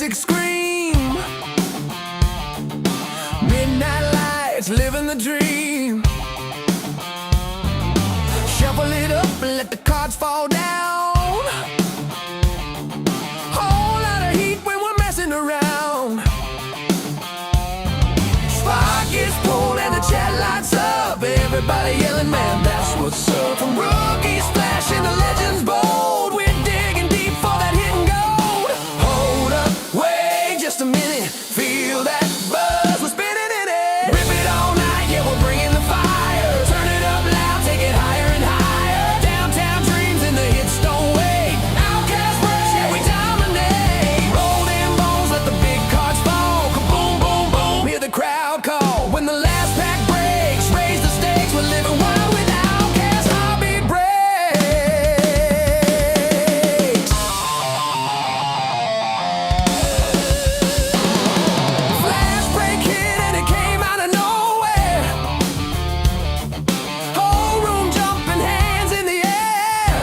plastic scream. Midnight lights, living the dream. Shuffle it up and let the cards fall down. Whole lot of heat when we're messing around. Spark gets pulled and the chat lights up. Everybody yelling, man, that's what's up. From rookies flashing the legends bold, we're digging deep for that hidden gold. Hold up, wait just a minute, feel that buzz, we're spinning in it. Rip it all night, yeah, we're bringing the fire. Turn it up loud, take it higher and higher. Downtown dreams and the hits don't wait. Outcast breaks, yeah, we dominate. Roll them bones, let the big cards fall. Kaboom, boom, boom, hear the crowd call. When the last pack breaks, raise the stakes, we're living wild with Outcast heartbeat breaks. Flash break hit and it came out of nowhere. Whole room jumping, hands in the air.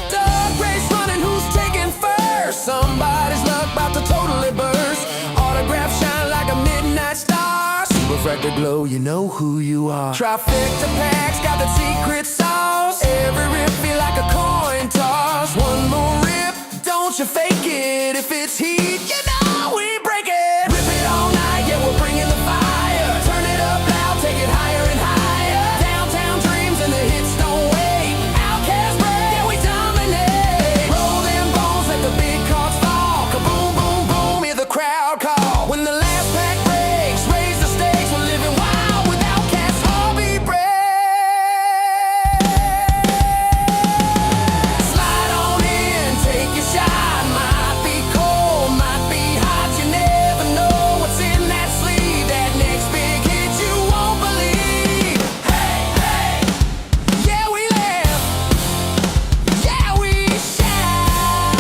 Dog race running, who's taking first? Somebody's luck about to totally burst. Autographs shine like a midnight star. Refractor glow, you know who you are. Trifecta packs got that secret sauce. Every rip feel like a coin toss. One more rip, don't you fake it. If it's heat, you know we break it. Rip it all night, yeah, we're bringing the fire. Turn it up loud, take it higher and higher. Downtown dreams and the hits don't wait. Outcast break, yeah, we dominate. Roll them bones, let the big cards fall. Kaboom, boom, boom, hear the crowd call. When the last pack breaks, raise the stakes, we're living wild with Outcast heartbeat breaks. Slide on in, take your shot. Might be cold, might be hot, you never know what's in that sleeve. That next big hit you won't believe. Hey, hey, yeah, we laugh, yeah, we shout.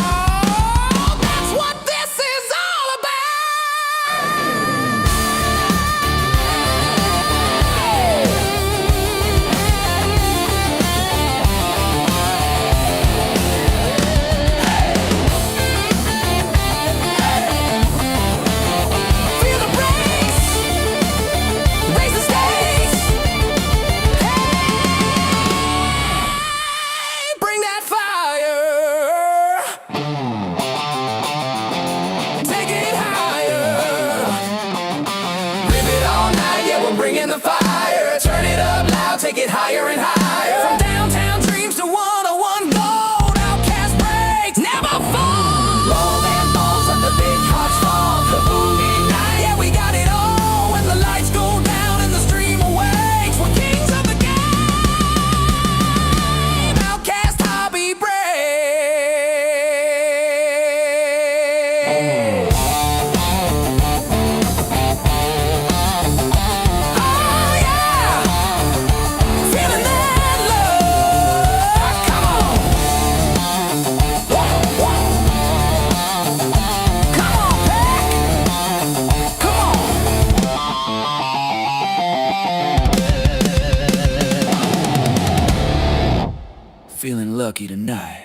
That's what this is all about. Feel the brakes, raise the stakes. Hey, bring that fire. Take it higher. Rip it all night, yeah, we're bringing the fire. Turn it up loud, take it higher and higher. From downtown dreams to 101 gold. Outcast breaks, never fall. Roll them balls, let the big cards fall. Kaboom, night, yeah, we got it all. When the lights go down and the stream awakes, we're kings of the game. Outcast heartbeat breaks. Oh yeah, feeling that love. Come on, come on, pack. Come on. Feeling lucky tonight.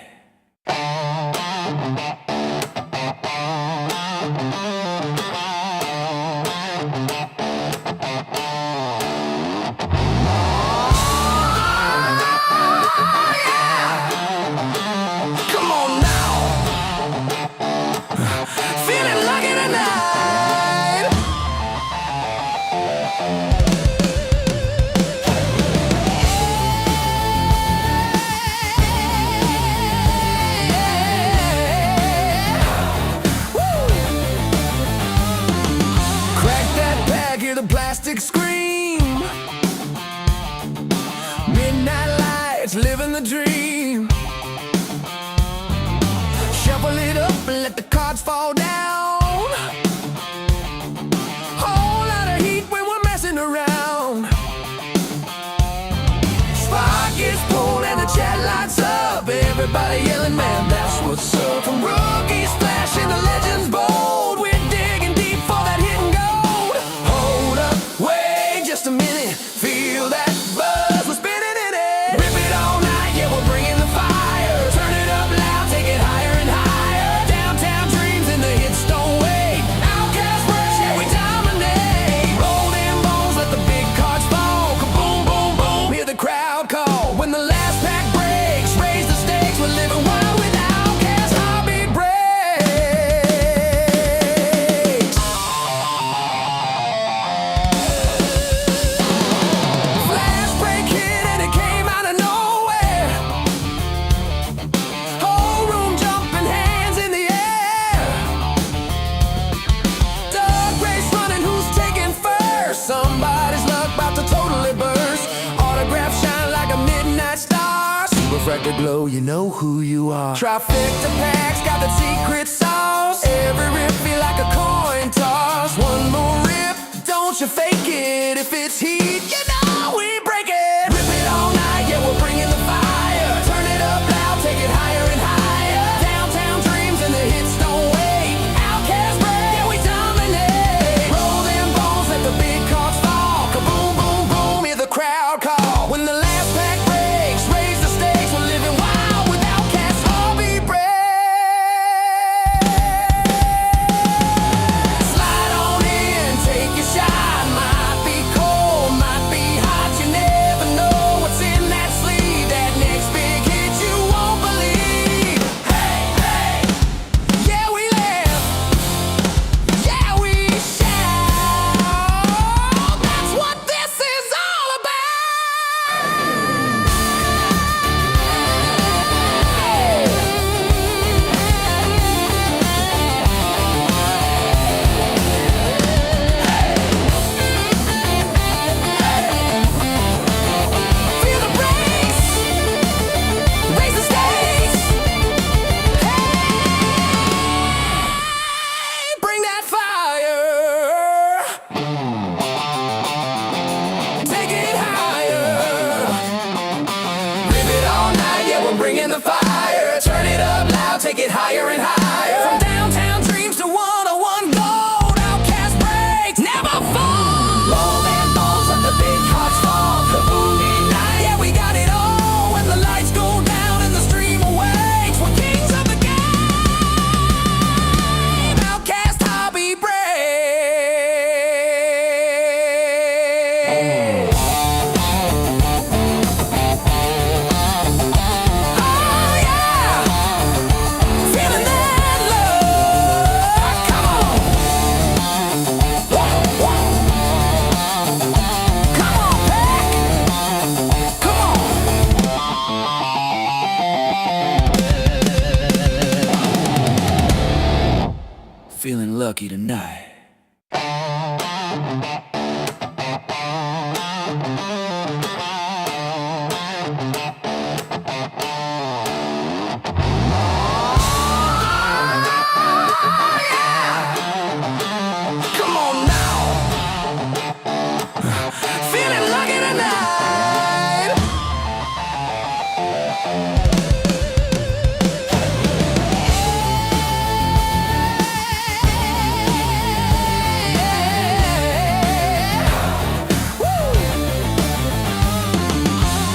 Come on now. Feeling lucky tonight. Crack that pack, hear the plastic scream. Midnight lights, living the dream. Shuffle it up and let the cards fall down. Whole lot of heat when we're messing around. Spark gets pulled and the chat lights up. Everybody yelling, man, that's what's up. From rookies flashing the legends bold, we're digging deep for that hidden gold. Hold up, wait just a minute, feel that buzz, we're spinning in it. Rip it all night, yeah, we're bringing the fire. Turn it up loud, take it higher and higher. Downtown Superfractor glow, you know who you are. Trifecta packs got that secret sauce. Every rip feel like a coin toss. One more rip, don't you fake it. If it's heat, you know we break it. Rip it all night, yeah, we're bringing the fire. Turn it up loud, take it higher and higher. Downtown dreams and the hits don't wait. Outcast break, yeah, we dominate. Roll them bones, let the big cards fall. Kaboom, boom, boom, hear the crowd call. When the last pack breaks, raise the stakes. We're living wild with Outcast Hobby Break. Slide on in, take your shot. Might be cold, might be hot. You never know what's in that sleeve. That next big hit you won't believe. Hey, hey, yeah, we laugh. Yeah, we shout. That's what this is all about. Feel the brakes, raise the stakes. Hey, bring that fire. Take it higher. Live it all night, yeah, we're bringing the fire. Turn it up loud, take it higher and higher. From downtown dreams to one-on-one gold. Outcast breaks, never fall. Roll them bones, let the big hearts fall. Kaboom, night, yeah, we got it all. When the lights go down and the stream awakes, we're kings of the game. Outcast Hobby Break. Oh yeah, feeling that love. Come on, come on, pack. Come on. Feeling lucky tonight. Come on now. Feeling lucky tonight.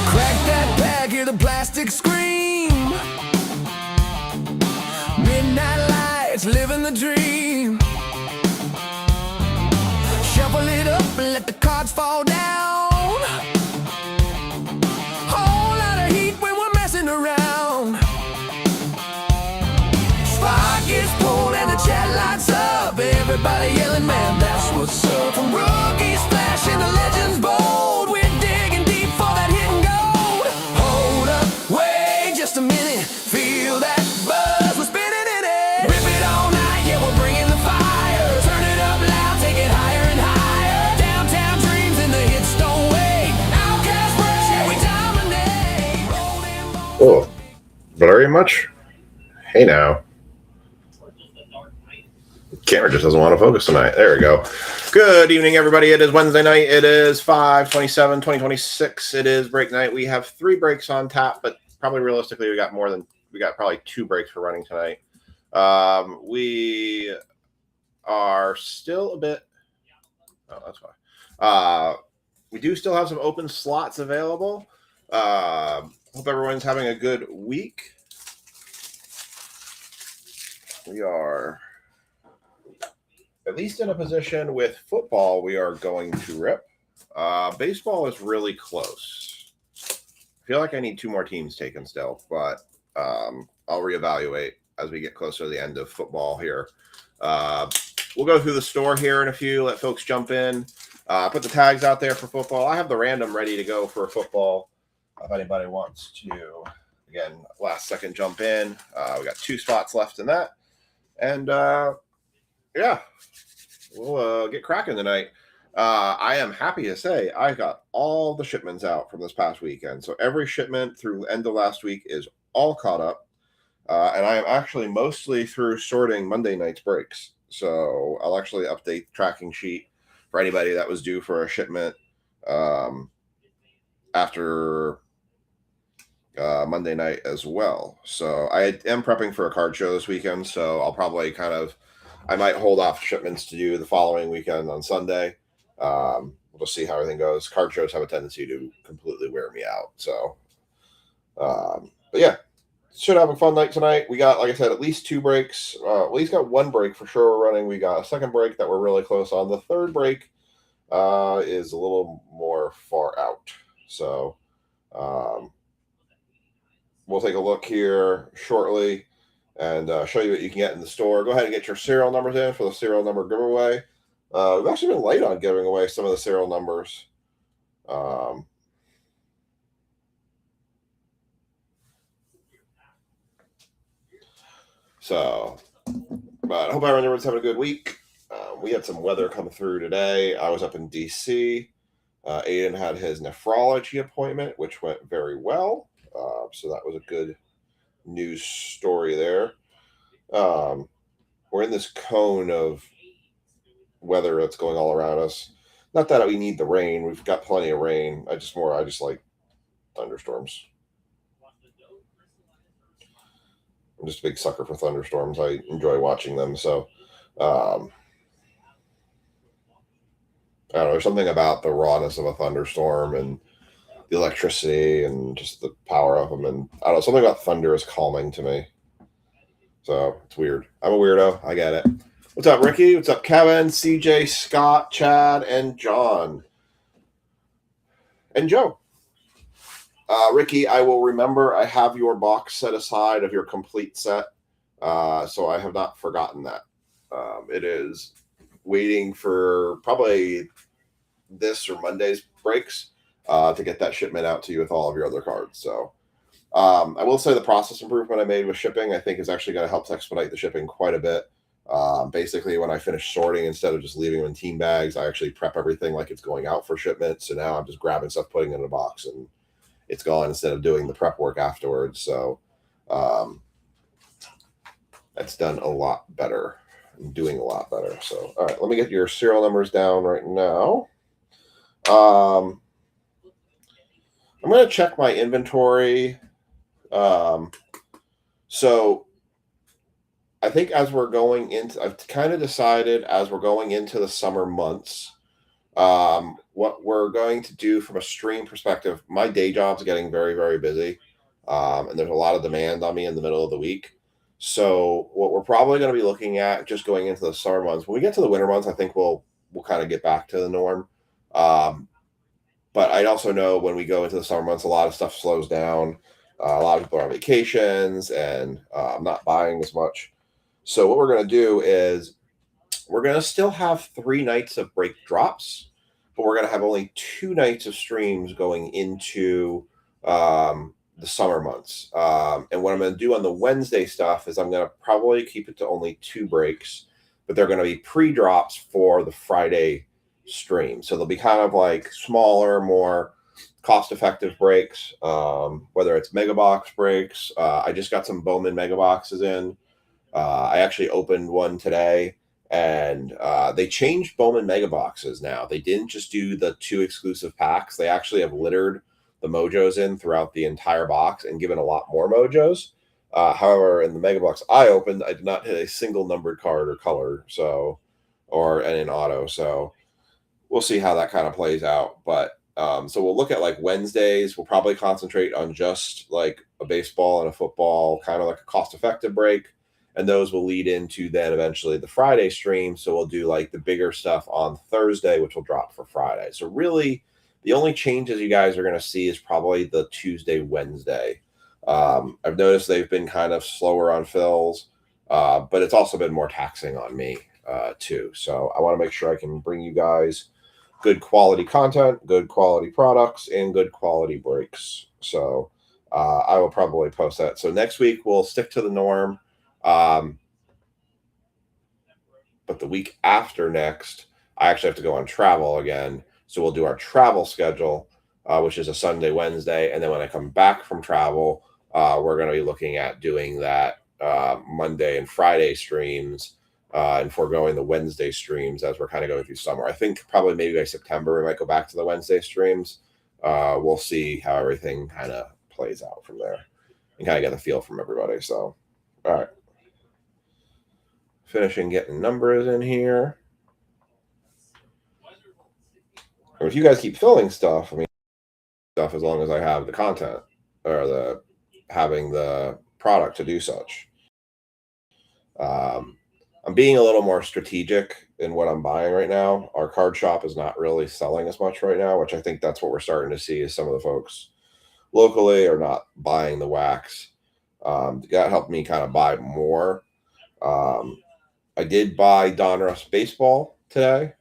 Crack that bag, hear the plastic scream. Midnight lights, living the dream. Shuffle it up and let the cards fall down. Whole lot of heat when we're messing around. Spark is pulled and the chat lights up. Everybody yelling, man, that's what's up. From rookies splashing the legends bold, we're digging deep for that hidden gold. Hold up, wait just a minute. Feel that buzz, we're spinning in it. Rip it all night, yeah, we're bringing the fire. Turn it up loud, take it higher and higher. Downtown dreams and the hits don't wait. Outcast breaks, yeah, we dominate. Roll them bones. Oh, very much. Hey now. Camera just doesn't want to focus tonight. There we go. Good evening, everybody. It is Wednesday night. It is 5/27/2026. It is break night. We have 3 breaks on tap, but probably realistically we got probably 2 breaks for running tonight. We are still a bit. Oh, that's fine. We do still have some open slots available. Hope everyone's having a good week. We are at least in a position with football we are going to rip. Baseball is really close. I feel like I need 2 more teams taken still, but I'll reevaluate as we get closer to the end of football here. We'll go through the store here in a few, let folks jump in. Put the tags out there for football. I have the random ready to go for football if anybody wants to, again, last second jump in. We got 2 spots left in that. And, yeah, we'll get cracking tonight. I am happy to say I got all the shipments out from this past weekend. So every shipment through end of last week is all caught up. And I am actually mostly through sorting Monday night's breaks. So I'll actually update the tracking sheet for anybody that was due for a shipment after Monday night as well. So I am prepping for a card show this weekend. So I'll probably I might hold off shipments to do the following weekend on Sunday. We'll just see how everything goes. Card shows have a tendency to completely wear me out. So, but yeah, should have a fun night tonight. We got, like I said, at least 2 breaks. At least got 1 break for sure we're running. We got a second break that we're really close on. The third break is a little more far out. So we'll take a look here shortly and show you what you can get in the store. Go ahead and get your serial numbers in for the serial number giveaway. We've actually been late on giving away some of the serial numbers. But I hope everyone's having a good week. We had some weather come through today. I was up in DC. Aiden had his nephrology appointment, which went very well. So that was a good news story there. We're in this cone of weather that's going all around us. Not that we need the rain. We've got plenty of rain. I just like thunderstorms. I'm just a big sucker for thunderstorms. I enjoy watching them. So, I don't know. There's something about the rawness of a thunderstorm and the electricity and just the power of them. And I don't know. Something about thunder is calming to me. So it's weird. I'm a weirdo. I get it. What's up, Ricky? What's up, Kevin, CJ, Scott, Chad, and John? And Joe. Ricky, I will remember I have your box set aside of your complete set. So I have not forgotten that. It is waiting for probably this or Monday's breaks to get that shipment out to you with all of your other cards. So I will say the process improvement I made with shipping, I think, is actually going to help expedite the shipping quite a bit. Basically, when I finish sorting, instead of just leaving them in team bags, I actually prep everything like it's going out for shipment. So now I'm just grabbing stuff, putting it in a box, and it's gone instead of doing the prep work afterwards. So that's done a lot better. I'm doing a lot better. So, all right, let me get your serial numbers down right now. I'm going to check my inventory. So I think as we're going into, I've kind of decided as we're going into the summer months, what we're going to do from a stream perspective. My day job's getting very, very busy. And there's a lot of demand on me in the middle of the week. So what we're probably going to be looking at just going into the summer months, when we get to the winter months, I think we'll kind of get back to the norm. But I also know when we go into the summer months, a lot of stuff slows down. A lot of people are on vacations and I'm not buying as much. So what we're going to do is we're going to still have 3 nights of break drops, but we're going to have only 2 nights of streams going into the summer months. And what I'm going to do on the Wednesday stuff is I'm going to probably keep it to only 2 breaks, but they're going to be pre-drops for the Friday stream. So they'll be kind of like smaller, more cost-effective breaks, whether it's mega box breaks. I just got some Bowman mega boxes in. I actually opened one today, and they changed Bowman mega boxes now. They didn't just do the 2 exclusive packs. They actually have littered the mojos in throughout the entire box and given a lot more mojos. However, in the mega box I opened, I did not hit a single numbered card or color, or an auto. So we'll see how that kind of plays out. But so we'll look at like Wednesdays. We'll probably concentrate on just like a baseball and a football, kind of like a cost-effective break. And those will lead into then eventually the Friday stream. So we'll do like the bigger stuff on Thursday, which will drop for Friday. So really, the only changes you guys are going to see is probably the Tuesday, Wednesday. I've noticed they've been kind of slower on fills, but it's also been more taxing on me too. So I want to make sure I can bring you guys good quality content, good quality products, and good quality breaks. So I will probably post that. So next week we'll stick to the norm. But the week after next, I actually have to go on travel again. So we'll do our travel schedule, which is a Sunday, Wednesday. And then when I come back from travel, we're going to be looking at doing that Monday and Friday streams and foregoing the Wednesday streams as we're kind of going through summer. I think probably maybe by September, we might go back to the Wednesday streams. We'll see how everything kind of plays out from there and kind of get the feel from everybody. So, all right. Finishing getting numbers in here. Or if you guys keep filling stuff, I mean, stuff as long as I have the content or having the product to do such. I'm being a little more strategic in what I'm buying right now. Our card shop is not really selling as much right now, which I think that's what we're starting to see is some of the folks locally are not buying the wax. That helped me kind of buy more. I did buy Donruss baseball today.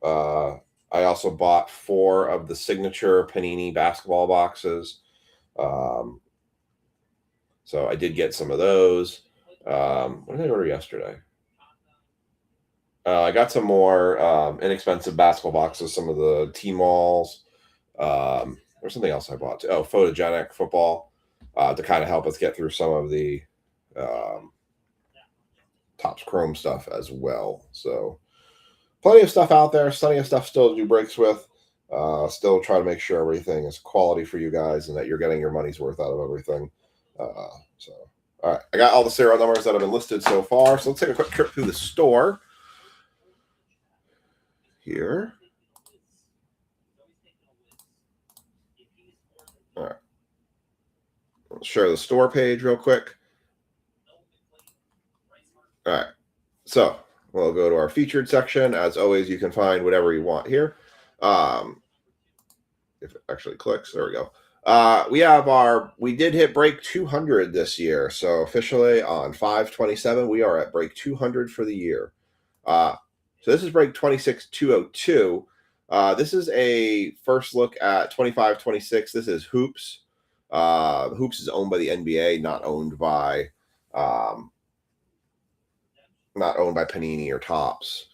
I also bought 4 of the signature Panini basketball boxes. So I did get some of those. What did I order yesterday? I got some more inexpensive basketball boxes, some of the T-Malls. There's something else I bought. Oh, Photogenic football to kind of help us get through some of the Topps Chrome stuff as well. So plenty of stuff out there, plenty of stuff still to do breaks with. Still try to make sure everything is quality for you guys and that you're getting your money's worth out of everything. So, all right, I got all the serial numbers that have been listed so far. So let's take a quick trip through the store here. All right, let's share the store page real quick. All right, so we'll go to our featured section. As always, you can find whatever you want here. If it actually clicks, there we go. We did hit break 200 this year. So officially on 5/27, we are at break 200 for the year. So this is break 26202. This is a first look at 25-26. This is Hoops. Hoops is owned by the NBA, not owned by Panini or Topps.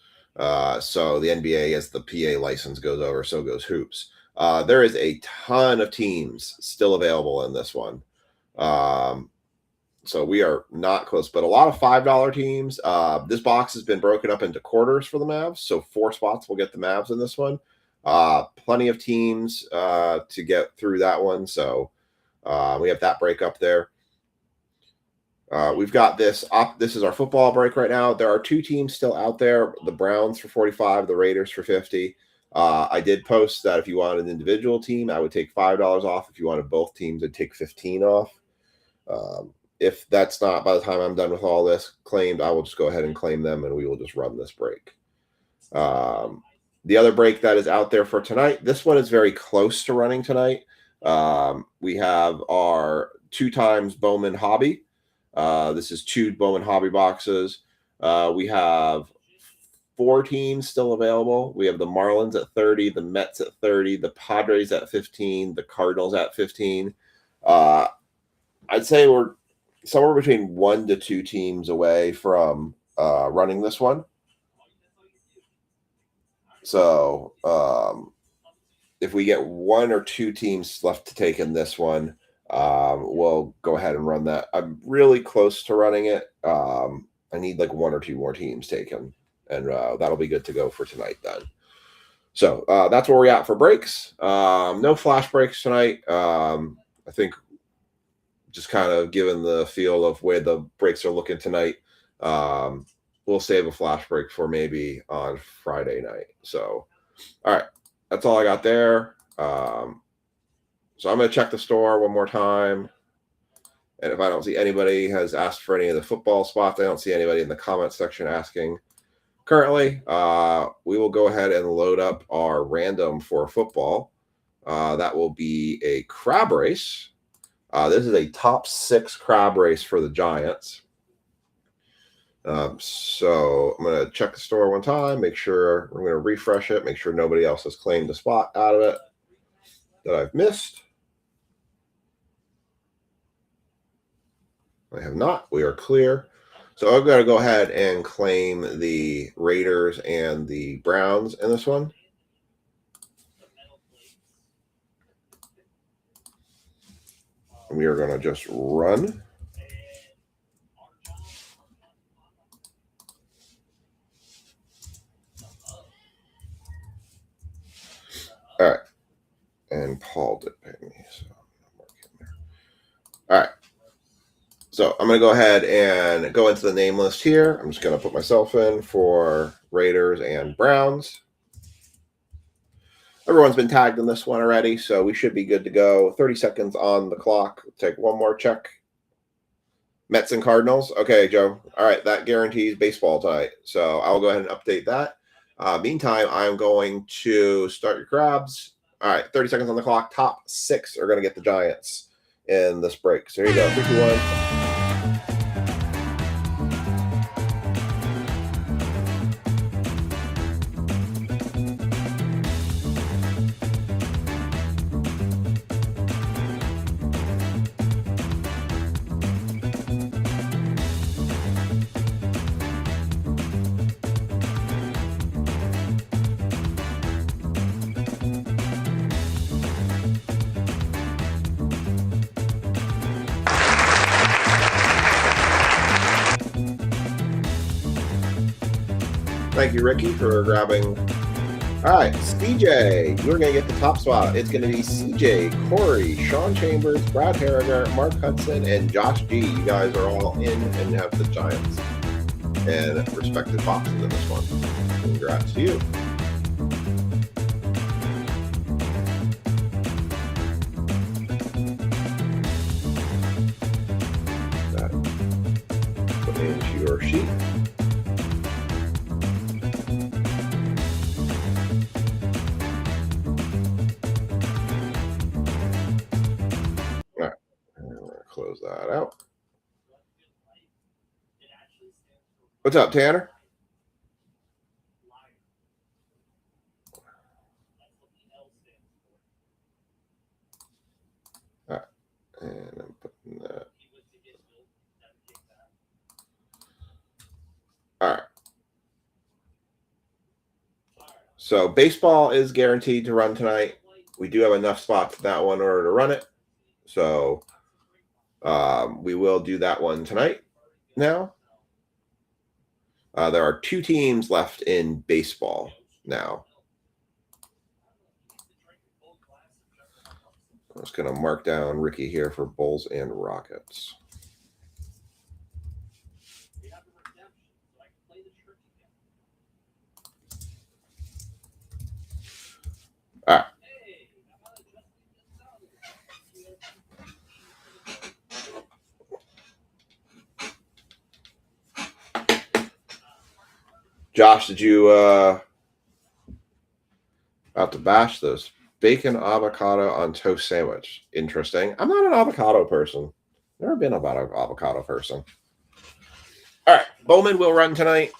So the NBA, as the PA license goes over, so goes Hoops. There is a ton of teams still available in this one. So we are not close, but a lot of $5 teams. This box has been broken up into quarters for the Mavs. So 4 spots will get the Mavs in this one. Plenty of teams to get through that one. So we have that break up there. We've got this up. This is our football break right now. There are 2 teams still out there, the Browns for 45, the Raiders for 50. I did post that if you wanted an individual team, I would take $5 off. If you wanted both teams, I'd take 15 off. If that's not, by the time I'm done with all this claimed, I will just go ahead and claim them and we will just run this break. The other break that is out there for tonight, this one is very close to running tonight. We have our 2 times Bowman Hobby. This is 2 Bowman Hobby boxes. We have 4 teams still available. We have the Marlins at 30, the Mets at 30, the Padres at 15, the Cardinals at 15. I'd say we're somewhere between 1 to 2 teams away from running this one. So if we get 1 or 2 teams left to take in this one, we'll go ahead and run that. I'm really close to running it. I need like 1 or 2 more teams taken, and that'll be good to go for tonight then. So that's where we're at for breaks. No flash breaks tonight. I think just kind of given the feel of where the breaks are looking tonight, we'll save a flash break for maybe on Friday night. So, all right, that's all I got there. So I'm going to check the store one more time. And if I don't see anybody has asked for any of the football spots, I don't see anybody in the comment section asking currently. We will go ahead and load up our random for football. That will be a crab race. This is a top 6 crab race for the Giants. So I'm going to check the store one time, make sure I'm going to refresh it, make sure nobody else has claimed a spot out of it that I've missed. I have not. We are clear. So I'm going to go ahead and claim the Raiders and the Browns in this one. We are going to just run. All right. And Paul did pay me, so I'm working there. All right. So I'm going to go ahead and go into the name list here. I'm just going to put myself in for Raiders and Browns. Everyone's been tagged in this one already, so we should be good to go. 30 seconds on the clock. Take one more check. Mets and Cardinals. Okay, Joe. All right, that guarantees baseball tonight. So I'll go ahead and update that. Meantime, I'm going to start your crabs. All right, 30 seconds on the clock. Top 6 are going to get the Giants in this break. So here you go. 3, 2, 1. Thank you, Ricky, for grabbing. All right, CJ, you're going to get the top spot. It's going to be CJ, Corey, Sean Chambers, Brad Harriger, Mark Hudson, and Josh G. You guys are all in and have the Giants and respective boxes in this one. Congrats to you. That put into your sheet. Close that out. What's up, Tanner? All right. And I'm putting that. All right. So baseball is guaranteed to run tonight. We do have enough spots in that one in order to run it. So we will do that one tonight now. There are 2 teams left in baseball now. I'm just going to mark down Ricky here for Bulls and Rockets. All right. Josh, did you about to bash this bacon avocado on toast sandwich? Interesting. I'm not an avocado person. Never been about an avocado person. All right, Bowman will run tonight.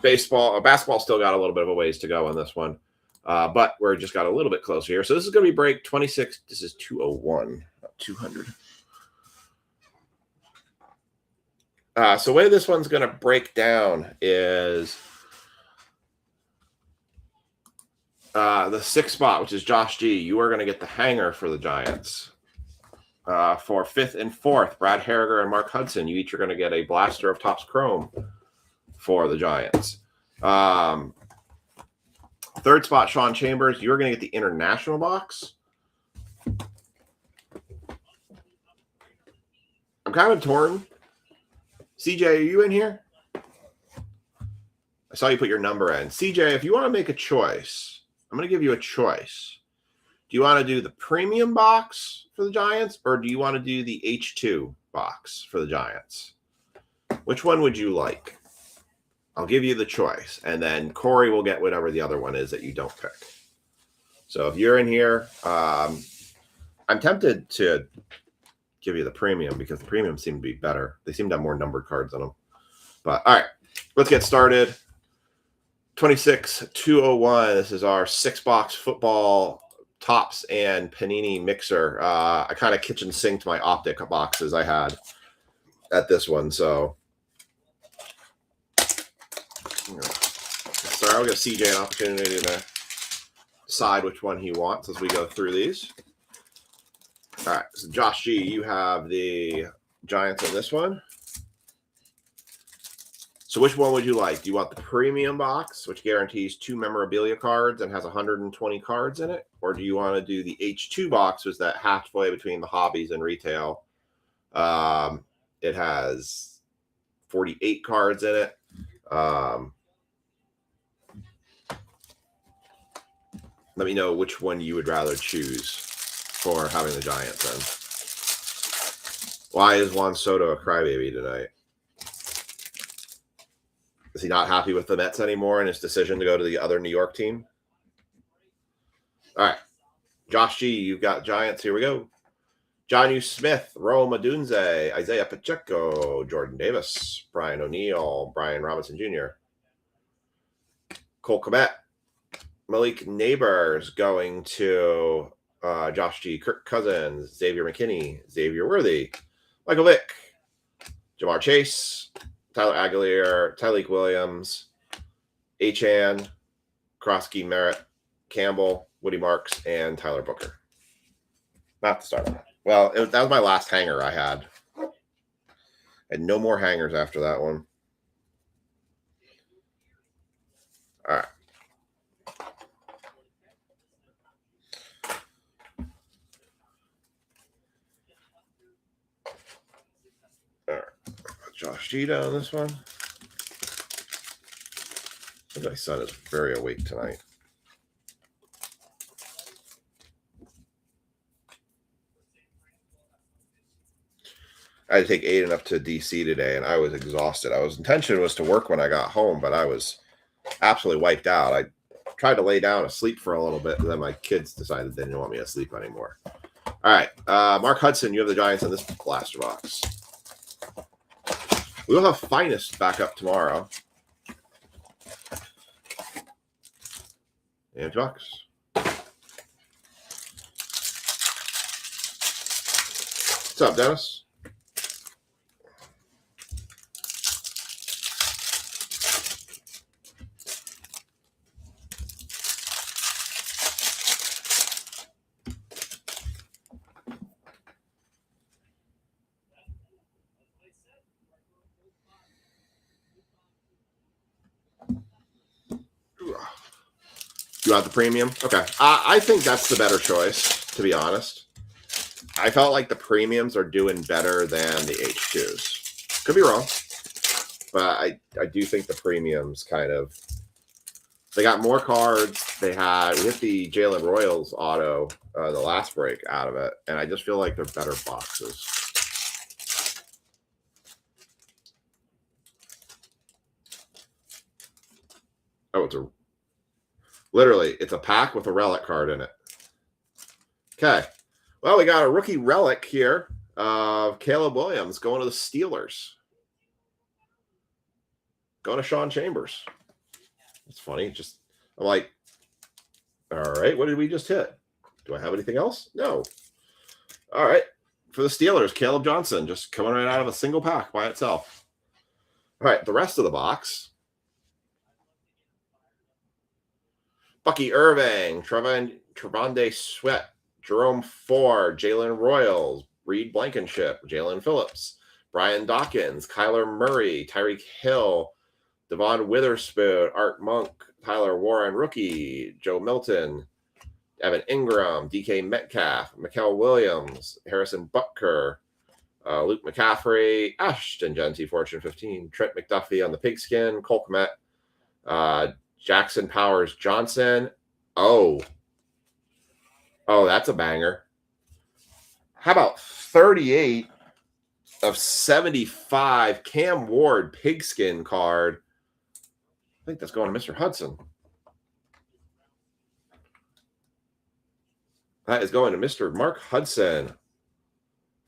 Basketball still got a little bit of a ways to go on this one, but we're just got a little bit closer here. So this is going to be break 26. This is 201, not 200. So the way this one's going to break down is the 6th spot, which is Josh G. You are going to get the hanger for the Giants. For 5th and 4th, Brad Harriger and Mark Hudson. You each are going to get a blaster of Topps Chrome for the Giants. 3rd spot, Sean Chambers. You're going to get the international box. I'm kind of torn. CJ, are you in here? I saw you put your number in. CJ, if you want to make a choice, I'm going to give you a choice. Do you want to do the premium box for the Giants, or do you want to do the H2 box for the Giants? Which one would you like? I'll give you the choice, and then Corey will get whatever the other one is that you don't pick. So if you're in here, I'm tempted to give you the premium because the premium seem to be better. They seem to have more numbered cards on them. But all right, let's get started. 26-201. This is our 6-box football Topps and Panini mixer. I kind of kitchen sinked my optic boxes I had at this one, so sorry, I'll give CJ an opportunity to decide which one he wants as we go through these. All right, so Josh G, you have the Giants in this one. So which one would you like? Do you want the premium box, which guarantees 2 memorabilia cards and has 120 cards in it? Or do you want to do the H2 box, which is that halfway between the hobbies and retail? It has 48 cards in it. Let me know which one you would rather choose for having the Giants in. Why is Juan Soto a crybaby tonight? Is he not happy with the Mets anymore and his decision to go to the other New York team? All right. Josh G, you've got Giants. Here we go. Jonnu Smith, Rome Odunze, Isaiah Pacheco, Jordan Davis, Brian O'Neill, Brian Robinson Jr., Cole Kmet, Malik Neighbors going to Josh G, Kirk Cousins, Xavier McKinney, Xavier Worthy, Michael Vick, Jamar Chase, Tyler Aguilar, Tyleik Williams, Achane, Krosky, Merritt, Campbell, Woody Marks, and Tyler Booker. Not the starter. Well, that was my last hanger I had. And no more hangers after that one. All right. All right. Josh Gita on this one. My son is very awake tonight. I had to take Aiden up to DC today, and I was exhausted. Intention was to work when I got home, but I was absolutely wiped out. I tried to lay down and sleep for a little bit, and then my kids decided they didn't want me to sleep anymore. All right, Mark Hudson, you have the Giants in this blaster box. We will have Finest back up tomorrow. And $2. What's up, Dennis? You want the premium? Okay. I think that's the better choice, to be honest. I felt like the premiums are doing better than the H2s. Could be wrong. But I do think the premiums kind of... They got more cards. We hit the Jalen Royals auto, the last break out of it. And I just feel like they're better boxes. Oh, it's a pack with a relic card in it. Okay. Well, we got a rookie relic here of Caleb Williams going to the Steelers. Going to Sean Chambers. It's funny. I'm like, all right, what did we just hit? Do I have anything else? No. All right. For the Steelers, Caleb Johnson just coming right out of a single pack by itself. All right, the rest of the box. Bucky Irving, Trevonde Sweat, Jerome Ford, Jalen Royals, Reed Blankenship, Jalen Phillips, Brian Dawkins, Kyler Murray, Tyreek Hill, Devon Witherspoon, Art Monk, Tyler Warren, rookie, Joe Milton, Evan Ingram, DK Metcalf, Mikael Williams, Harrison Butker, Luke McCaffrey, Ashton Genty, Fortune 15, Trent McDuffie on the pigskin, Cole Kmet, Jackson Powers Johnson. Oh, that's a banger. How about 38 of 75 Cam Ward pigskin card? I think that's going to Mr. Hudson. That is going to Mr. Mark Hudson.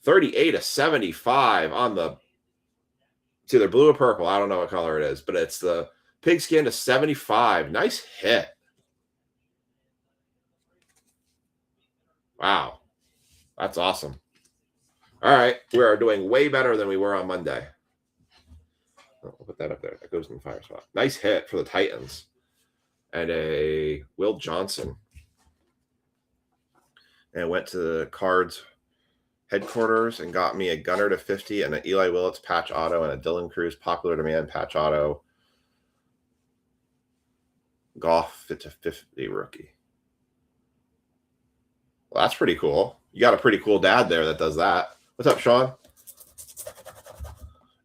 38 of 75 on the... It's either blue or purple. I don't know what color it is, but it's the pigskin to 75. Nice hit. Wow. That's awesome. All right. We are doing way better than we were on Monday. I'll put that up there. That goes in the fire spot. Nice hit for the Titans. And a Will Johnson. And went to the Cards headquarters and got me a Gunner to 50 and an Eli Willits patch auto and a Dylan Cruz popular demand patch auto. Goff fit to 50 rookie. Well, that's pretty cool. You got a pretty cool dad there that does that. What's up, Sean?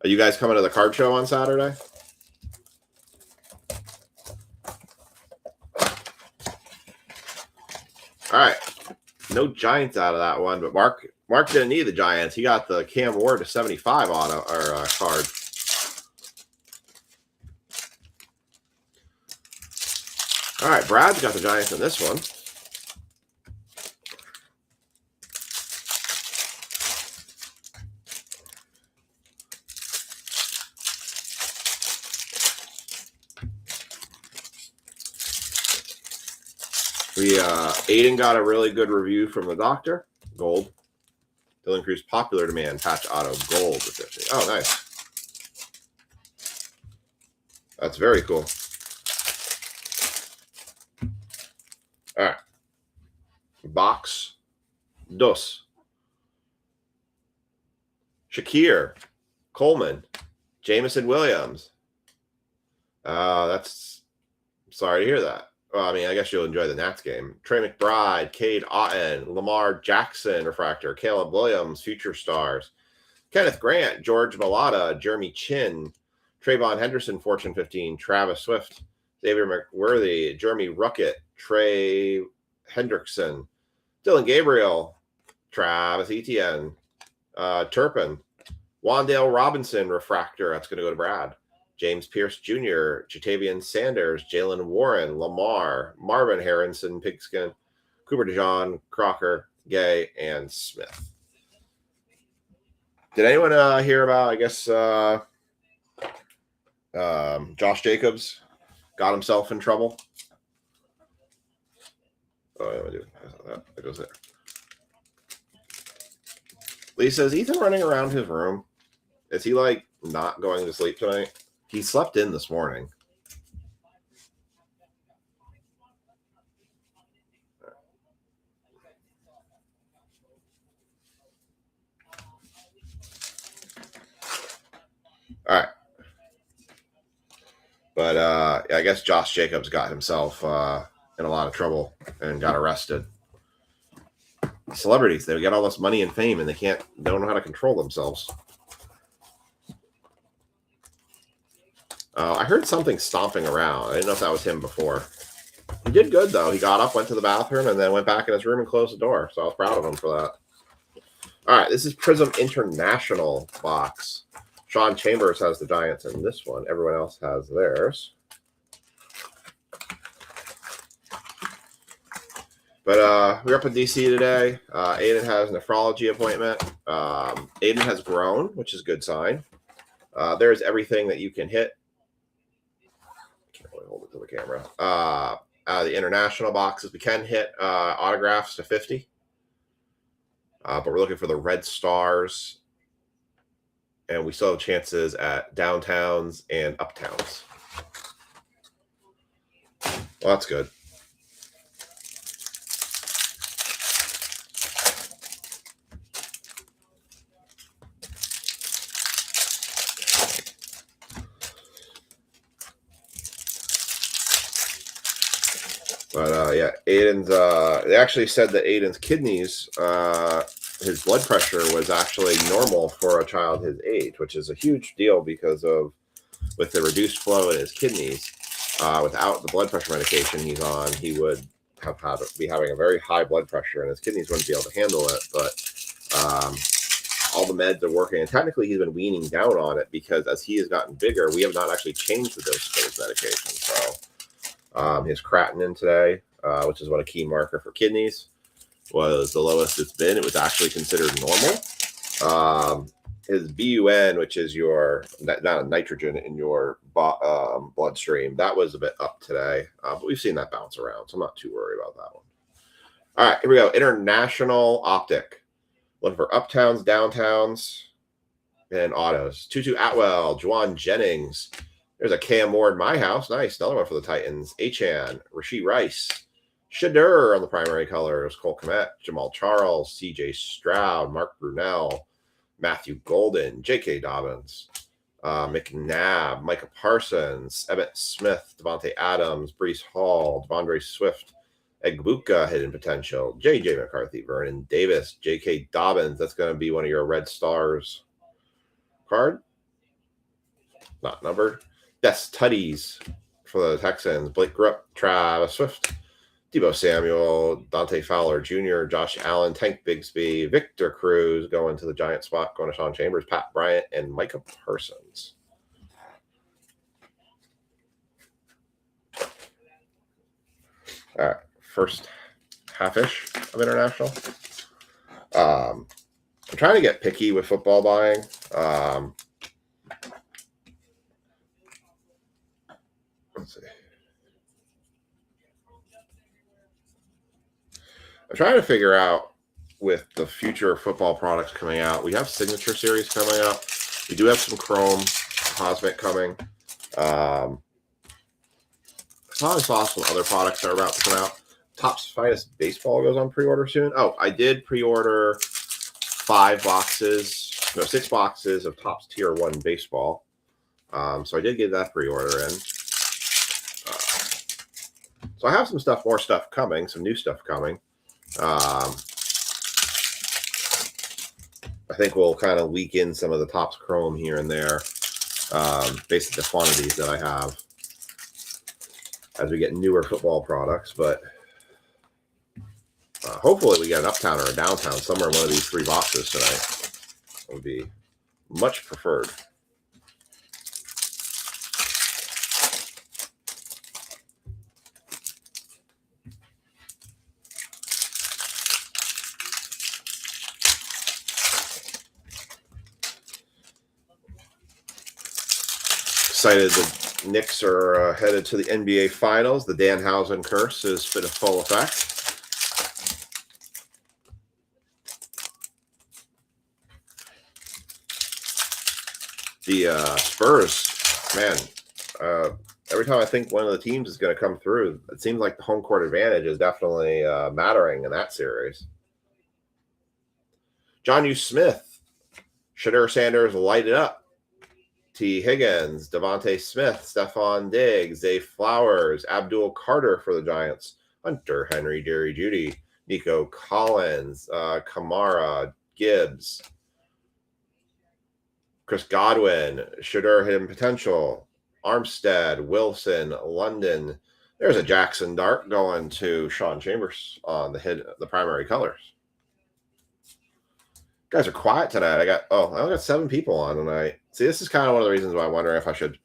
Are you guys coming to the card show on Saturday? All right. No Giants out of that one, but Mark didn't need the Giants. He got the Cam Ward to 75 auto or card. All right, Brad's got the Giants in this one. Aiden got a really good review from the doctor. Gold. Dylan Cruz popular demand patch auto gold to 50. Oh, nice. That's very cool. All right. Box dos. Shakir, Coleman, Jameson Williams. That's sorry to hear that. Well, I mean, I guess you'll enjoy the Nats game. Trey McBride, Cade Otton, Lamar Jackson, refractor, Caleb Williams, future stars, Kenneth Grant, George Malata, Jeremy Chin, Trayvon Henderson, Fortune 15, Travis Swift, Xavier McWorthy, Jeremy Ruckett, Trey Hendrickson, Dylan Gabriel, Travis Etienne, Turpin, Wandale Robinson, refractor. That's going to go to Brad. James Pierce Jr., Jatavian Sanders, Jalen Warren, Lamar, Marvin Harrison, Pigskin, Cooper DeJean, Crocker, Gay, and Smith. Did anyone hear about, I guess, Josh Jacobs got himself in trouble? Oh, yeah, that goes there. Lisa, is Ethan running around his room? Is he, like, not going to sleep tonight? He slept in this morning. All right. But I guess Josh Jacobs got himself in a lot of trouble and got arrested. Celebrities, they get all this money and fame and they don't know how to control themselves. I heard something stomping around. I didn't know if that was him before. He did good, though. He got up, went to the bathroom, and then went back in his room and closed the door. So I was proud of him for that. All right, this is Prism International box. Sean Chambers has the Giants in this one. Everyone else has theirs. But we're up in D.C. today. Aiden has a nephrology appointment. Aiden has grown, which is a good sign. There's everything that you can hit. Can't really hold it to the camera. The international boxes, we can hit autographs to 50. But we're looking for the red stars. And we still have chances at downtowns and uptowns. Well, that's good. But yeah, Aiden's they actually said that Aiden's kidneys, his blood pressure was actually normal for a child his age, which is a huge deal because of with the reduced flow in his kidneys, without the blood pressure medication he's on, he would be having a very high blood pressure and his kidneys wouldn't be able to handle it. But all the meds are working, and technically he's been weaning down on it because as he has gotten bigger, we have not actually changed the dose of those medications. So his creatinine today, which is what a key marker for kidneys, was the lowest it's been. It was actually considered normal. His BUN, which is your nitrogen in your bloodstream, that was a bit up today, but we've seen that bounce around, so I'm not too worried about that one. All right, here we go. International Optic. Looking for uptowns, downtowns, and autos. Tutu Atwell, Juwan Jennings. There's a Cam Moore in my house. Nice. Another one for the Titans. Achan, Rashee Rice. Shadur on the primary colors. Cole Kmet, Jamal Charles, CJ Stroud, Mark Brunell, Matthew Golden, J.K. Dobbins, McNabb, Micah Parsons, Emmitt Smith, Devontae Adams, Breece Hall, Devondre Swift, Egbuka, hidden potential, J.J. McCarthy, Vernon Davis, J.K. Dobbins. That's going to be one of your Red Stars card. Not numbered. Best Tutties for the Texans. Blake Grupp, Travis Swift, Deebo Samuel, Dante Fowler Jr., Josh Allen, Tank Bigsby, Victor Cruz going to the Giant spot, going to Sean Chambers, Pat Bryant, and Micah Parsons. All right, first half-ish of international. I'm trying to get picky with football buying. Let's see. I'm trying to figure out with the future football products coming out. We have Signature Series coming up. We do have some Chrome Cosmic coming. I probably saw some other products that are about to come out. Topps Finest Baseball goes on pre-order soon. Oh, I did pre-order 6 boxes of Topps Tier 1 Baseball. So I did get that pre-order in. So I have some stuff, more stuff coming, some new stuff coming. I think we'll kind of leak in some of the Topps Chrome here and there, based on the quantities that I have as we get newer football products. But hopefully we get an uptown or a downtown somewhere in one of these 3 boxes tonight. That would be much preferred. Excited the Knicks are headed to the NBA Finals. The Danhausen curse is in full effect. The Spurs, man, every time I think one of the teams is going to come through, it seems like the home court advantage is definitely mattering in that series. Jonnu Smith, Shadur Sanders light it up. T. Higgins, Devontae Smith, Stephon Diggs, Zay Flowers, Abdul Carter for the Giants, Hunter Henry, Jerry Jeudy, Nico Collins, Kamara, Gibbs, Chris Godwin, Shadur hidden potential, Armstead, Wilson, London. There's a Jackson Dart going to Sean Chambers on the primary colors. You guys are quiet tonight. I only got 7 people on tonight. See, this is kind of one of the reasons why I wonder if I should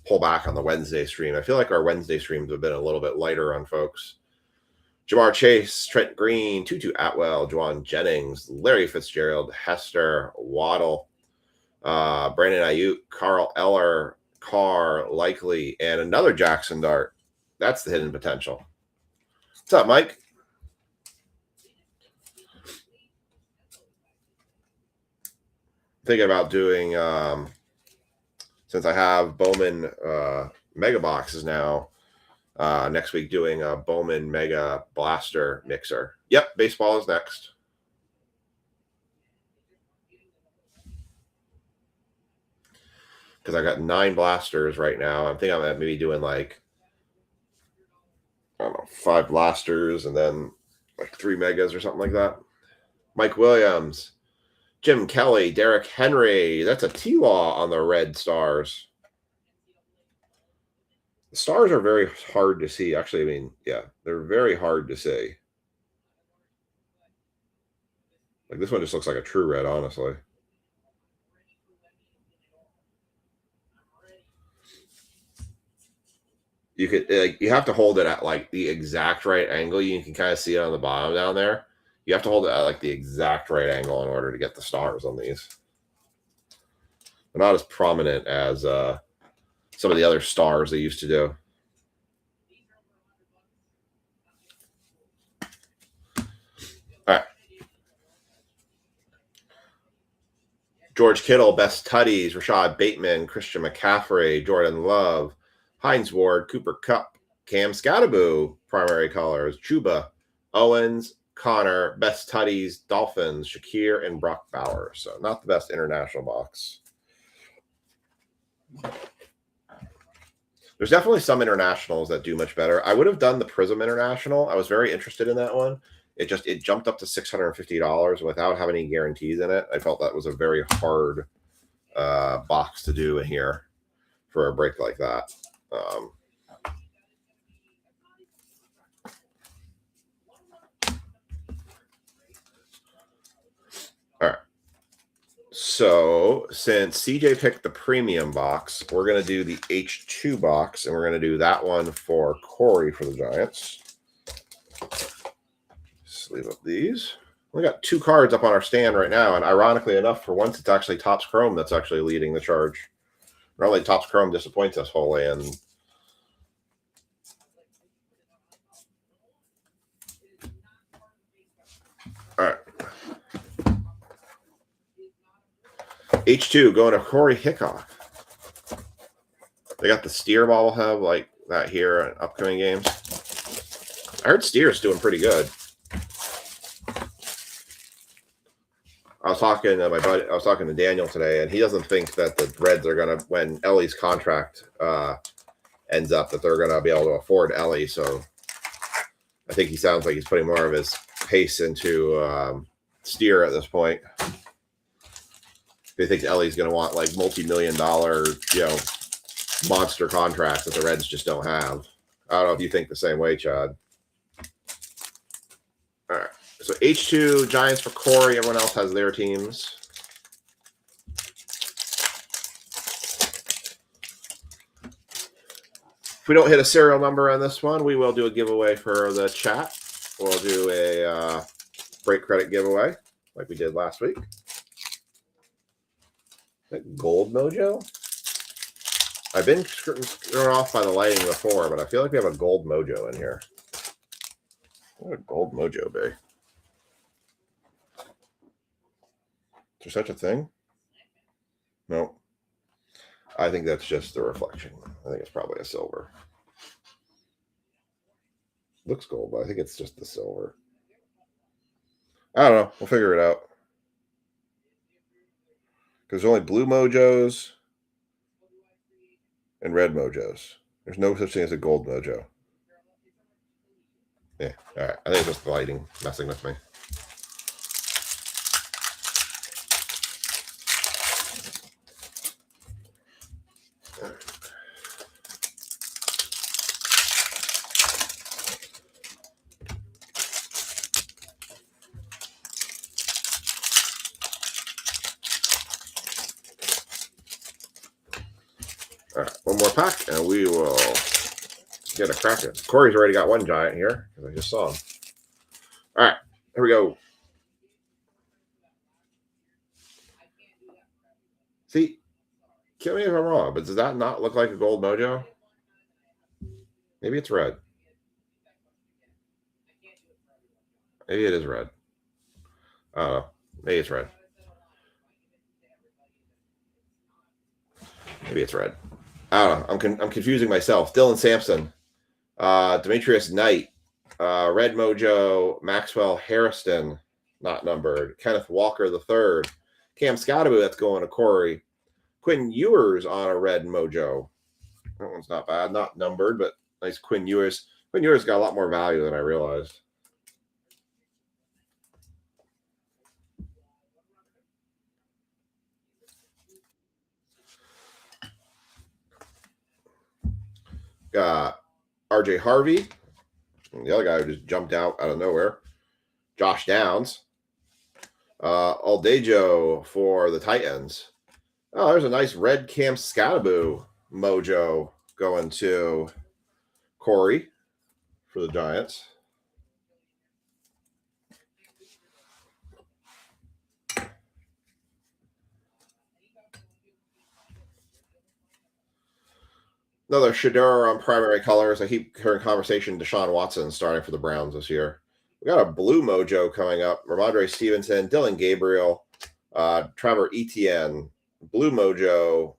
pull back on the Wednesday stream. I feel like our Wednesday streams have been a little bit lighter on folks. Jamar Chase, Trent Green, Tutu Atwell, Juwan Jennings, Larry Fitzgerald, Hester, Waddle, Brandon Ayuk, Carl Eller, Carr, Likely, and another Jackson Dart. That's the hidden potential. What's up, Mike? Thinking about doing, since I have Bowman Mega Boxes now, next week doing a Bowman Mega Blaster Mixer. Yep, baseball is next. Because I got 9 blasters right now. I'm thinking I'm maybe doing like, I don't know, 5 blasters and then like 3 megas or something like that. Mike Williams, Jim Kelly, Derrick Henry. That's a T-Law on the Red Stars. The stars are very hard to see. Actually, I mean, yeah, they're very hard to see. Like this one just looks like a true red, honestly. You could you have to hold it at like the exact right angle. You can kind of see it on the bottom down there. You have to hold it at like the exact right angle in order to get the stars on these. They're not as prominent as some of the other stars they used to do. George Kittle, best tutties, Rashad Bateman, Christian McCaffrey, Jordan Love, Hines Ward, Cooper Kupp, Cam Scattaboo, primary colors, Chuba, Owens, Connor, best tutties, Dolphins, Shakir, and Brock Bowers. So not the best international box. There's definitely some internationals that do much better. I would have done the Prism International. I was very interested in that one. It jumped up to $650 without having any guarantees in it. I felt that was a very hard box to do in here for a break like that. All right. So since CJ picked the premium box, we're going to do the H2 box, and we're going to do that one for Corey for the Giants. Leave up these. We got 2 cards up on our stand right now, and ironically enough, for once, it's actually Topps Chrome that's actually leading the charge. Normally, Topps Chrome disappoints us wholly, and all right. H2 going to Corey Hickok. They got the Steer bobblehead like that here in upcoming games. I heard Steer's doing pretty good. I was talking to my buddy. I was talking to Daniel today, and he doesn't think that the Reds are gonna, when Ellie's contract ends up, that they're gonna be able to afford Ellie. So I think he sounds like he's putting more of his pace into Steer at this point. They think Ellie's gonna want like multi-million-dollar, monster contracts that the Reds just don't have. I don't know if you think the same way, Chad. All right. So H2, Giants for Corey. Everyone else has their teams. If we don't hit a serial number on this one, we will do a giveaway for the chat. We'll do a break credit giveaway like we did last week. Gold Mojo? I've been thrown off by the lighting before, but I feel like we have a Gold Mojo in here. What would a Gold Mojo be? Is there such a thing? No. I think that's just the reflection. I think it's probably a silver. Looks gold, but I think it's just the silver. I don't know. We'll figure it out. Because there's only blue Mojos and red Mojos. There's no such thing as a gold Mojo. Yeah, all right. I think it's just the lighting messing with me. All right, one more pack, and we will get a crack at it. Corey's already got one Giant here, because I just saw him. All right, here we go. See, kill me if I'm wrong, but does that not look like a Gold Mojo? Maybe it's red. Maybe it is red. I don't know. Maybe it's red. Maybe it's red. I don't know. I'm confusing myself. Dylan Sampson, Demetrius Knight, Red Mojo, Maxwell Harrison, not numbered. Kenneth Walker III, Cam Scattaboo, that's going to Corey. Quinn Ewers on a Red Mojo. That one's not bad. Not numbered, but nice Quinn Ewers. Quinn Ewers got a lot more value than I realized. Got RJ Harvey, the other guy who just jumped out of nowhere. Josh Downs. Aldejo for the Titans. Oh, there's a nice red Cam Scattaboo Mojo going to Corey for the Giants. Another Shedeur on primary colors. I keep hearing conversation Deshaun Watson starting for the Browns this year. We got a blue Mojo coming up. Ramondre Stevenson, Dylan Gabriel, Trevor Etienne, Blue Mojo,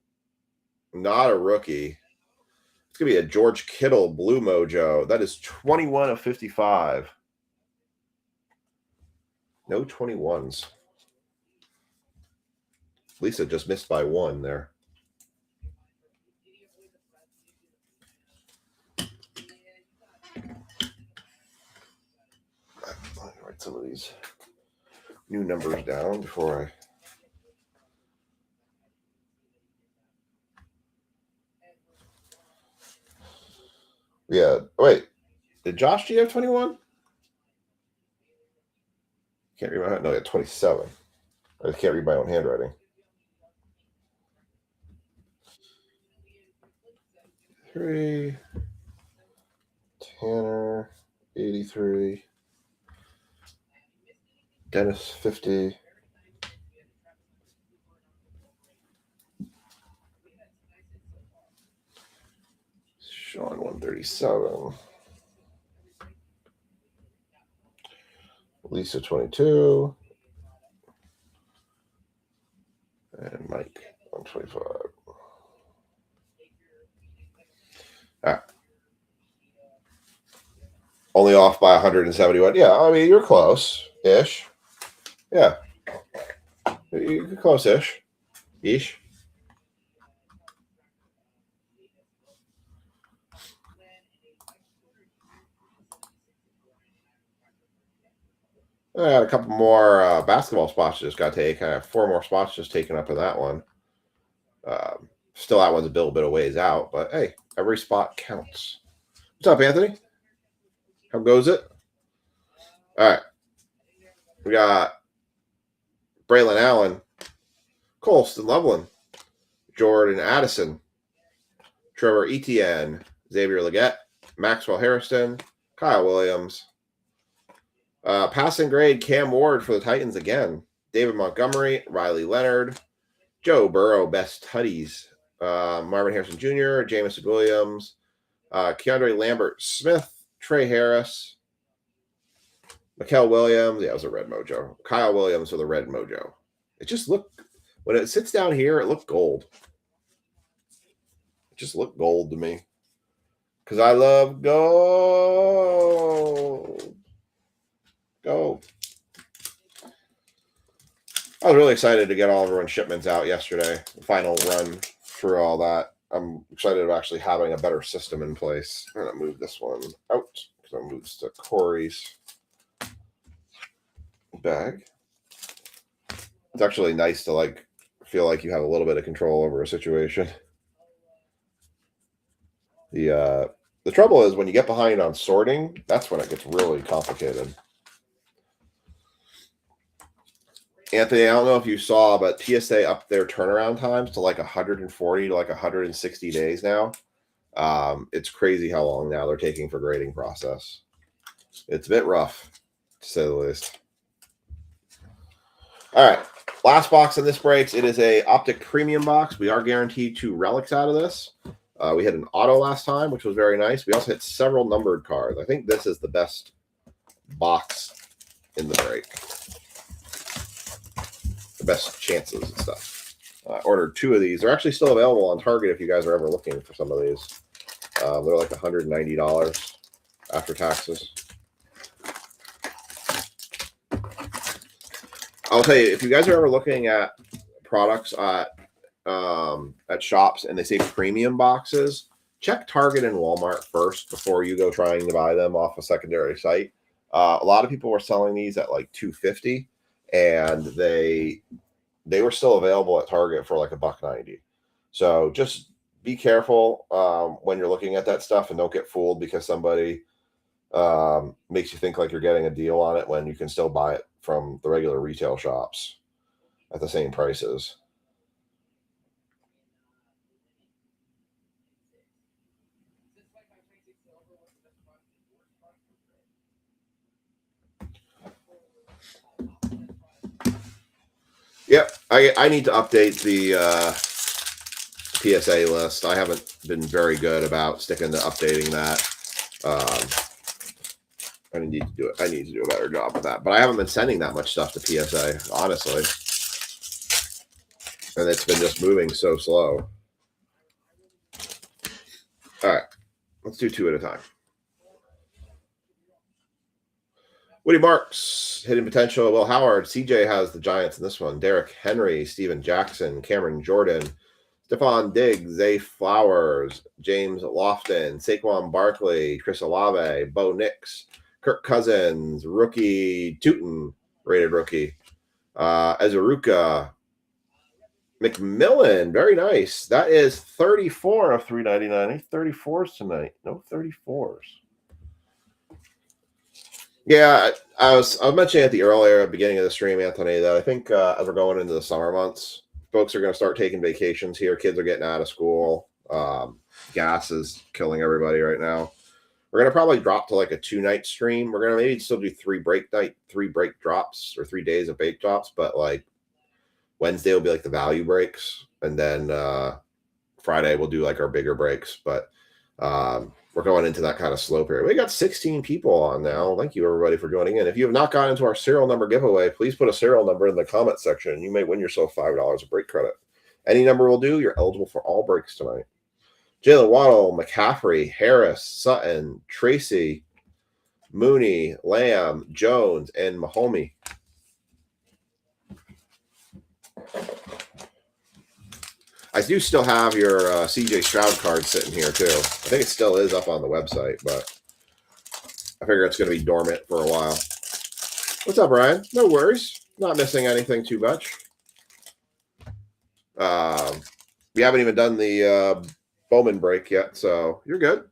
not a rookie. It's going to be a George Kittle Blue Mojo. That is 21 of 55. No 21s. Lisa just missed by one there. Let me write some of these new numbers down before I... Yeah. Wait. Did Josh G have 21? Can't read my... No, he had 27. I can't read my own handwriting. 3. Tanner, 83. Dennis, 50. Sean, 137. Lisa, 22. And Mike, 125. All right. Only off by 171. Yeah, I mean, you're close-ish. Yeah. You're close-ish. Ish. I got a couple more basketball spots just got taken. I have 4 more spots just taken up in that one. Still, that one's a little bit of ways out, but hey, every spot counts. What's up, Anthony? How goes it? All right. We got Braylon Allen, Colston Loveland, Jordan Addison, Trevor Etienne, Xavier Legette, Maxwell Harrison, Kyle Williams. Passing grade, Cam Ward for the Titans again. David Montgomery, Riley Leonard, Joe Burrow, best tutties. Marvin Harrison Jr., Jameson Williams, Keandre Lambert Smith, Trey Harris, Mikael Williams. Yeah, it was a red mojo. Kyle Williams with a red mojo. It just looked, when it sits down here, it looked gold. It just looked gold to me. Because I love gold. Gold. I was really excited to get all everyone's shipments out yesterday. The final run through all that. I'm excited about actually having a better system in place. I'm going to move this one out because I'll move this to Corey's bag. It's actually nice to like feel like you have a little bit of control over a situation. The trouble is when you get behind on sorting, that's when it gets really complicated. Anthony, I don't know if you saw, but PSA upped their turnaround times to like 140 to like 160 days now. It's crazy how long now they're taking for grading process. It's a bit rough, to say the least. All right, last box in this breaks. It is a Optic Premium box. We are guaranteed 2 relics out of this. We had an auto last time, which was very nice. We also hit several numbered cards. I think this is the best box in the break. The best chances and stuff. I ordered 2 of these. They're actually still available on Target if you guys are ever looking for some of these. They're like $190 after taxes. I'll tell you, if you guys are ever looking at products at shops and they say premium boxes, check Target and Walmart first before you go trying to buy them off a secondary site. A lot of people were selling these at like $250. And they were still available at Target for like $1.90. So just be careful when you're looking at that stuff and don't get fooled because somebody makes you think like you're getting a deal on it when you can still buy it from the regular retail shops at the same prices. Yep, I need to update the PSA list. I haven't been very good about sticking to updating that. I need to do it. I need to do a better job with that. But I haven't been sending that much stuff to PSA, honestly. And it's been just moving so slow. All right. Let's do 2 at a time. Woody Marks, hitting potential. Will Howard. CJ has the Giants in this one. Derrick Henry, Steven Jackson, Cameron Jordan, Stephon Diggs, Zay Flowers, James Lofton, Saquon Barkley, Chris Olave, Bo Nix, Kirk Cousins, rookie Tootin, rated rookie, Azaruka, McMillan, very nice. That is 34 of 399. Any 34s tonight? No 34s. Yeah, I was mentioning at the beginning of the stream, Anthony, that I think as we're going into the summer months, folks are going to start taking vacations here. Kids are getting out of school. Gas is killing everybody right now. We're going to probably drop to like a 2-night stream. We're going to maybe still do 3 break drops or 3 days of bake drops, but like Wednesday will be like the value breaks, and then Friday we'll do like our bigger breaks. But we're going into that kind of slow period. We got 16 people on now. Thank you, everybody, for joining in. If you have not gotten into our serial number giveaway, please put a serial number in the comment section. You may win yourself $5 of break credit. Any number will do. You're eligible for all breaks tonight. Jalen Waddle, McCaffrey, Harris, Sutton, Tracy, Mooney, Lamb, Jones, and Mahomey. I do still have your CJ Stroud card sitting here, too. I think it still is up on the website, but I figure it's going to be dormant for a while. What's up, Ryan? No worries. Not missing anything too much. We haven't even done the Bowman break yet, so you're good.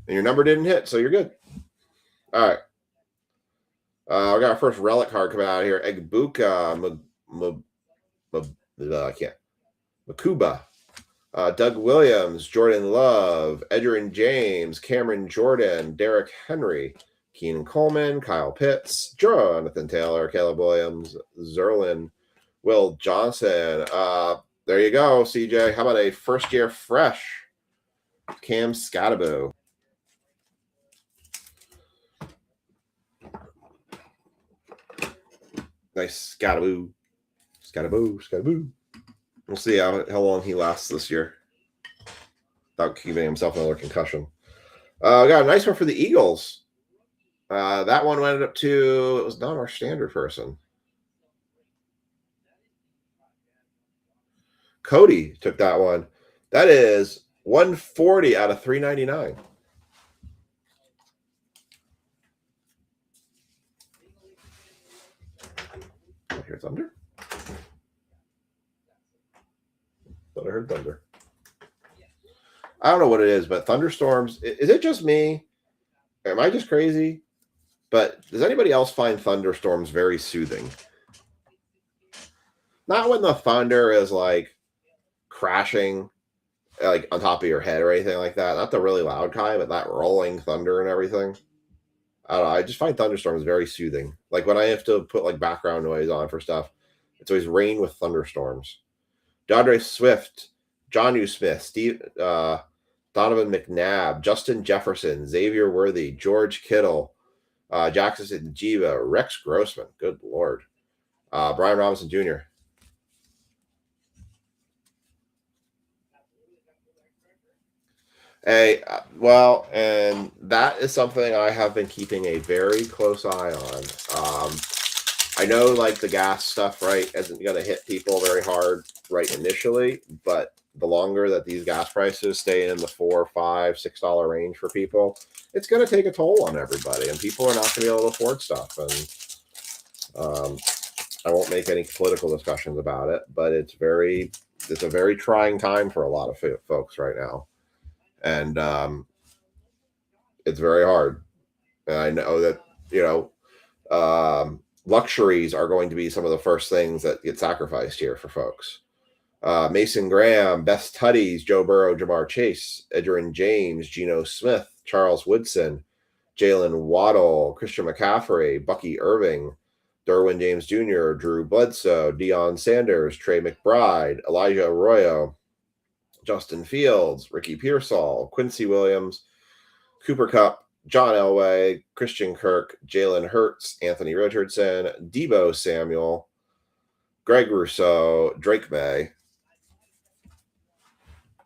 And your number didn't hit, so you're good. All right. We got our first relic card coming out of here. Egbuka, Makuba, Doug Williams, Jordan Love, Edgerrin James, Cameron Jordan, Derrick Henry, Keenan Coleman, Kyle Pitts, Jonathan Taylor, Caleb Williams, Zerlin, Will Johnson. There you go, CJ. How about a first-year fresh Cam Scatterbo? Nice Scatterbo. Scatterbo. We'll see how long he lasts this year without giving himself another concussion. We got a nice one for the Eagles. That one went up to, it was not our standard person. Cody took that one. That is 140 out of 399. I hear thunder. Thought I heard thunder. I don't know what it is, but thunderstorms, is it just me? Am I just crazy? But does anybody else find thunderstorms very soothing? Not when the thunder is like crashing like on top of your head or anything like that. Not the really loud kind, but that rolling thunder and everything. I don't know. I just find thunderstorms very soothing. Like when I have to put like background noise on for stuff, it's always rain with thunderstorms. DeAndre Swift, Jonnu Smith, Donovan McNabb, Justin Jefferson, Xavier Worthy, George Kittle, Jackson Jiva, Rex Grossman. Good Lord. Brian Robinson Jr. Hey, well, and that is something I have been keeping a very close eye on. I know, like, the gas stuff, right, isn't going to hit people very hard right initially, but the longer that these gas prices stay in the $4, $5, $6 range for people, it's going to take a toll on everybody, and people are not going to be able to afford stuff. And I won't make any political discussions about it, but it's a very trying time for a lot of folks right now. And it's very hard. And I know that, luxuries are going to be some of the first things that get sacrificed here for folks. Mason Graham, Best Tuddies, Joe Burrow, Jamar Chase, Edgerrin James, Geno Smith, Charles Woodson, Jalen Waddle, Christian McCaffrey, Bucky Irving, Derwin James Jr., Drew Bledsoe, Deion Sanders, Trey McBride, Elijah Arroyo, Justin Fields, Ricky Pearsall, Quincy Williams, Cooper Kupp, John Elway, Christian Kirk, Jalen Hurts, Anthony Richardson, Deebo Samuel, Greg Rousseau, Drake May.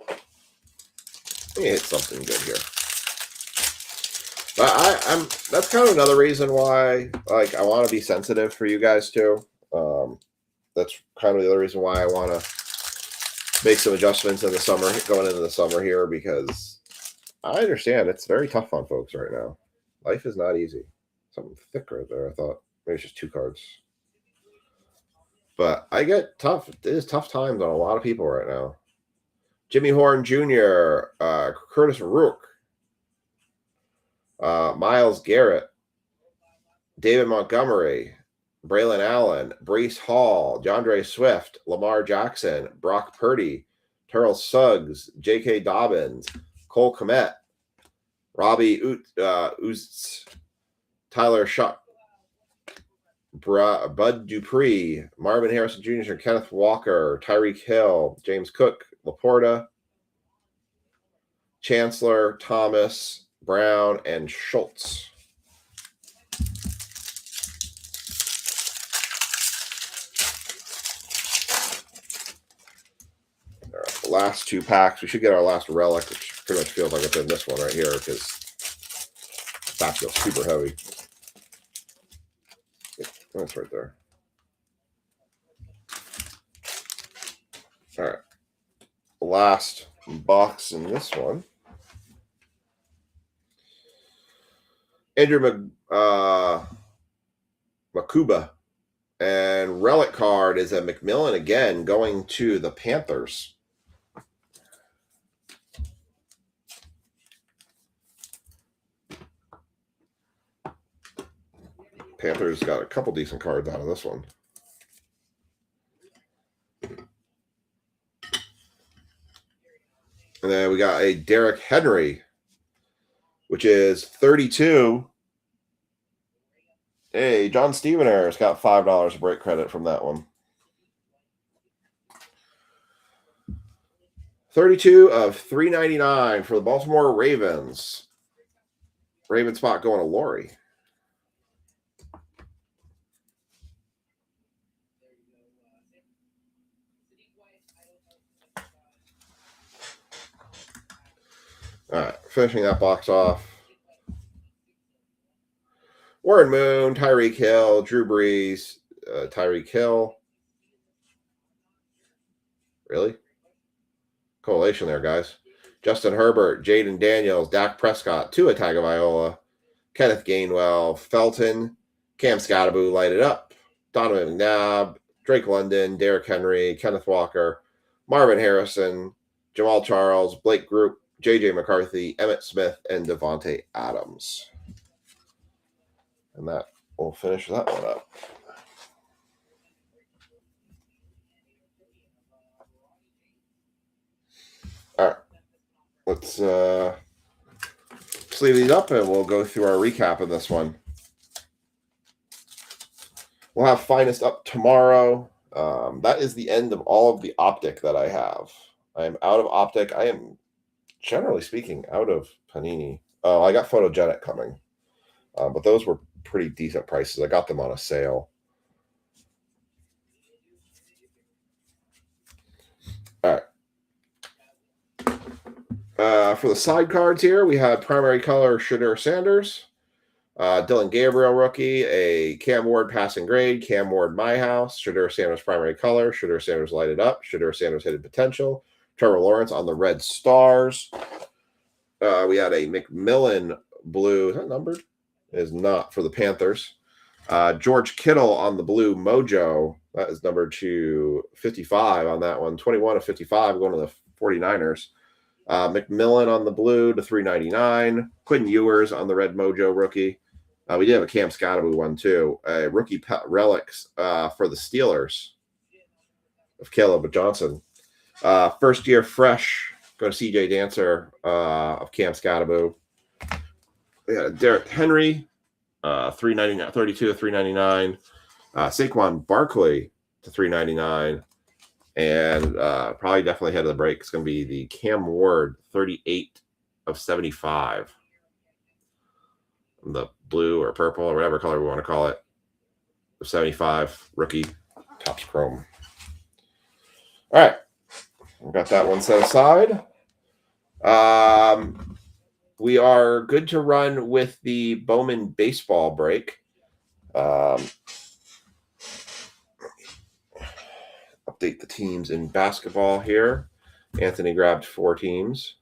Let me hit something good here. But I'm that's kind of another reason why, like, I want to be sensitive for you guys too. That's kind of the other reason why I want to make some adjustments in the summer, going into the summer here, because I understand it's very tough on folks right now. Life is not easy. Something thick right there. I thought maybe it's just 2 cards. But I get tough. It is tough times on a lot of people right now. Jimmy Horn Jr., Curtis Rook, Myles Garrett, David Montgomery, Braylon Allen, Breece Hall, DeAndre Swift, Lamar Jackson, Brock Purdy, Terrell Suggs, J.K. Dobbins, Cole Kmet, Robbie Uzz, Tyler Shuck, Bud Dupree, Marvin Harrison Jr., Kenneth Walker, Tyreek Hill, James Cook, Laporta, Chancellor, Thomas, Brown, and Schultz. All right, the last 2 packs. We should get our last relic, which pretty much feels like it's in this one right here because the back feels super heavy. That's right there. All right. Last box in this one. Andrew Makuba. And relic card is a McMillan again going to the Panthers. Panthers got a couple decent cards out of this one. And then we got a Derrick Henry, which is 32. Hey, John Stevener's got $5 of break credit from that one. 32 of 399 for the Baltimore Ravens. Raven spot going to Lori. All right, finishing that box off. Warren Moon, Tyreek Hill, Drew Brees, Tyreek Hill. Really? Correlation there, guys. Justin Herbert, Jaden Daniels, Dak Prescott, Tua Tagovailoa, Kenneth Gainwell, Felton, Cam Scatterboo, light it up, Donovan McNabb, Drake London, Derrick Henry, Kenneth Walker, Marvin Harrison, Jamal Charles, Blake Group, J.J. McCarthy, Emmitt Smith, and Devontae Adams. And that will finish that one up. All right. Let's leave these up and we'll go through our recap of this one. We'll have Finest up tomorrow. That is the end of all of the Optic that I have. I am out of Optic. I am, generally speaking, out of Panini. Oh, I got Photogenic coming. But those were pretty decent prices. I got them on a sale. All right. For the side cards here, we had primary color Shedeur Sanders, Dylan Gabriel rookie, a Cam Ward passing grade, Cam Ward My House, Shedeur Sanders primary color, Shedeur Sanders lighted up, Shedeur Sanders hidden potential, Trevor Lawrence on the Red Stars. We had a McMillan blue. Is that numbered? It is not, for the Panthers. George Kittle on the blue Mojo. That is numbered to 55 on that one. 21 of 55 going to the 49ers. McMillan on the blue to 399. Quinn Ewers on the red Mojo rookie. We did have a Cam Scatterboo one too. A rookie relics for the Steelers of Caleb Johnson. First year fresh. Go to CJ Dancer of Cam Scatterboo. We had Derrick Henry, 399, 32 of 399. Saquon Barkley to 399. And probably definitely head of the break. It's going to be the Cam Ward, 38 of 75. The blue or purple or whatever color we want to call it. 75 rookie Topps Chrome. All right. We've got that one set aside. We are good to run with the Bowman baseball break. Update the teams in basketball here. Anthony grabbed 4 teams.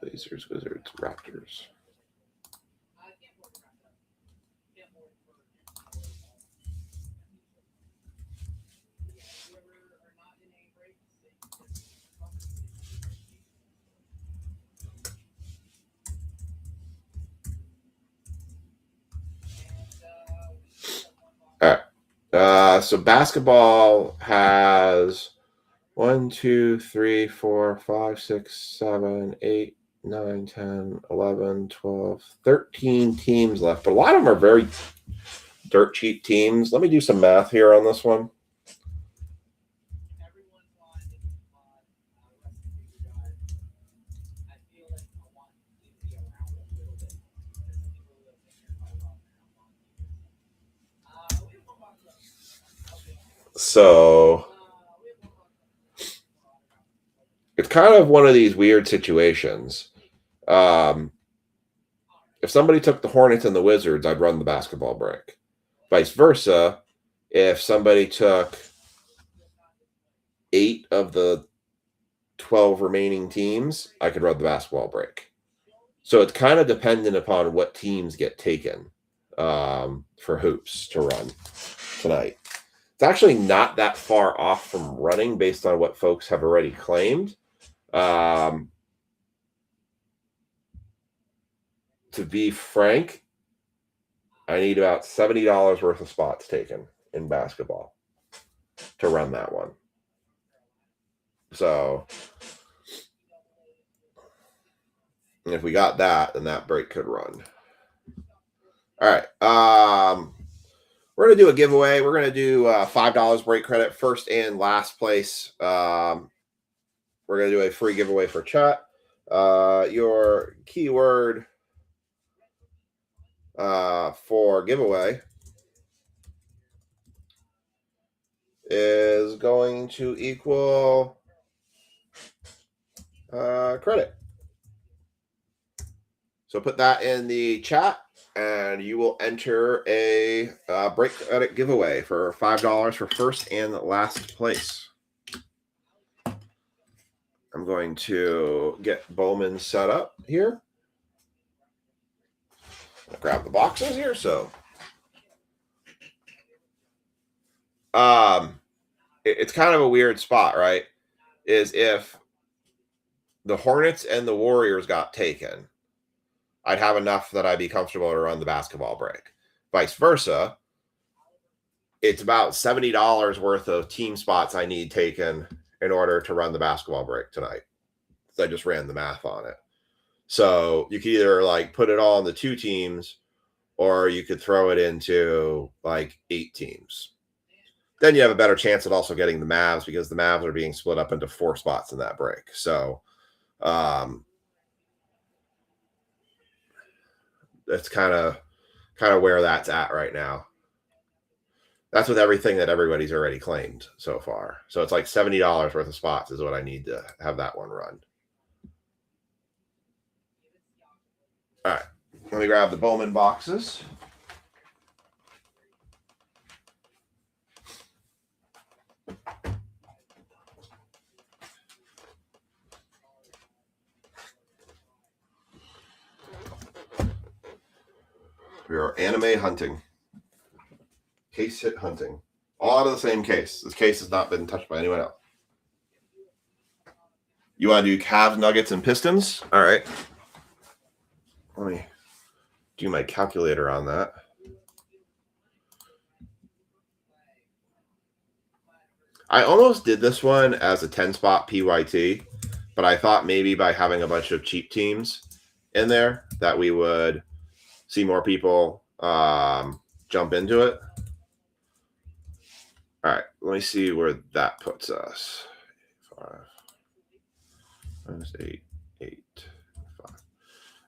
Blazers, Wizards, Raptors. All right. So basketball has 1, 2, 3, 4, 5, 6, 7, 8, 9, 10, 11, 12, 13 teams left. But a lot of them are very dirt cheap teams. Let me do some math here on this one. So it's kind of one of these weird situations. If somebody took the Hornets and the Wizards, I'd run the basketball break. Vice versa, if somebody took 8 of the 12 remaining teams, I could run the basketball break. So it's kind of dependent upon what teams get taken for hoops to run tonight. It's actually not that far off from running based on what folks have already claimed. To be frank, I need about $70 worth of spots taken in basketball to run that one. So if we got that, then that break could run. All right. We're going to do a giveaway. We're going to do $5 break credit, first and last place. We're going to do a free giveaway for chat. Your keyword for giveaway is going to equal credit. So put that in the chat, and you will enter a break credit giveaway for $5 for first and last place. I'm going to get Bowman set up here. I'll grab the boxes here. So it's kind of a weird spot, right? Is if the Hornets and the Warriors got taken, I'd have enough that I'd be comfortable to run the basketball break. Vice versa, it's about $70 worth of team spots I need taken in order to run the basketball break tonight. So I just ran the math on it. So you could either like put it all on the 2 teams, or you could throw it into like 8 teams. Then you have a better chance at also getting the Mavs, because the Mavs are being split up into 4 spots in that break. So that's kind of where that's at right now. That's with everything that everybody's already claimed so far. So it's like $70 worth of spots is what I need to have that one run. All right. Let me grab the Bowman boxes. We are anime hunting. Case hit hunting. All out of the same case. This case has not been touched by anyone else. You want to do Cavs, Nuggets, and Pistons? All right. Let me do my calculator on that. I almost did this one as a 10-spot PYT, but I thought maybe by having a bunch of cheap teams in there that we would see more people jump into it. All right, let me see where that puts us. 5 minus 8, 8, 5.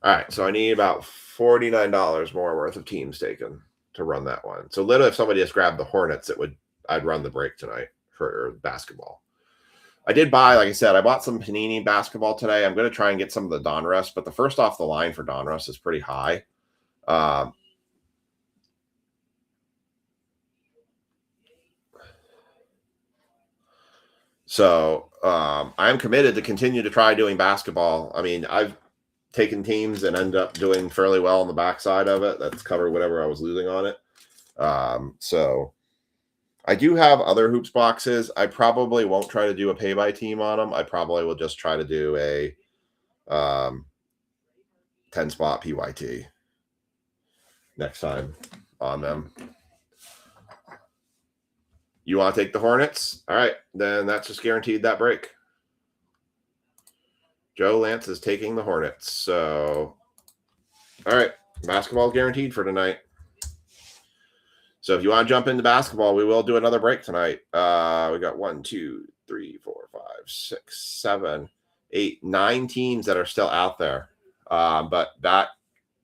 All right, so I need about $49 more worth of teams taken to run that one. So literally, if somebody just grabbed the Hornets, I'd run the break tonight for basketball. I did buy, like I said, I bought some Panini basketball today. I'm going to try and get some of the Donruss, but the first off the line for Donruss is pretty high. So I'm committed to continue to try doing basketball. I mean, I've taken teams and ended up doing fairly well on the backside of it. That's covered whatever I was losing on it. So I do have other hoops boxes. I probably won't try to do a pay by team on them. I probably will just try to do a 10 spot PYT next time on them. You want to take the Hornets? All right, then that's just guaranteed that break. Joe Lance is taking the Hornets. So, all right, basketball guaranteed for tonight. So if you want to jump into basketball, we will do another break tonight. We got 1, 2, 3, 4, 5, 6, 7, 8, 9 teams that are still out there. But that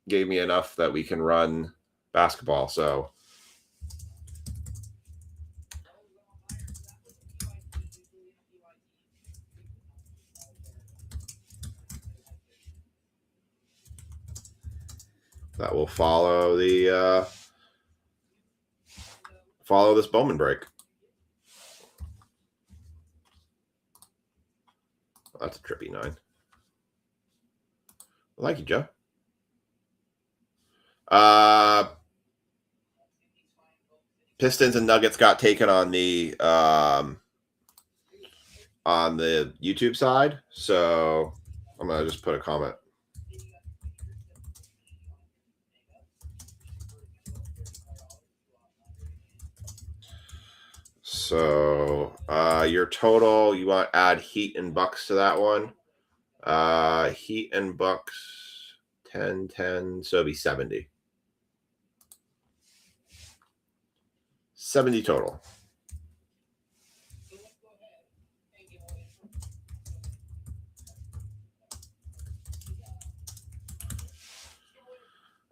gave me enough that we can run basketball. So that will follow the follow this Bowman break. That's a trippy 9. I like you, Joe. Pistons and Nuggets got taken on the YouTube side, so I'm gonna just put a comment. So your total, you want to add Heat and Bucks to that one. Heat and Bucks 10, 10, so it'll be 70. 70 total.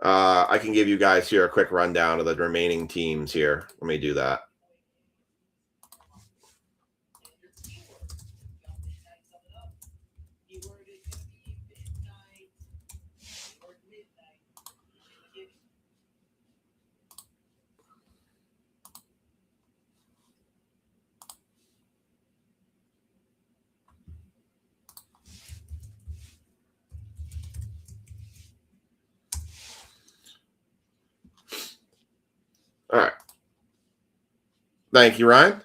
I can give you guys here a quick rundown of the remaining teams here. Let me do that. All right. Thank you, Ryan.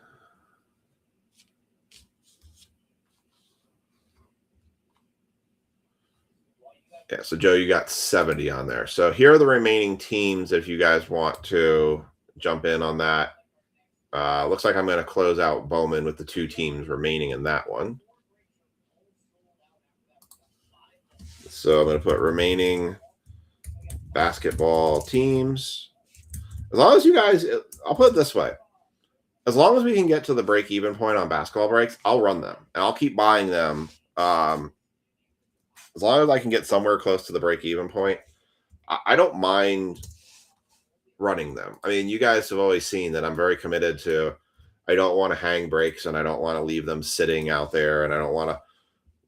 Yeah, so Joe, you got 70 on there. So here are the remaining teams if you guys want to jump in on that. Looks like I'm going to close out Bowman with the 2 teams remaining in that one. So I'm going to put remaining basketball teams. As long as you guys, I'll put it this way. As long as we can get to the break-even point on basketball breaks, I'll run them. And I'll keep buying them. As long as I can get somewhere close to the break-even point, I don't mind running them. I mean, you guys have always seen that I'm very committed to, I don't want to hang breaks and I don't want to leave them sitting out there and I don't want to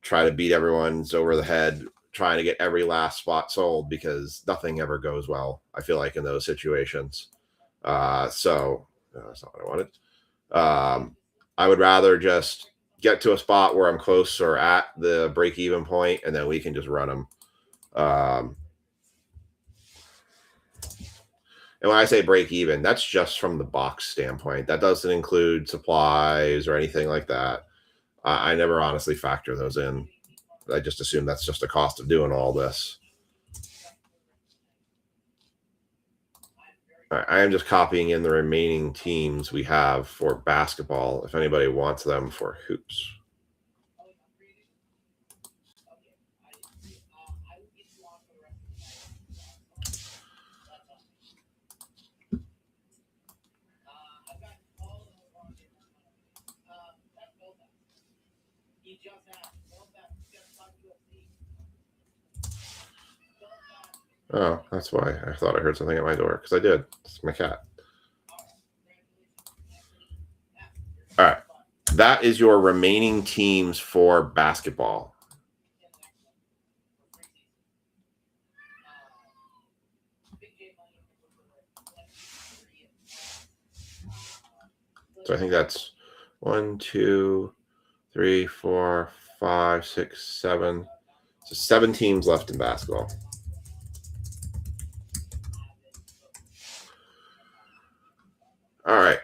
try to beat everyone's over the head trying to get every last spot sold because nothing ever goes well, I feel like, in those situations. So that's not what I wanted. I would rather just get to a spot where I'm close or at the break-even point, and then we can just run them. And when I say break-even, that's just from the box standpoint. That doesn't include supplies or anything like that. I never honestly factor those in. I just assume that's just the cost of doing all this. All right, I am just copying in the remaining teams we have for basketball if anybody wants them for hoops. Oh, that's why I thought I heard something at my door, because I did. It's my cat. All right. That is your remaining teams for basketball. So I think that's 1, 2, 3, 4, 5, 6, 7. So 7 teams left in basketball. All right.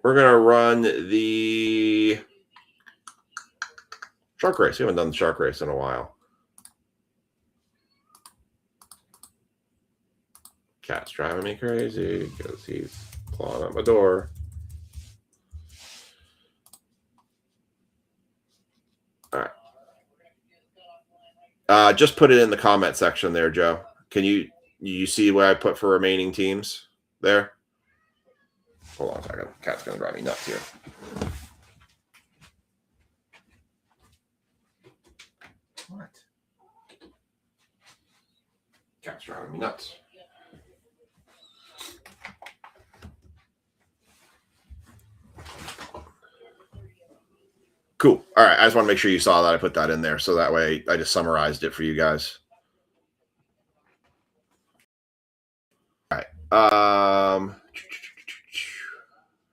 We're going to run the shark race. We haven't done the shark race in a while. Cat's driving me crazy because he's clawing at my door. All right. Just put it in the comment section there, Joe. Can you see what I put for remaining teams there? Hold on a second. Cat's going to drive me nuts here. What? Cat's driving me nuts. Cool. All right. I just want to make sure you saw that I put that in there, so that way I just summarized it for you guys. All right.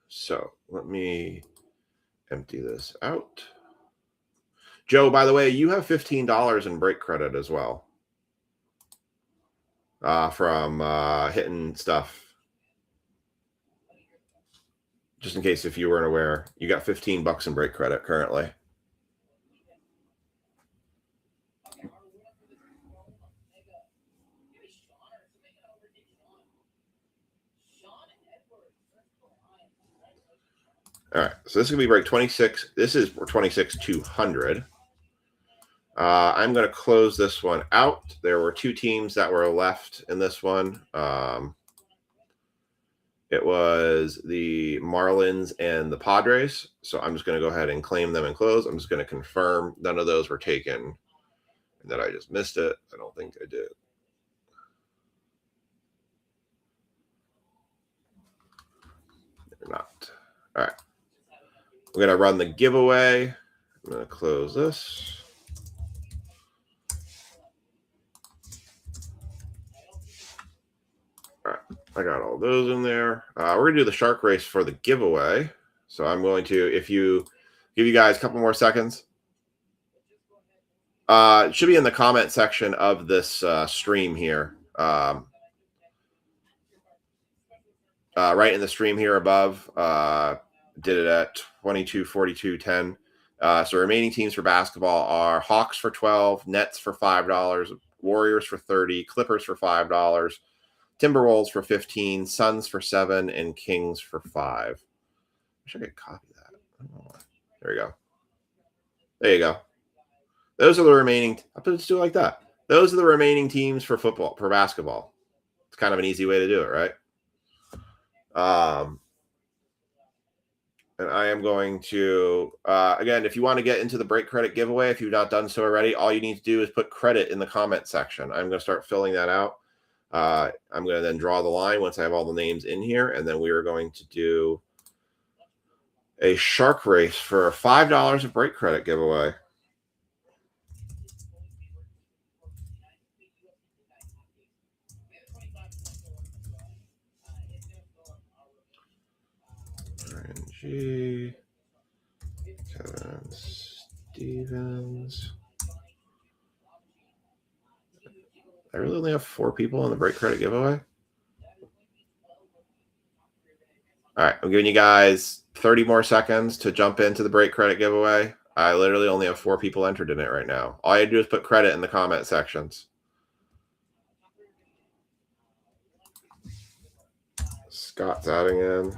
So let me empty this out. Joe, by the way, you have $15 in break credit as well. From hitting stuff. Just in case if you weren't aware, you got $15 in break credit currently. All right, so this is going to be break 26. This is 26,200. I'm going to close this one out. There were 2 teams that were left in this one. It was the Marlins and the Padres. So I'm just going to go ahead and claim them and close. I'm just going to confirm none of those were taken and that I just missed it. I don't think I did. They're not. All right. We're going to run the giveaway. I'm going to close this. All right. I got all those in there. We're going to do the shark race for the giveaway. So I'm going to, if you give you guys a couple more seconds. It should be in the comment section of this stream here. Right in the stream here above. Did it at 22:42:10. So remaining teams for basketball are Hawks for 12, Nets for $5, Warriors for 30, Clippers for $5, Timberwolves for 15, Suns for 7, and Kings for 5. I should get copy that. I don't know why. There you go. There you go. Those are the remaining. Let's do it like that. Those are the remaining teams for football, for basketball. It's kind of an easy way to do it, right? And I am going to, again, if you want to get into the break credit giveaway, if you've not done so already, all you need to do is put credit in the comment section. I'm going to start filling that out. I'm going to then draw the line once I have all the names in here. And then we are going to do a shark race for $5 of break credit giveaway. G. Kevin Stevens. I really only have 4 people in the break credit giveaway. All right, I'm giving you guys 30 more seconds to jump into the break credit giveaway. I literally only have 4 people entered in it right now. All you do is put credit in the comment sections. Scott's adding in.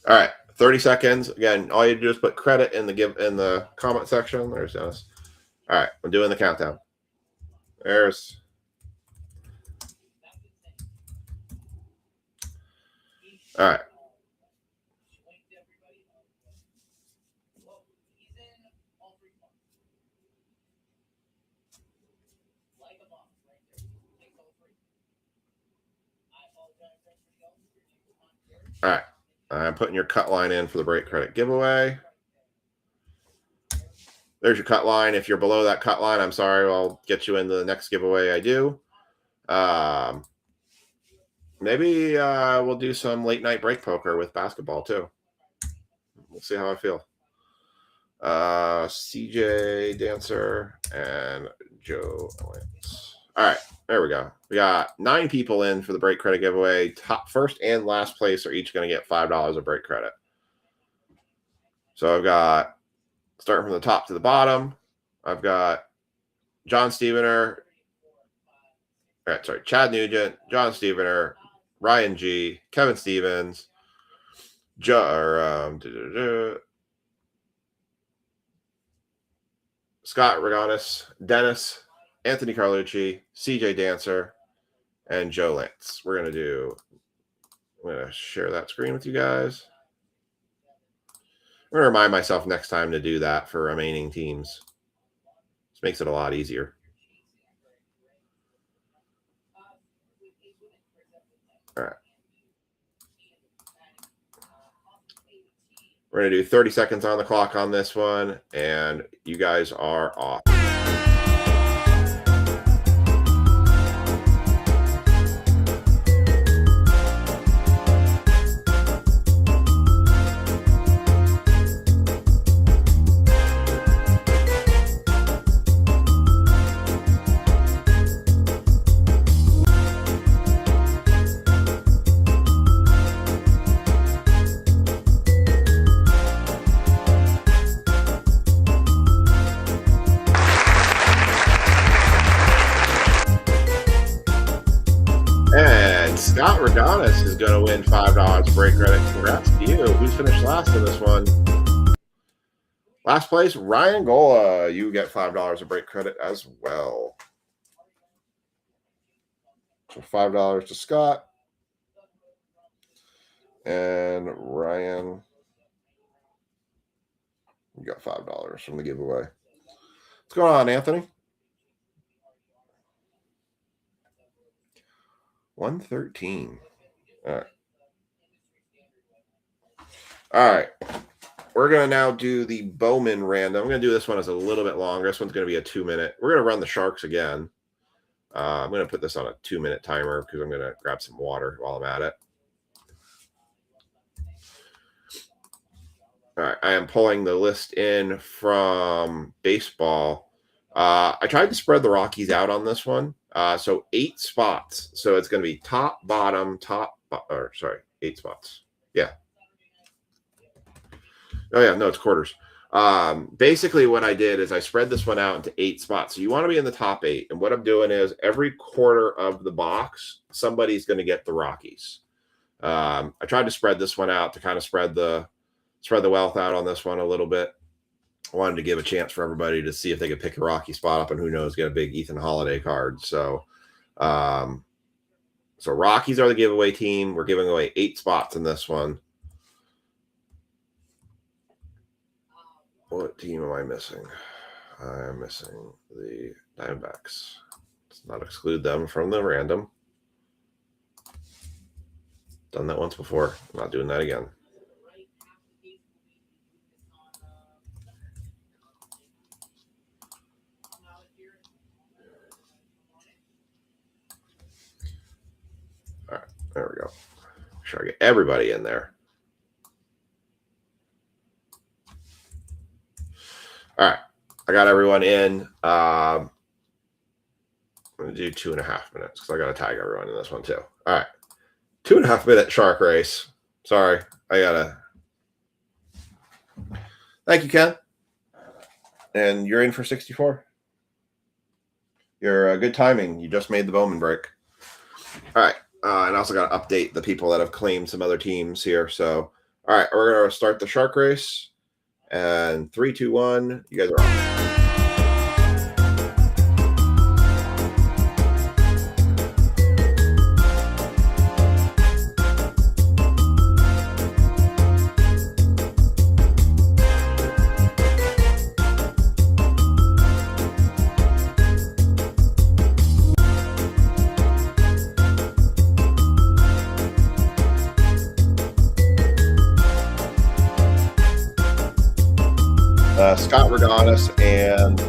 All right, 30 seconds. Again, all you do is put credit in the comment section. There's Dennis. All right, I'm doing the countdown. There's All right. All right. I'm putting your cut line in for the break credit giveaway. There's your cut line. If you're below that cut line, I'm sorry. I'll get you into the next giveaway I do. Maybe we'll do some late night break poker with basketball too. We'll see how I feel. CJ Dancer and Joe Lance. All right, there we go. We got 9 people in for the break credit giveaway. Top first and last place are each going to get $5 of break credit. So I've got, starting from the top to the bottom, I've got John Stevener. All right, sorry, Chad Nugent, John Stevener, Ryan G, Kevin Stevens, Scott Reganis, Dennis, Anthony Carlucci, CJ Dancer, and Joe Lance. I'm going to share that screen with you guys. I'm going to remind myself next time to do that for remaining teams. This makes it a lot easier. All right. We're going to do 30 seconds on the clock on this one, and you guys are off. Scott Reganis is going to win $5 break credit. Congrats to you. Who's finished last in this one? Last place, Ryan Gola. You get $5 of break credit as well. So $5 to Scott. And Ryan, you got $5 from the giveaway. What's going on, Anthony? 113. All right. All right. We're going to now do the Bowman random. I'm going to do this one as a little bit longer. This one's going to be a 2-minute. We're going to run the Sharks again. I'm going to put this on a 2-minute timer because I'm going to grab some water while I'm at it. All right. I am pulling the list in from baseball. I tried to spread the Rockies out on this one. So 8 spots. So it's going to be top, bottom, 8 spots. Yeah. Oh, yeah. No, it's quarters. Basically, what I did is I spread this one out into 8 spots. So you want to be in the top 8. And what I'm doing is every quarter of the box, somebody's going to get the Rockies. I tried to spread this one out to kind of spread the wealth out on this one a little bit. I wanted to give a chance for everybody to see if they could pick a Rocky spot up and who knows, get a big Ethan Holiday card. So, so Rockies are the giveaway team. We're giving away 8 spots in this one. What team am I missing? I'm missing the Diamondbacks. Let's not exclude them from the random. Done that once before. I'm not doing that again. All right, there we go. Make sure I get everybody in there. All right, I got everyone in. I'm going to do 2.5 minutes because I got to tag everyone in this one too. All right, 2.5 minute shark race. Sorry, I got to. Thank you, Ken. And you're in for 64. You're good timing. You just made the Bowman break. All right. And I also got to update the people that have claimed some other teams here. So, all right, we're going to start the shark race. And 3, 2, 1, you guys are on. Scott Reganis and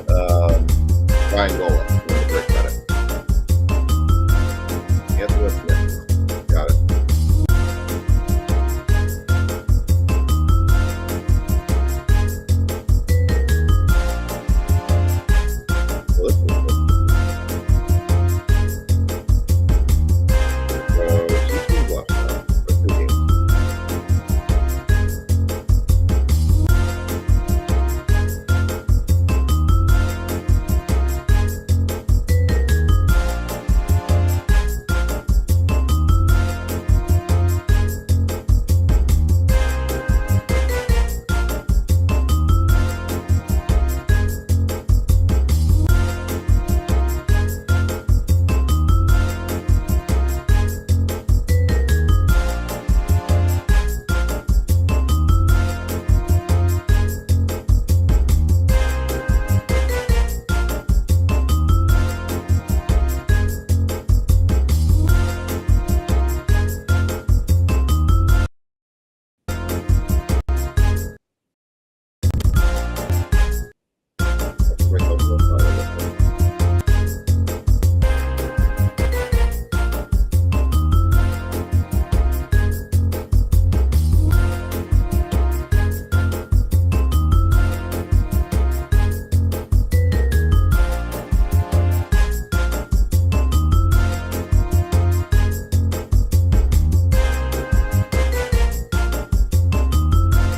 Ryan Gola. Great credit. Anthony Smith. Got it. Well, this is good. So, 2 teams left now. Or 3 teams. Right, those are the final.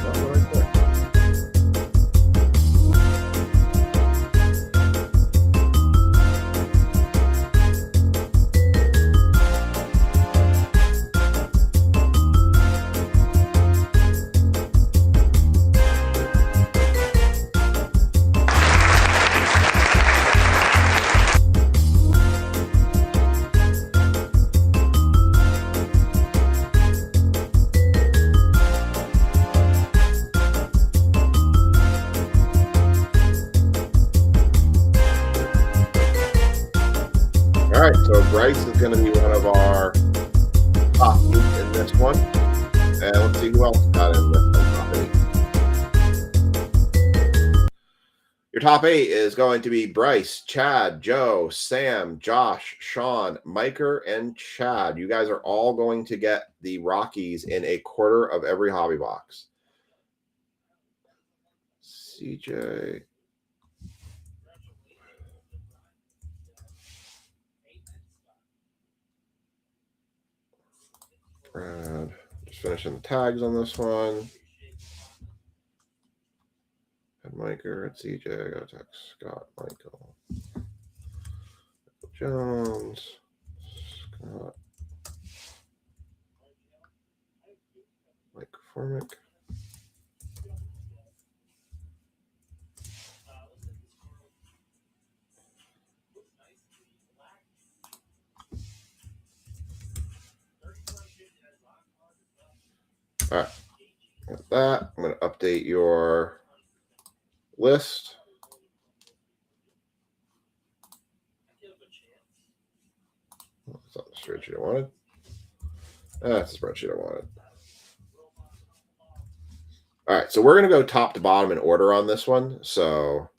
Not what I expect. All right, so Bryce is going to be one of our top 8 in this one. And let's see who else got in this top 8. Your top 8 is going to be Bryce, Chad, Joe, Sam, Josh, Sean, Miker, and Chad. You guys are all going to get the Rockies in a quarter of every hobby box. CJ. Brad. Just finishing the tags on this one. And Miker at CJ. I got to text Scott, Michael. Jones. Scott. Mike Formick. All right. With that, I'm going to update your list. That's not the spreadsheet I wanted. That's the spreadsheet I wanted. All right, so we're going to go top to bottom in order on this one. So,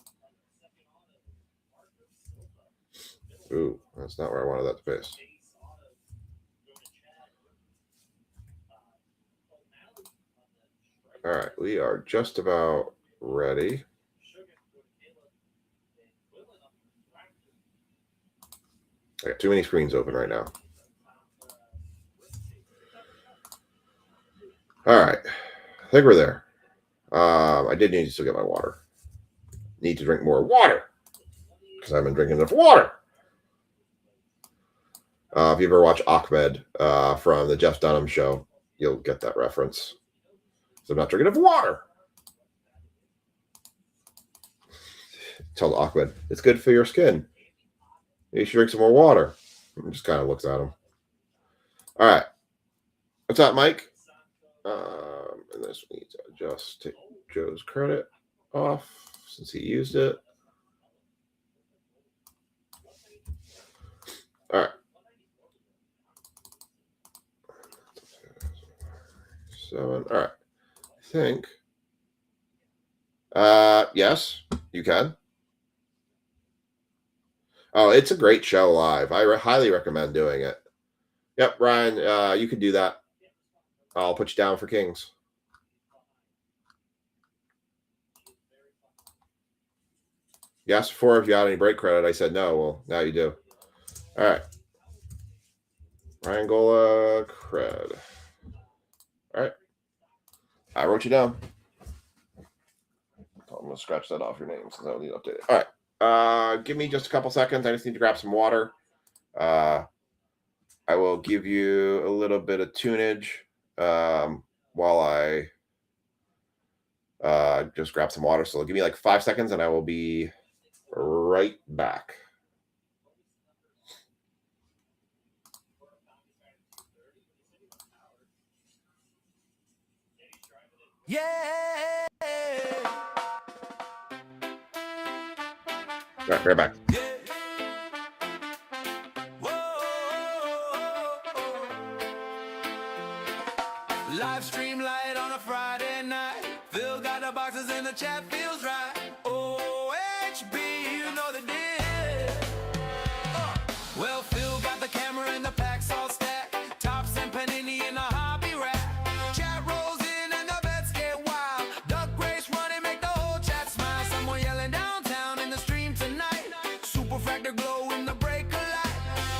ooh, that's not where I wanted that to paste. All right, we are just about ready. I got too many screens open right now. All right, I think we're there. I did need to still get my water. Need to drink more water because I've been drinking enough water. If you ever watch Ahmed from the Jeff Dunham show, you'll get that reference. So I'm not drinking enough water. Tell Ahmed, it's good for your skin. You should drink some more water. And just kind of looks at him. All right. What's up, Mike? And this we need to just take Joe's credit off since he used it. All right. 7. All right. I think Yes, you can. Oh, it's a great show live. I highly recommend doing it. Yep, Ryan, you can do that. I'll put you down for Kings. You asked before if you had any break credit. I said no. Well, now you do. All right. Ryan Gola cred. All right. I wrote you down. I'm going to scratch that off your name since I don't need to update it. All right. Give me just a couple seconds. I just need to grab some water. I will give you a little bit of tunage while I just grab some water. So give me like 5 seconds and I will be right back. Yeah. All right, right back. Live stream light on a Friday night. Phil got the boxes and the chat feels right. OHB, you know the deal. Well, Phil got the camera and the packs all stacked. Tops and Panini in a hobby rack. Chat rolls in and the bets get wild. Duck race running, make the whole chat smile. Someone yelling downtown in the stream tonight. Super Fractor glow in the break of light.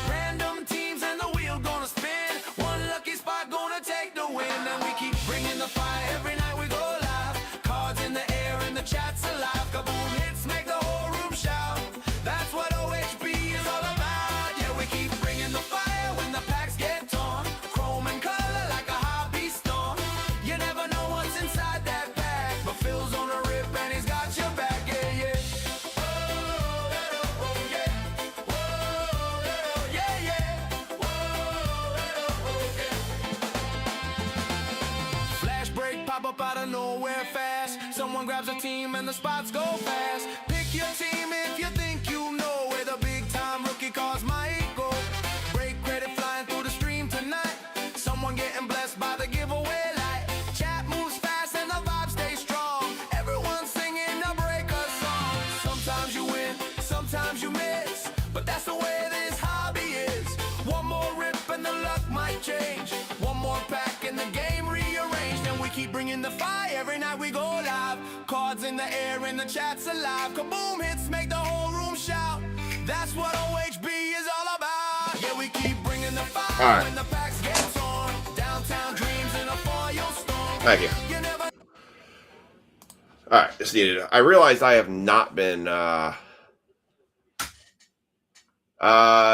Random teams and the wheel gonna spin. One lucky spot gonna take the win. And we keep bringing the fire every night we go live. Cards in the air and the chat's alive. Kaboom hits make the whole room shout. That's what OHB is all about. Yeah, we keep bringing the fire when the packs get torn. Chrome and color like a hobby storm. You never know what's inside that bag, but Phil's on a rip and he's got your back. Yeah, yeah. Flash break pop up out of nowhere fast. Someone grabs a team and the spots go fast. Pick your team if you think you know where the big time rookie cards might go. Break credit flying through the stream tonight. Someone getting blessed by the giveaway light. Chat moves fast and the vibe stays strong. Everyone singing a breaker song. Sometimes you win, sometimes you miss, but that's the way this hobby is. One more rip and the luck might change. One more pack and the game rearranged. And we keep bringing the fire every night we go live. Cards in the air and the chat's alive. Kaboom hits make the whole room shout. That's what OHB is all about. Yeah, we keep bringing the fire All right. when the packs get torn. Downtown dreams in a foil storm. Thank you. You never All right, just needed. I realized I have not been.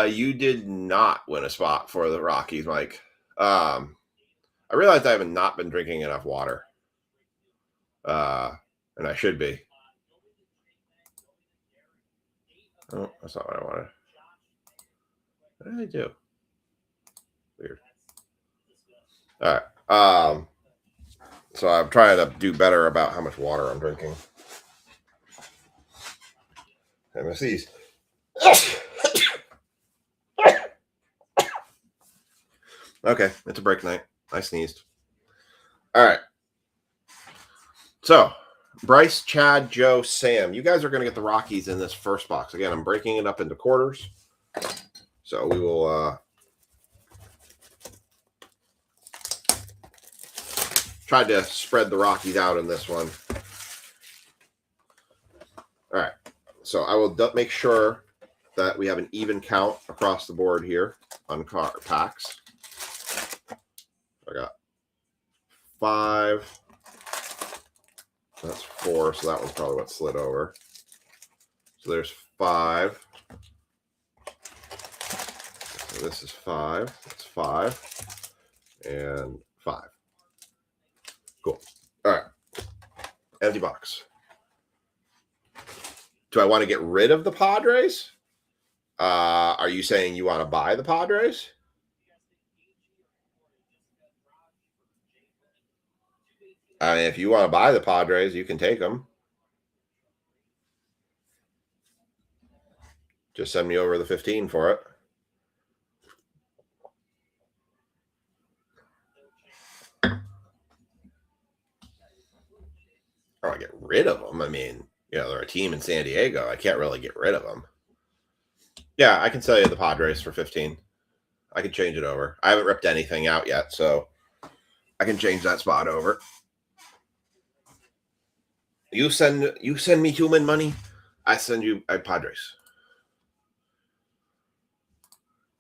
You did not win a spot for the Rockies, Mike. I realized I have not been drinking enough water. And I should be. Oh, that's not what I wanted. What did I do? Weird. All right. So I'm trying to do better about how much water I'm drinking. MSCs. Okay, it's a break night. I sneezed. All right. So, Bryce, Chad, Joe, Sam, you guys are going to get the Rockies in this first box. Again, I'm breaking it up into quarters. So we will try to spread the Rockies out in this one. All right. So I will make sure that we have an even count across the board here on packs. I got 5. That's 4, so that one's probably what slid over. So there's 5. So this is 5. That's 5. And 5. Cool. All right. Empty box. Do I want to get rid of the Padres? Are you saying you want to buy the Padres? I mean, if you want to buy the Padres, you can take them. Just send me over the 15 for it. I want to get rid of them. I mean, you know, they're a team in San Diego. I can't really get rid of them. Yeah, I can sell you the Padres for 15. I can change it over. I haven't ripped anything out yet, so I can change that spot over. You send me human money, I send you Padres.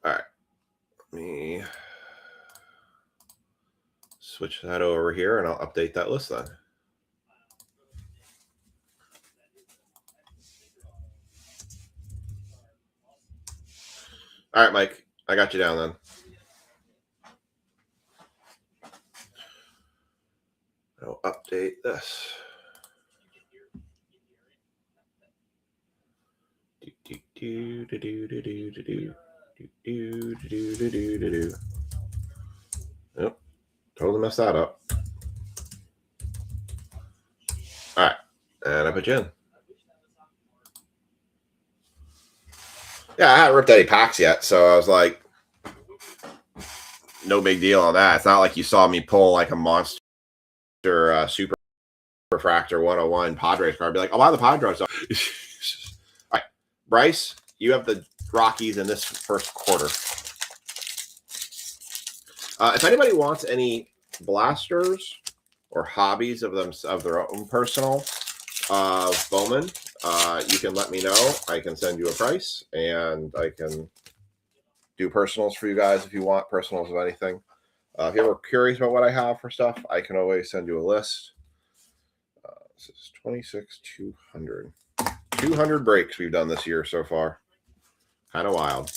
All right. Let me switch that over here, and I'll update that list then. All right, Mike. I got you down then. I'll update this. Yep. Totally messed that up. All right. And I put you in. Yeah, I haven't ripped any packs yet, so I was like, no big deal on that. It's not like you saw me pull like a monster super refractor 101 Padres card. Be like, oh, wow, the Padres. All right, Bryce, you have the Rockies in this first quarter. If anybody wants any blasters or hobbies of their own personal Bowman, you can let me know. I can send you a price, and I can do personals for you guys if you want personals of anything. If you're ever curious about what I have for stuff, I can always send you a list. This is 26,200. 200 breaks we've done this year so far. Kind of wild.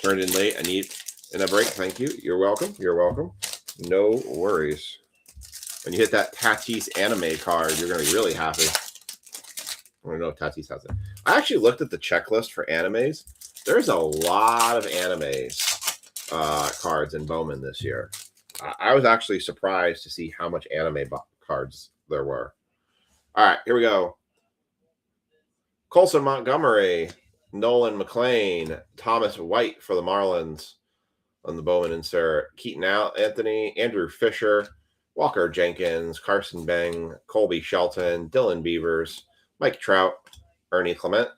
Turned in late. I need in a break. Thank you. You're welcome. You're welcome. No worries. When you hit that Tatis anime card, you're going to be really happy. I don't know if Tatis has it. I actually looked at the checklist for animes. There's a lot of animes cards in Bowman this year. I was actually surprised to see how much anime cards there were. All right, here we go. Colson Montgomery, Nolan McLean, Thomas White for the Marlins on the Bowman insert. Keaton Anthony, Andrew Fisher, Walker Jenkins, Carson Beng, Colby Shelton, Dylan Beavers, Mike Trout, Ernie Clement,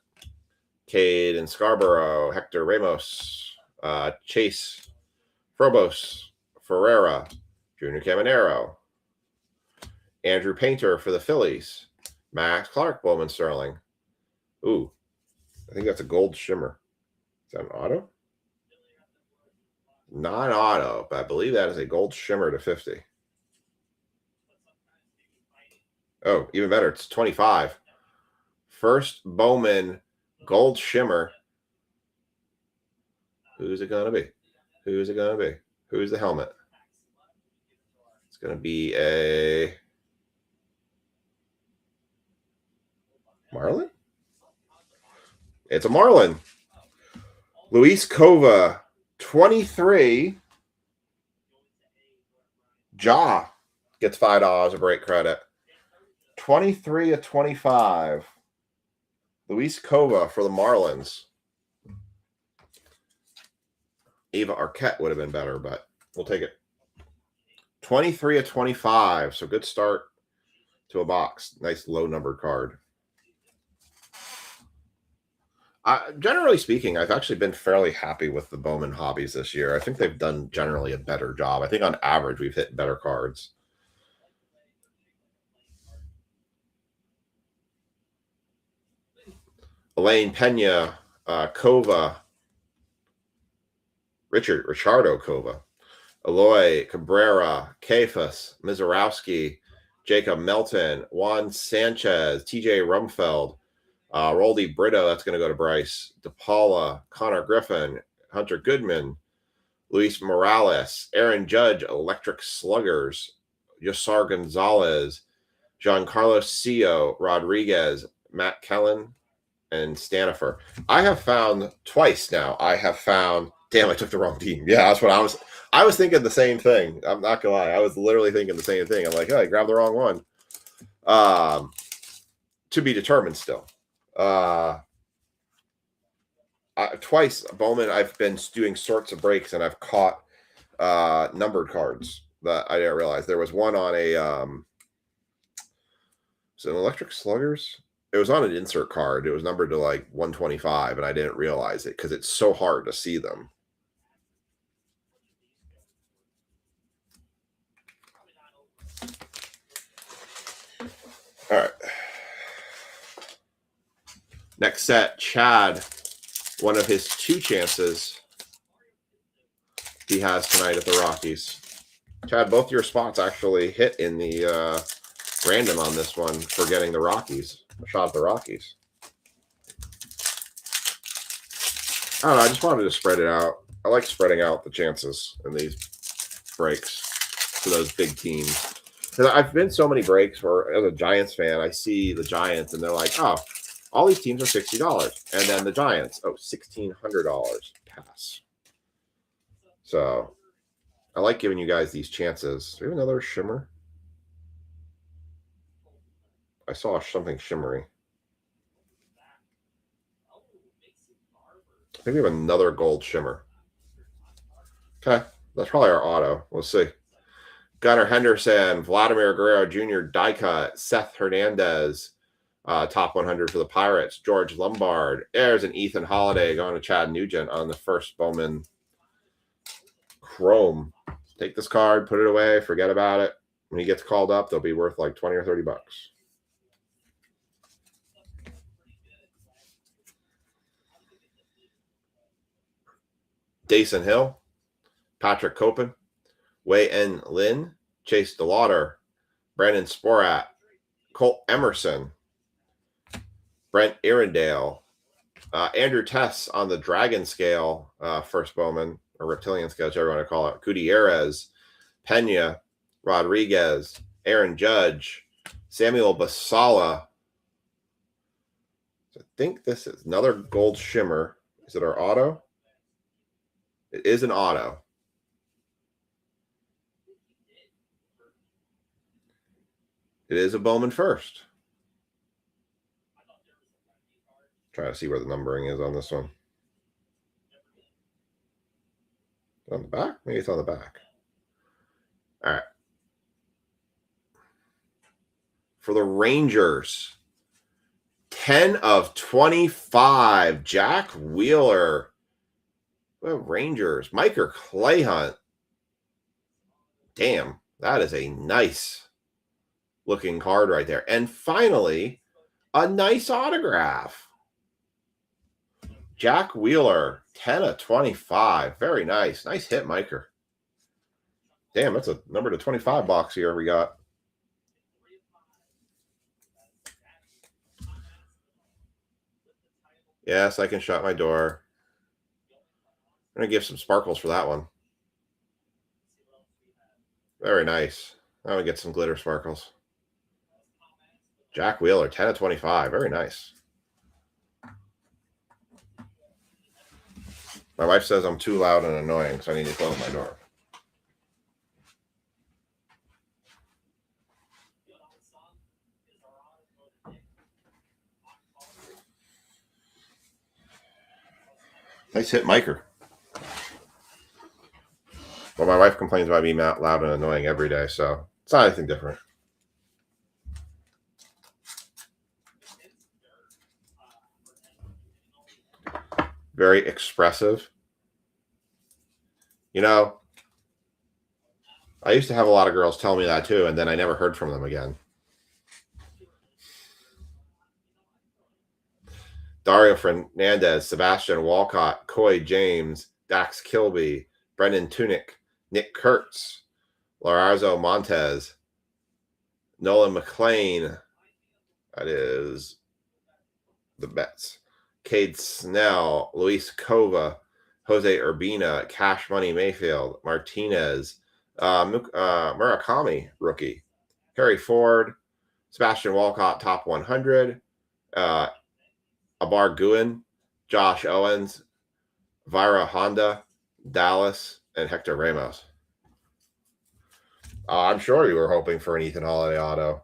Cade and Scarborough, Hector Ramos, Chase, Frobos, Ferreira, Junior Caminero, Andrew Painter for the Phillies, Max Clark, Bowman Sterling. Ooh, I think that's a gold shimmer. Is that an auto? Not auto, but I believe that is a gold shimmer to 50. Oh, even better. It's 25. First Bowman gold shimmer. Who's it going to be? Who's it going to be? Who's the helmet? It's going to be a Marlin? It's a Marlin. Luis Cova, 23. Ja gets $5 a break credit. 23 of 25. Luis Cova for the Marlins. Ava Arquette would have been better, but we'll take it. 23 of 25. So good start to a box. Nice low numbered card. Generally speaking, I've actually been fairly happy with the Bowman hobbies this year. I think they've done generally a better job. I think on average we've hit better cards. Elaine Pena, Cova, Richardo Cova, Eloy Cabrera, Cephas, Mizorowski, Jacob Melton, Juan Sanchez, TJ Rumfeld, Roldy Brito, that's going to go to Bryce, DePaula, Connor Griffin, Hunter Goodman, Luis Morales, Aaron Judge, Electric Sluggers, Yosar Gonzalez, Giancarlo Cio, Rodriguez, Matt Kellen, and Stanifer. I have found twice now. Damn, I took the wrong team. Yeah, that's what I was thinking the same thing. I'm not gonna lie. I was literally thinking the same thing. I'm like, oh, I grabbed the wrong one. To be determined still. Twice Bowman, I've been doing sorts of breaks and I've caught numbered cards that I didn't realize. There was one on a So an Electric Sluggers. It was on an insert card. It was numbered to like 125, and I didn't realize it because it's so hard to see them. All right. Next set, Chad. One of his 2 chances he has tonight at the Rockies. Chad, both your spots actually hit in the random on this one for getting the Rockies. A shot at the Rockies. I don't know. I just wanted to spread it out. I like spreading out the chances in these breaks for those big teams. Because I've been so many breaks where, as a Giants fan, I see the Giants and they're like, oh, all these teams are $60. And then the Giants, oh, $1,600. Pass. So I like giving you guys these chances. Do we have another shimmer? I saw something shimmery. I think we have another gold shimmer. Okay. That's probably our auto. We'll see. Gunnar Henderson, Vladimir Guerrero Jr., die cut, Seth Hernandez, top 100 for the Pirates, George Lombard. There's an Ethan Holiday going to Chad Nugent on the first Bowman Chrome. Take this card, put it away, forget about it. When he gets called up, they'll be worth like 20 or 30 bucks. Dason Hill, Patrick Copen, Wei N. Lin, Chase DeLauder, Brandon Sporat, Colt Emerson, Brent Irondale, Andrew Tess on the Dragon scale, first Bowman, or Reptilian scale, whichever you want to call it, Gutierrez, Pena, Rodriguez, Aaron Judge, Samuel Basala. So I think this is another gold shimmer. Is it our auto? It is an auto. It is a Bowman first. Trying to see where the numbering is on this one. On the back? Maybe it's on the back. All right. For the Rangers, 10 of 25, Jack Wheeler. Well, Rangers, Micah Clayhunt. Damn, that is a nice looking card right there. And finally, a nice autograph. Jack Wheeler, 10 of 25. Very nice. Nice hit, Micah. Damn, that's a number to 25 box here we got. Yes, I can shut my door. I'm going to give some sparkles for that one. Very nice. Now we get some glitter sparkles. Jack Wheeler, 10 of 25. Very nice. My wife says I'm too loud and annoying, so I need to close my door. Nice hit, Micah. Well, my wife complains about being loud and annoying every day, so it's not anything different. Very expressive. You know, I used to have a lot of girls tell me that too, and then I never heard from them again. Dario Fernandez, Sebastian Walcott, Coy James, Dax Kilby, Brendan Tunick, Nick Kurtz, Lorenzo Montez, Nolan McLean. That is the Mets. Cade Snell, Luis Cova, Jose Urbina, Cash Money Mayfield, Martinez, Murakami, rookie, Harry Ford, Sebastian Walcott, top 100, Abar Guin, Josh Owens, Vira Honda, Dallas, and Hector Ramos. I'm sure you were hoping for an Ethan Holiday auto.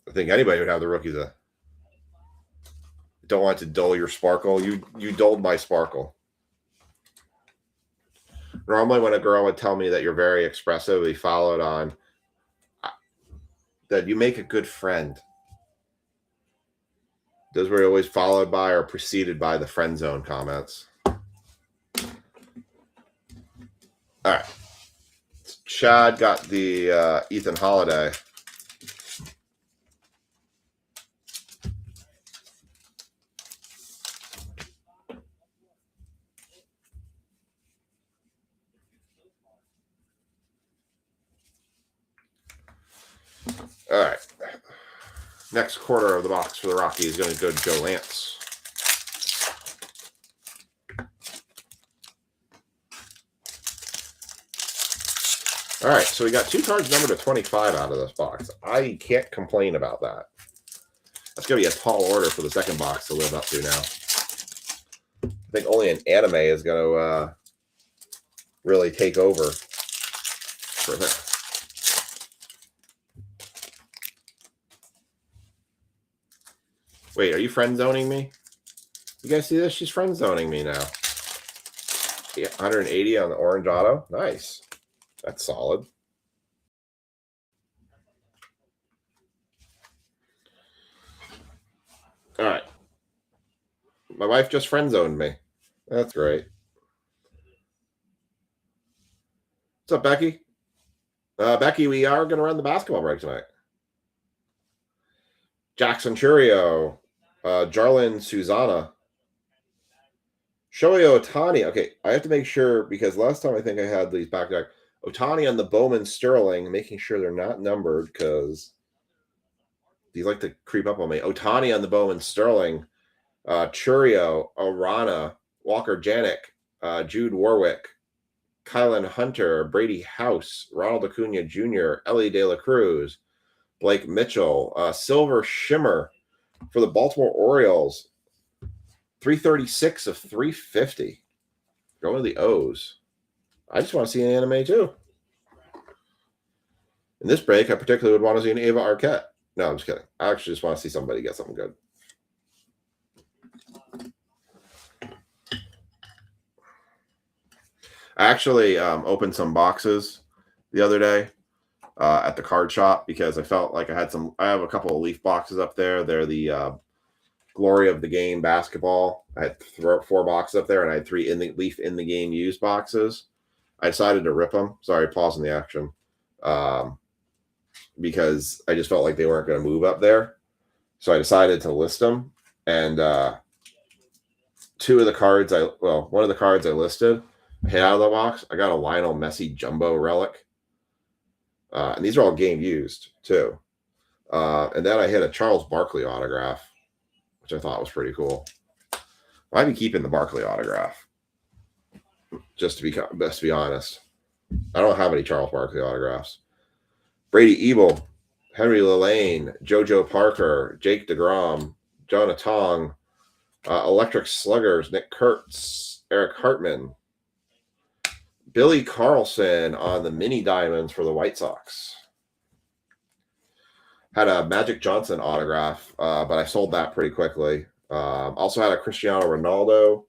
I think anybody would have the rookies. Don't want to dull your sparkle. You dulled my sparkle. Normally when a girl would tell me that you're very expressive, we followed on, that you make a good friend. Those were always followed by or preceded by the friend zone comments. All right. Chad got the Ethan Holiday. All right. Next quarter of the box for the Rockies is going to go to Joe Lance. All right, so we got 2 cards numbered to 25 out of this box. I can't complain about that. That's going to be a tall order for the second box to live up to now. I think only an anime is going to really take over for that. Wait, are you friend zoning me? You guys see this? She's friend zoning me now. Yeah, 180 on the orange auto. Nice. That's solid. All right. My wife just friend zoned me. That's great. What's up, Becky? Becky, we are going to run the basketball break tonight. Jackson Churio, Jarlin Susanna, Shohei Ohtani. Okay, I have to make sure because last time I think I had these back-to-back. Ohtani on the Bowman Sterling, making sure they're not numbered because these like to creep up on me. Ohtani on the Bowman Sterling, Churio, Arana, Walker Janik, Jude Warwick, Kylan Hunter, Brady House, Ronald Acuna Jr., Ellie De La Cruz, Blake Mitchell, Silver Shimmer for the Baltimore Orioles, 336 of 350. Going to the O's. I just want to see an anime too. In this break, I particularly would want to see an Ava Arquette. No, I'm just kidding. I actually just want to see somebody get something good. I actually opened some boxes the other day at the card shop because I felt like I have a couple of Leaf boxes up there. They're the Glory of the Game basketball. I had 4 boxes up there, and I had 3 Leaf in the Game used boxes. I decided to rip them. Sorry, pausing the action. Because I just felt like they weren't going to move up there. So I decided to list them. And one of the cards I listed, hit out of the box, I got a Lionel Messi jumbo relic. And these are all game used too. And then I hit a Charles Barkley autograph, which I thought was pretty cool. I'd be keeping the Barkley autograph. Just to be honest. I don't have any Charles Barkley autographs. Brady Ebel, Henry Lillane, JoJo Parker, Jake DeGrom, Jonah Tong, Electric Sluggers, Nick Kurtz, Eric Hartman, Billy Carlson on the mini diamonds for the White Sox. Had a Magic Johnson autograph, but I sold that pretty quickly. Also had a Cristiano Ronaldo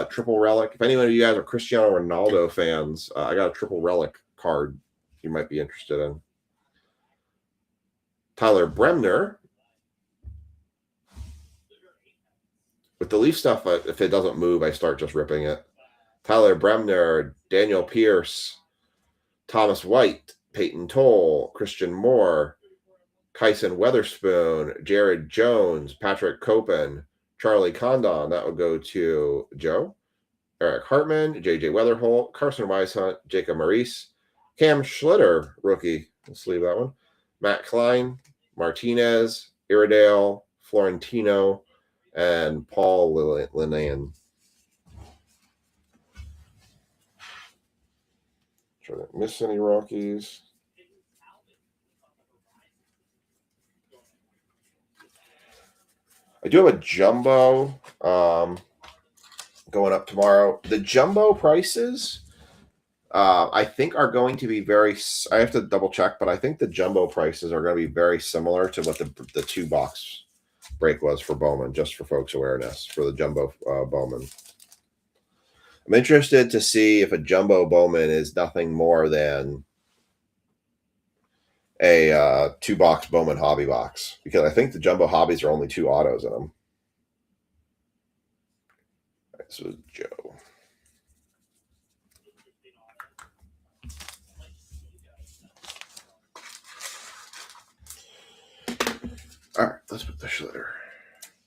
triple relic. If any of you guys are Cristiano Ronaldo fans, I got a triple relic card you might be interested in. Tyler Bremner. With the Leaf stuff, if it doesn't move, I start just ripping it. Tyler Bremner, Daniel Pierce, Thomas White, Peyton Toll, Christian Moore, Kyson Weatherspoon, Jared Jones, Patrick Copen, Charlie Condon. That would go to Joe. Eric Hartman, J.J. Weatherholt, Carson Weishunt, Jacob Maurice, Cam Schlitter, rookie. Let's leave that one. Matt Klein, Martinez, Iredale, Florentino, and Paul Linnane. Try to miss any Rockies. I do have a jumbo going up tomorrow. The jumbo prices, I think, are going to be very. I have to double check, but I think the jumbo prices are going to be very similar to what the 2-box break was for Bowman, just for folks' awareness for the jumbo Bowman. I'm interested to see if a jumbo Bowman is nothing more than a 2-box Bowman hobby box because I think the jumbo hobbies are only 2 autos in them. All right, so Joe. All right, let's put the Schlitter.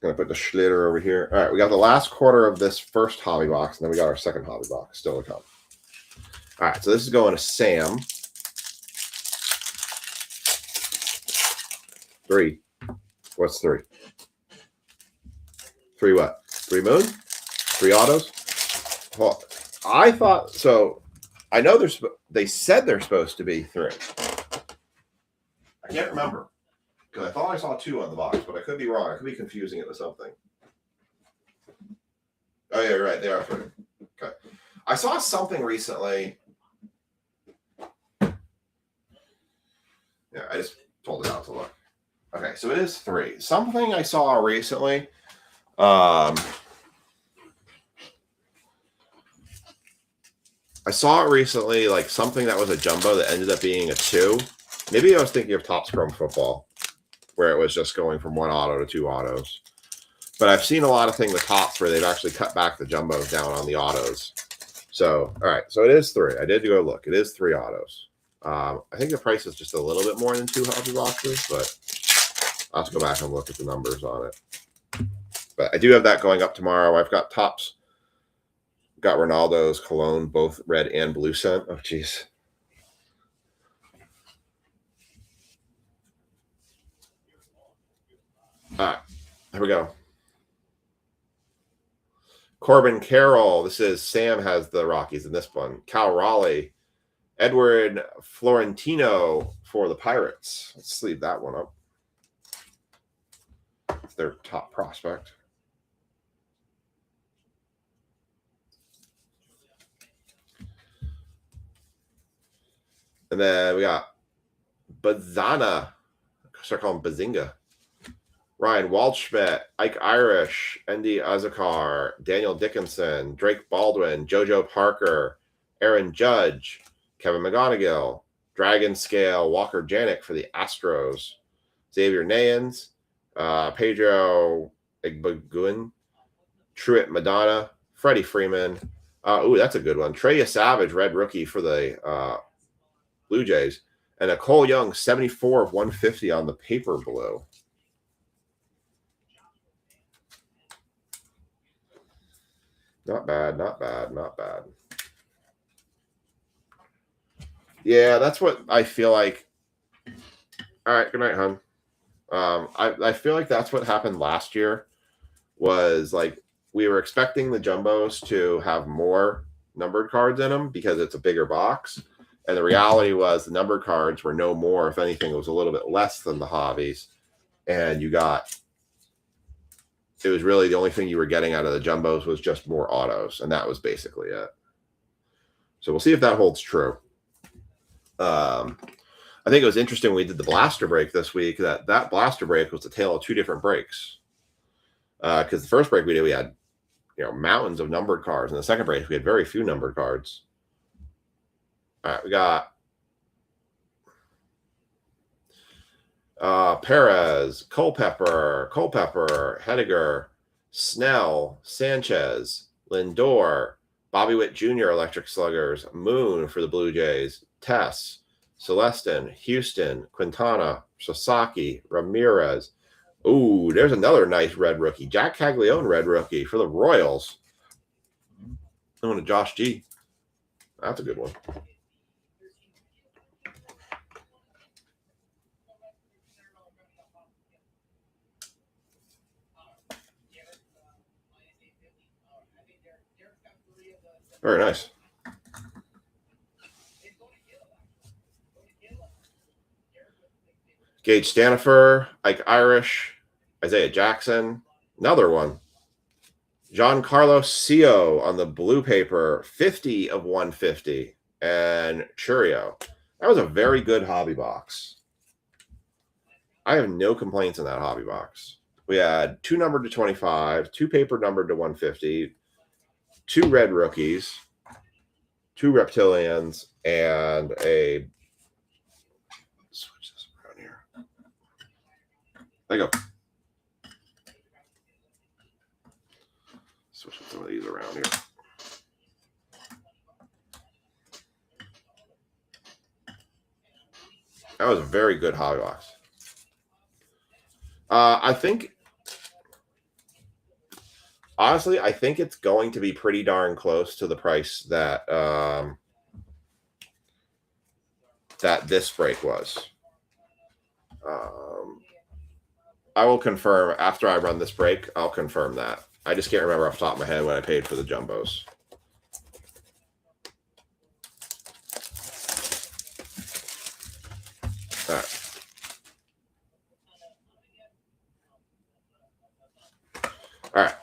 Gonna put the Schlitter over here. All right, we got the last quarter of this first hobby box, and then we got our second hobby box still to come. All right, so this is going to Sam. 3. What's 3? 3 what? 3 moon? 3 autos? Well, I thought so. I know they said they're supposed to be 3. I can't remember because I thought I saw 2 on the box, but I could be wrong. I could be confusing it with something. Oh yeah, you're right. They are 3. Okay. I saw something recently. Yeah, I just pulled it out to look. Okay, so it is 3. Something I saw recently. I saw it recently, like something that was a jumbo that ended up being a 2. Maybe I was thinking of Topps Chrome Football, where it was just going from 1 auto to 2 autos. But I've seen a lot of things with Topps where they've actually cut back the jumbos down on the autos. So, all right, so it is 3. I did go look. It is 3 autos. I think the price is just a little bit more than 2 hobby boxes, but I'll have to go back and look at the numbers on it. But I do have that going up tomorrow. I've got Topps. Got Ronaldo's Cologne, both red and blue scent. Oh, geez. All right, here we go. Corbin Carroll. This is Sam has the Rockies in this one. Cal Raleigh. Edward Florentino for the Pirates. Let's leave that one up. Their top prospect. And then we got Bazana. Start calling Bazinga. Ryan Waldschmidt, Ike Irish, Andy Azakar, Daniel Dickinson, Drake Baldwin, JoJo Parker, Aaron Judge, Kevin McGonigal, Dragon Scale, Walker Janik for the Astros, Xavier Nayans, Pedro Igbaguin, Truett Madonna, Freddie Freeman. Ooh, that's a good one. Treya Savage, red rookie for the Blue Jays. And a Cole Young, 74 of 150 on the paper blue. Not bad, not bad, not bad. Yeah, that's what I feel like. All right, good night, hon. I feel like that's what happened last year. Was like we were expecting the jumbos to have more numbered cards in them because it's a bigger box. And the reality was the numbered cards were no more. If anything, it was a little bit less than the hobbies. And you got, it was really the only thing you were getting out of the jumbos was just more autos. And that was basically it. So we'll see if that holds true. I think it was interesting when we did the blaster break this week that blaster break was the tale of 2 different breaks. Because the first break we did, we had mountains of numbered cards. And the second break, we had very few numbered cards. All right, we got Perez, Culpepper, Hediger, Snell, Sanchez, Lindor, Bobby Witt Jr., Electric Sluggers, Moon for the Blue Jays, Tess, Celestin, Houston, Quintana, Sasaki, Ramirez. Ooh, there's another nice red rookie. Jack Caglione, red rookie for the Royals. Going to Josh G. That's a good one. Very nice. Gage Stanifer, Ike Irish, Isaiah Jackson, another one. Giancarlo Cio on the blue paper, 50 of 150, and Churio. That was a very good hobby box. I have no complaints in that hobby box. We had 2 numbered to 25, 2 paper numbered to 150, 2 red rookies, 2 reptilians, and a switch this There you go. Switching some of these around here. That was a very good hobby box. I think, honestly, I think it's going to be pretty darn close to the price that that this break was. I will confirm after I run this break. I'll confirm that. I just can't remember off the top of my head what I paid for the jumbos. All right. All right.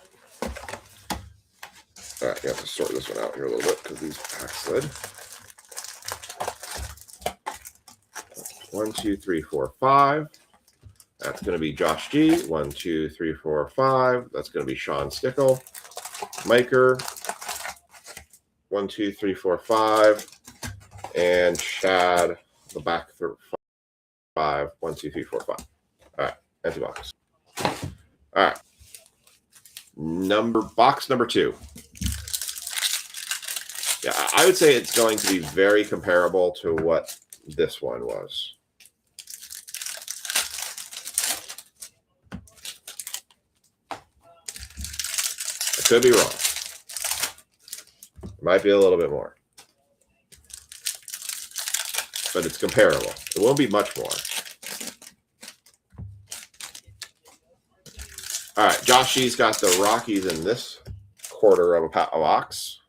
All right, you have to sort this one out here a little bit because these packs slid. 1, 2, 3, 4, 5. That's going to be Josh G. 1, 2, 3, 4, 5. That's going to be Sean Stickle. Miker. 1, 2, 3, 4, 5. And Shad, the back 5. 1, 2, 3, 4, 5. All right, empty box. All right. Box number 2. Yeah, I would say it's going to be very comparable to what this one was. I could be wrong. It might be a little bit more. But it's comparable. It won't be much more. All right, Josh G's got the Rockies in this quarter of a box.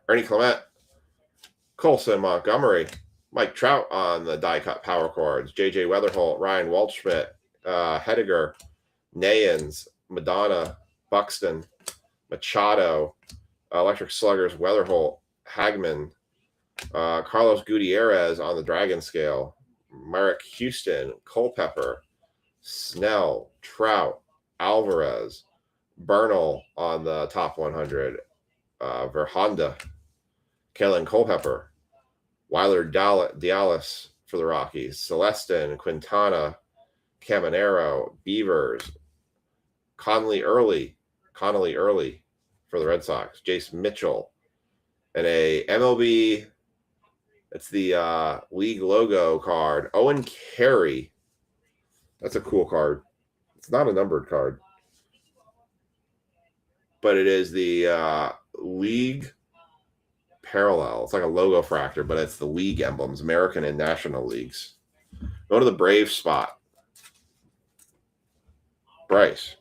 Ernie Clement, Colson Montgomery, Mike Trout on the die-cut power cards, J.J. Weatherholt, Ryan Waldschmidt, Hediger, Nayans, Madonna, Buxton, Machado, Electric Sluggers, Weatherholt, Hagman, Carlos Gutierrez on the Dragon Scale, Merrick Houston, Culpepper, Snell, Trout, Alvarez, Bernal on the top 100, Verhonda, Kellen Culpepper, Weiler Dallas for the Rockies, Celestin, Quintana, Caminero, Beavers, Connolly Early for the Red Sox, Jace Mitchell, and a MLB, it's the league logo card, Owen Carey. That's a cool card. It's not a numbered card, but it is the league parallel. It's like a logo fractor, but it's the league emblems, American and National Leagues. Go to the Brave spot. Bryce.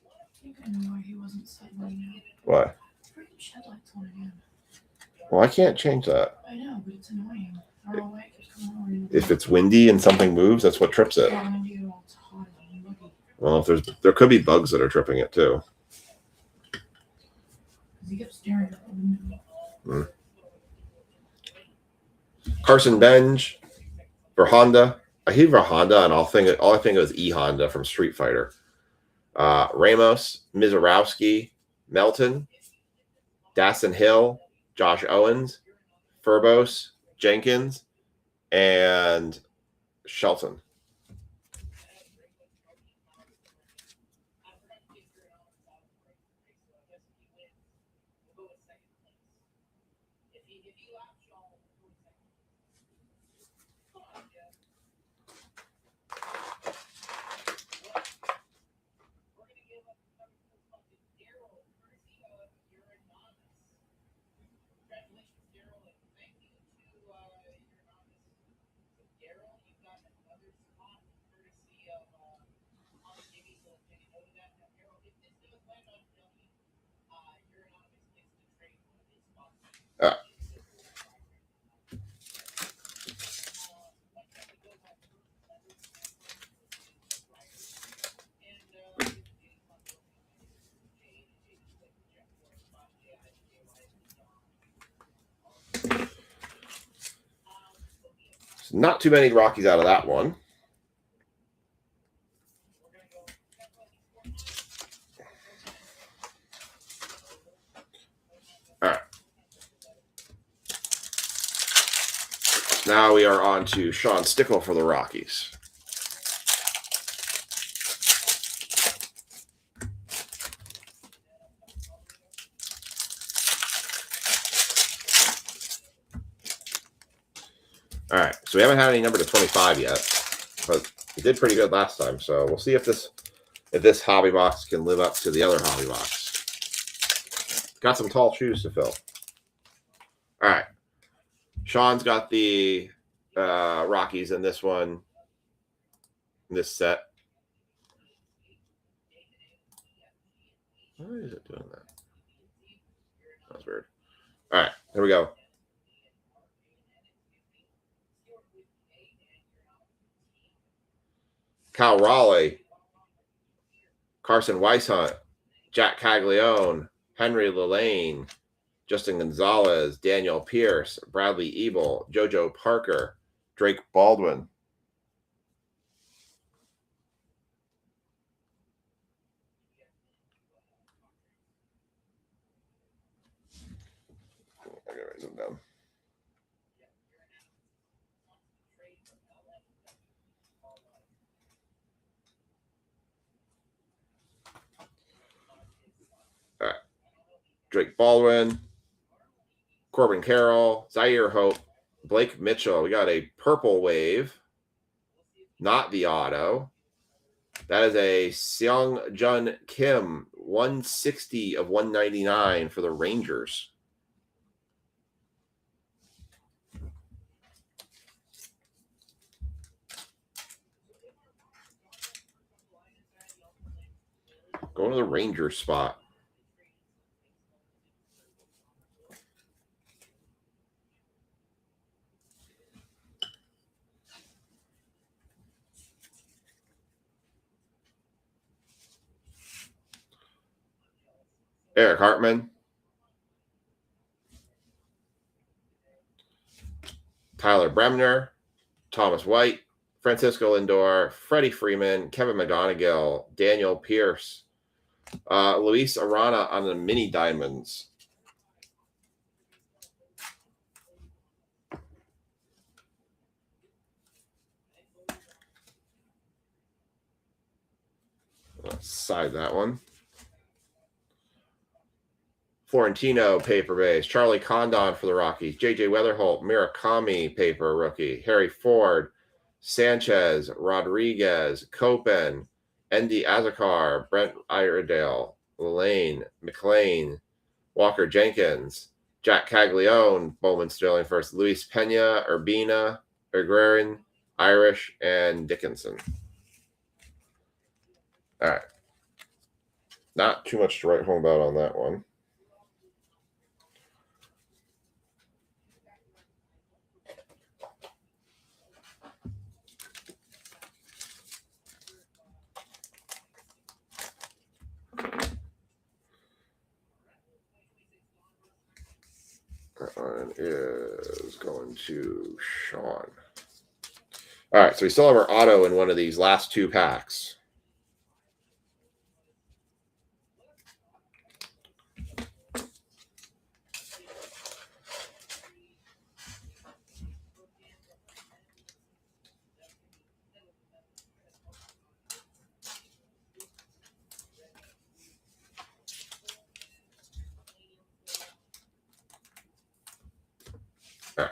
I think I know why he wasn't setting me up. What? Freaking shed lights on again. Well, I can't change that. I know, but it's annoying. I don't know why it keeps coming on. If it's windy and something moves, that's what trips it. Yeah, when you all it's hot and muggy. Well, if there could be bugs that are tripping it too. 'Cause he kept staring at the window. Carson Benj for Honda. I hear for Honda, and all I think of is E Honda from Street Fighter. Ramos, Mizorowski, Melton, Dasson Hill, Josh Owens, Furbos, Jenkins, and Shelton. Not too many Rockies out of that one. All right. Now we are on to Sean Stickle for the Rockies. All right, so we haven't had any number to 25 yet, but we did pretty good last time. So we'll see if this hobby box can live up to the other hobby box. Got some tall shoes to fill. All right, Sean's got the Rockies in this one, in this set. Why is it doing that? That's weird. All right, here we go. Cal Raleigh, Carson Weishunt, Jack Caglione, Henry Lillane, Justin Gonzalez, Daniel Pierce, Bradley Ebel, JoJo Parker, Drake Baldwin. I gotta write them down. All right. Drake Baldwin, Corbin Carroll, Zaire Hope, Blake Mitchell. We got a purple wave, not the auto. That is a Seong Jun Kim, 160 of 199 for the Rangers. Going to the Rangers spot. Eric Hartman, Tyler Bremner, Thomas White, Francisco Lindor, Freddie Freeman, Kevin McGonigal, Daniel Pierce, Luis Arana on the mini diamonds. Let's side that one. Florentino paper base, Charlie Condon for the Rockies, JJ Weatherholt, Murakami paper rookie, Harry Ford, Sanchez, Rodriguez, Copen, Endy Azakar, Brent Iredale, Lane, McLean, Walker Jenkins, Jack Caglione, Bowman Sterling first, Luis Pena, Urbina, Erguerin, Irish, and Dickinson. All right. Not too much to write home about on that one. That one is going to Sean. All right, so we still have our auto in one of these last two packs. All right.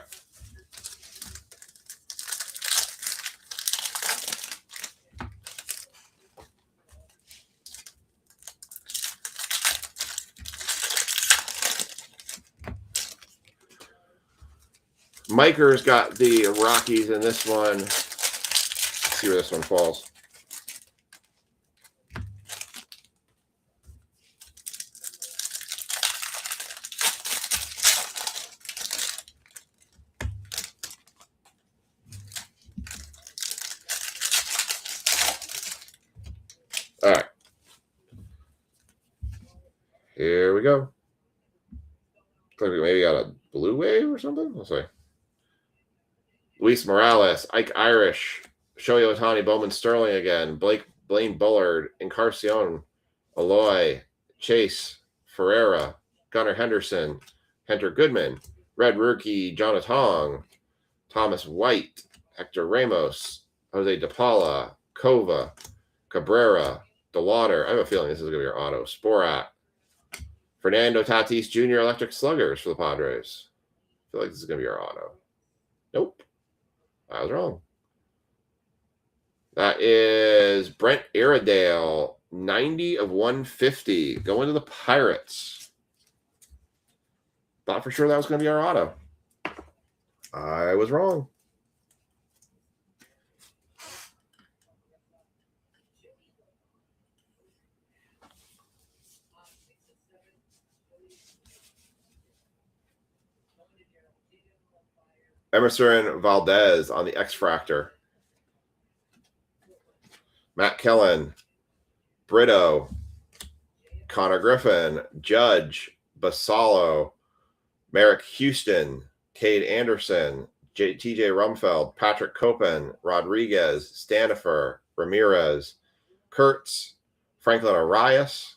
Miker's got the Rockies in this one. Let's see where this one falls. All right. Here we go. Looks like we maybe got a blue wave or something. Let's see. Luis Morales, Ike Irish, Shohei Ohtani, Bowman Sterling again, Blaine Bullard, Encarnacion, Aloy, Chase, Ferreira, Gunnar Henderson, Hunter Goodman, Red Rookie, Jonathan, Thomas White, Hector Ramos, Jose DePaula, Kova, Cabrera, DeWater. I have a feeling this is going to be your auto. Sporat, Fernando Tatis Jr. Electric Sluggers for the Padres. I feel like this is going to be your auto. Nope. I was wrong. That is Brent Iredale, 90 of 150, going to the Pirates. Thought for sure that was going to be our auto. I was wrong. Emerson Valdez on the X-Fractor. Matt Kellen, Brito, Connor Griffin, Judge, Basallo, Merrick Houston, Cade Anderson, TJ Rumfeld, Patrick Copen, Rodriguez, Stanifer, Ramirez, Kurtz, Franklin Arias,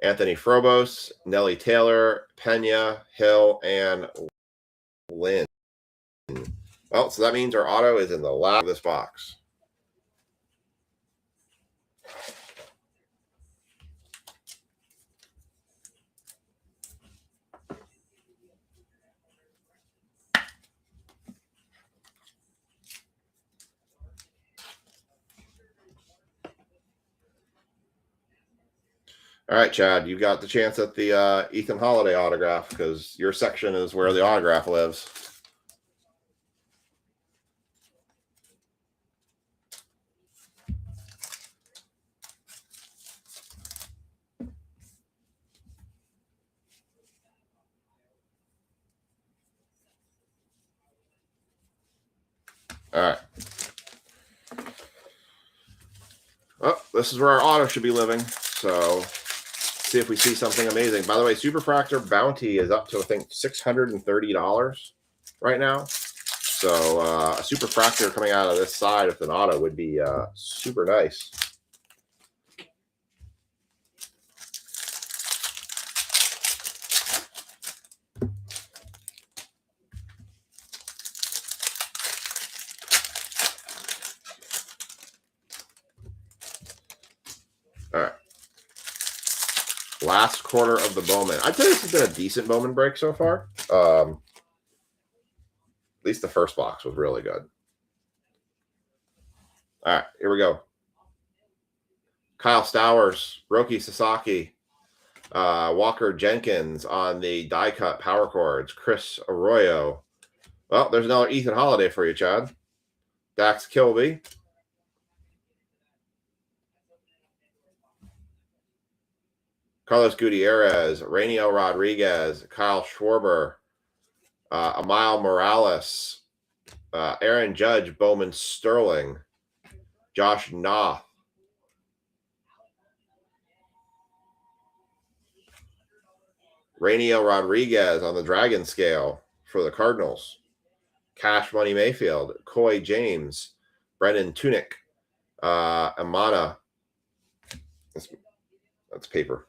Anthony Frobos, Nelly Taylor, Pena, Hill, and Lynn. Well, so that means our auto is in the last of this box. All right, Chad, you got the chance at the Ethan Holiday autograph because your section is where the autograph lives. All right. Oh, this is where our auto should be living. So see if we see something amazing. By the way, Superfractor Bounty is up to, I think, $630 right now. So a Superfractor coming out of this side with an auto would be super nice. All right. Last quarter of the Bowman. I'd say this has been a decent Bowman break so far. At least the first box was really good. All right, here we go. Kyle Stowers, Roki Sasaki, Walker Jenkins on the die cut power cords. Chris Arroyo. Well, there's another Ethan Holiday for you, Chad. Dax Kilby. Carlos Gutierrez, Rainiel Rodriguez, Kyle Schwarber, Amile Morales, Aaron Judge, Bowman Sterling, Josh Knopf, Rainiel Rodriguez on the Dragon scale for the Cardinals, Cash Money Mayfield, Coy James, Brendan Tunick, Amana. That's paper.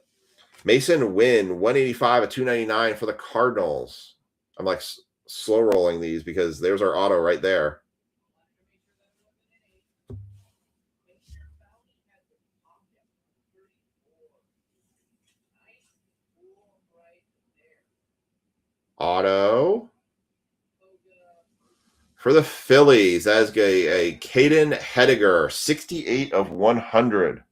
Mason Wynn, 185 of 299 for the Cardinals. I'm like slow rolling these because there's our auto right there. Auto for the Phillies. That is a Caden Hediger, 68 of 100.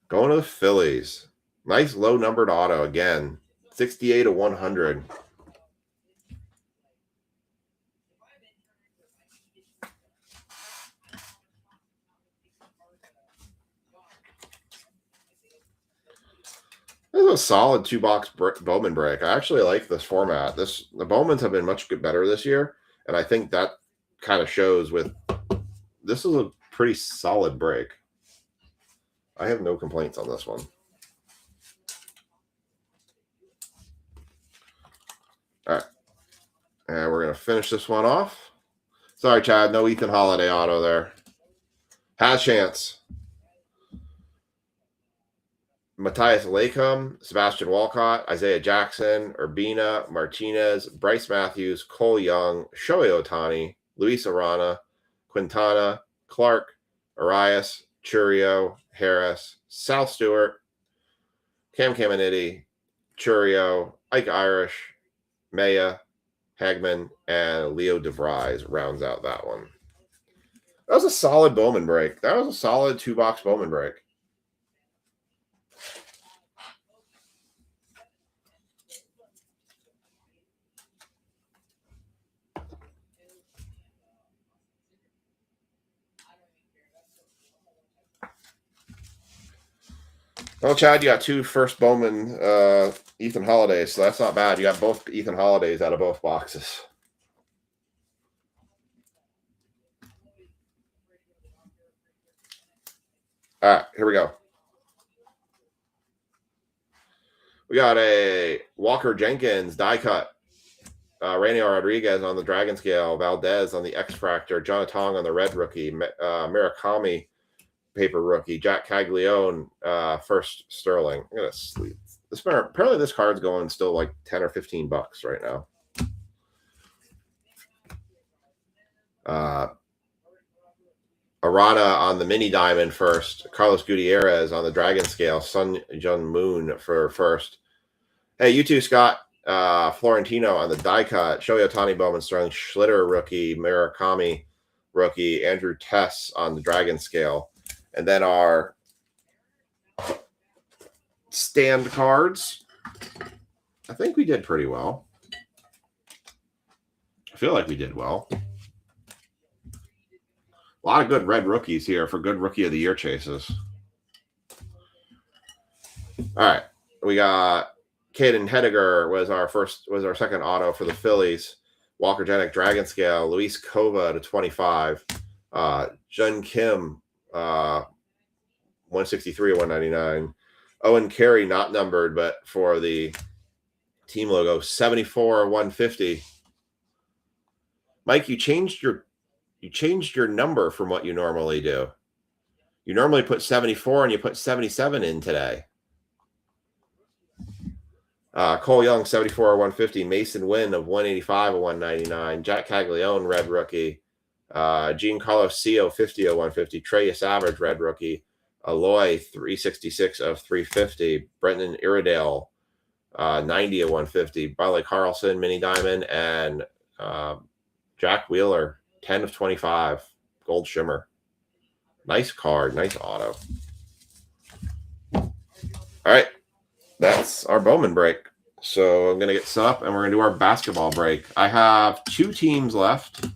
Going to the Phillies. Nice low numbered auto again. 68 of 100. This is a solid two-box Bowman break. I actually like this format. The Bowmans have been much better this year, and I think that kind of shows with this is a pretty solid break. I have no complaints on this one. All right. And we're going to finish this one off. Sorry, Chad. No Ethan Holiday auto there. Has chance. Matthias Latham, Sebastian Walcott, Isaiah Jackson, Urbina, Martinez, Bryce Matthews, Cole Young, Shohei Ohtani, Luis Arana, Quintana, Clark, Arias, Churio, Harris, Sal Stewart, Cam Caminiti, Churio, Ike Irish, Maya, Hagman, and Leo DeVries rounds out that one. That was a solid Bowman break. That was a solid 2-box Bowman break. Well, Chad, you got 2 first Bowman Ethan Holidays, so that's not bad. You got both Ethan Holidays out of both boxes. All right, here we go. We got a Walker Jenkins die cut. Rainier Rodriguez on the Dragon Scale. Valdez on the X-Fractor. John Tong on the Red Rookie. Murakami paper rookie. Jack Caglione first Sterling. I'm going to sleep. Apparently this card's going still like 10 or 15 bucks right now. Arana on the mini diamond first. Carlos Gutierrez on the Dragon Scale. Sun Jun Moon for first. Hey, you too, Scott. Florentino on the die cut. Shohei Ohtani Bowman Sterling. Schlitter rookie. Murakami rookie. Andrew Tess on the Dragon Scale. And then our stand cards. I think we did pretty well. I feel like we did well. A lot of good red rookies here for good Rookie of the Year chases. All right. We got Caden Hediger was our second auto for the Phillies. Walker Jennings Dragon Scale. Luis Cova to 25. Jun Kim 163 199. Owen Carey not numbered, but for the team logo 74 150. Mike, you changed your number from what you normally do. You normally put 74 and you put 77 in today. Cole Young, 74 150. Mason Wynn of 185 199. Jack Caglione, red rookie. Giancarlo Cio, 50 150. Trey Savage, red rookie. Aloy, 366 of 350. Brendan Iredale, 90 150. Barley Carlson, mini diamond. And Jack Wheeler, 10 of 25, gold shimmer. Nice card, nice auto. All right, that's our Bowman break. So I'm going to get set up and we're going to do our basketball break. I have 2 teams left.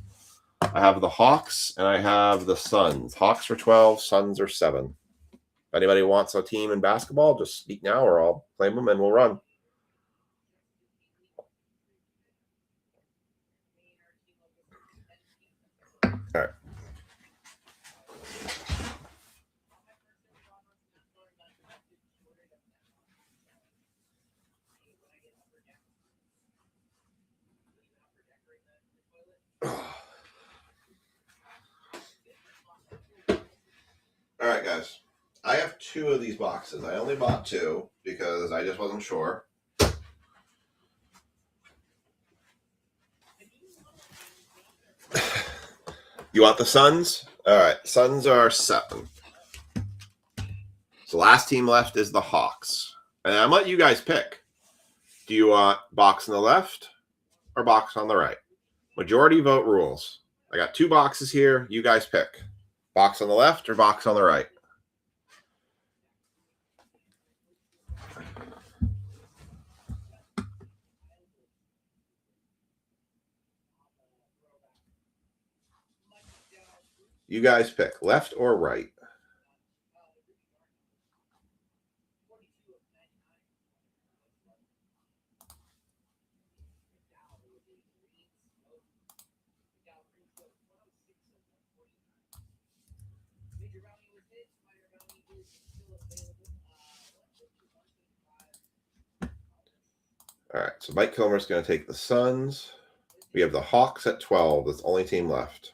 I have the Hawks and I have the Suns. Hawks are 12, Suns are 7. If anybody wants a team in basketball, just speak now or I'll claim them and we'll run. All right. All right, guys. I have 2 of these boxes. I only bought 2 because I just wasn't sure. You want the Suns? All right. Suns are 7. So last team left is the Hawks. And I'm letting you guys pick. Do you want box on the left or box on the right? Majority vote rules. I got 2 boxes here. You guys pick. Box on the left or box on the right? You guys pick. Left or right? All right, so Mike Kilmer's going to take the Suns. We have the Hawks at 12. That's the only team left.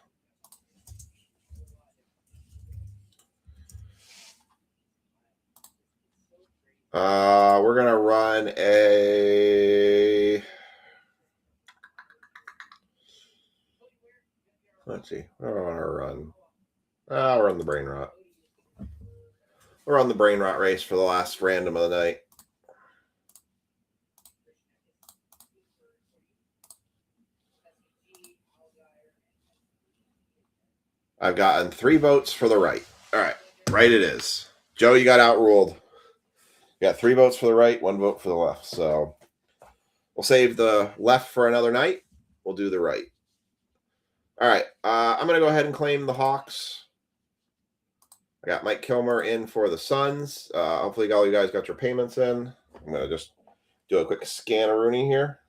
We're going to run a... Let's see. What do I want to run? I'll run the brain rot. We're on the brain rot race for the last random of the night. I've gotten 3 votes for the right. All right. Right it is. Joe, you got outruled. You got 3 votes for the right, 1 vote for the left. So we'll save the left for another night. We'll do the right. All right. I'm going to go ahead and claim the Hawks. I got Mike Kilmer in for the Suns. Hopefully all you guys got your payments in. I'm going to just do a quick scan-a-rooney here.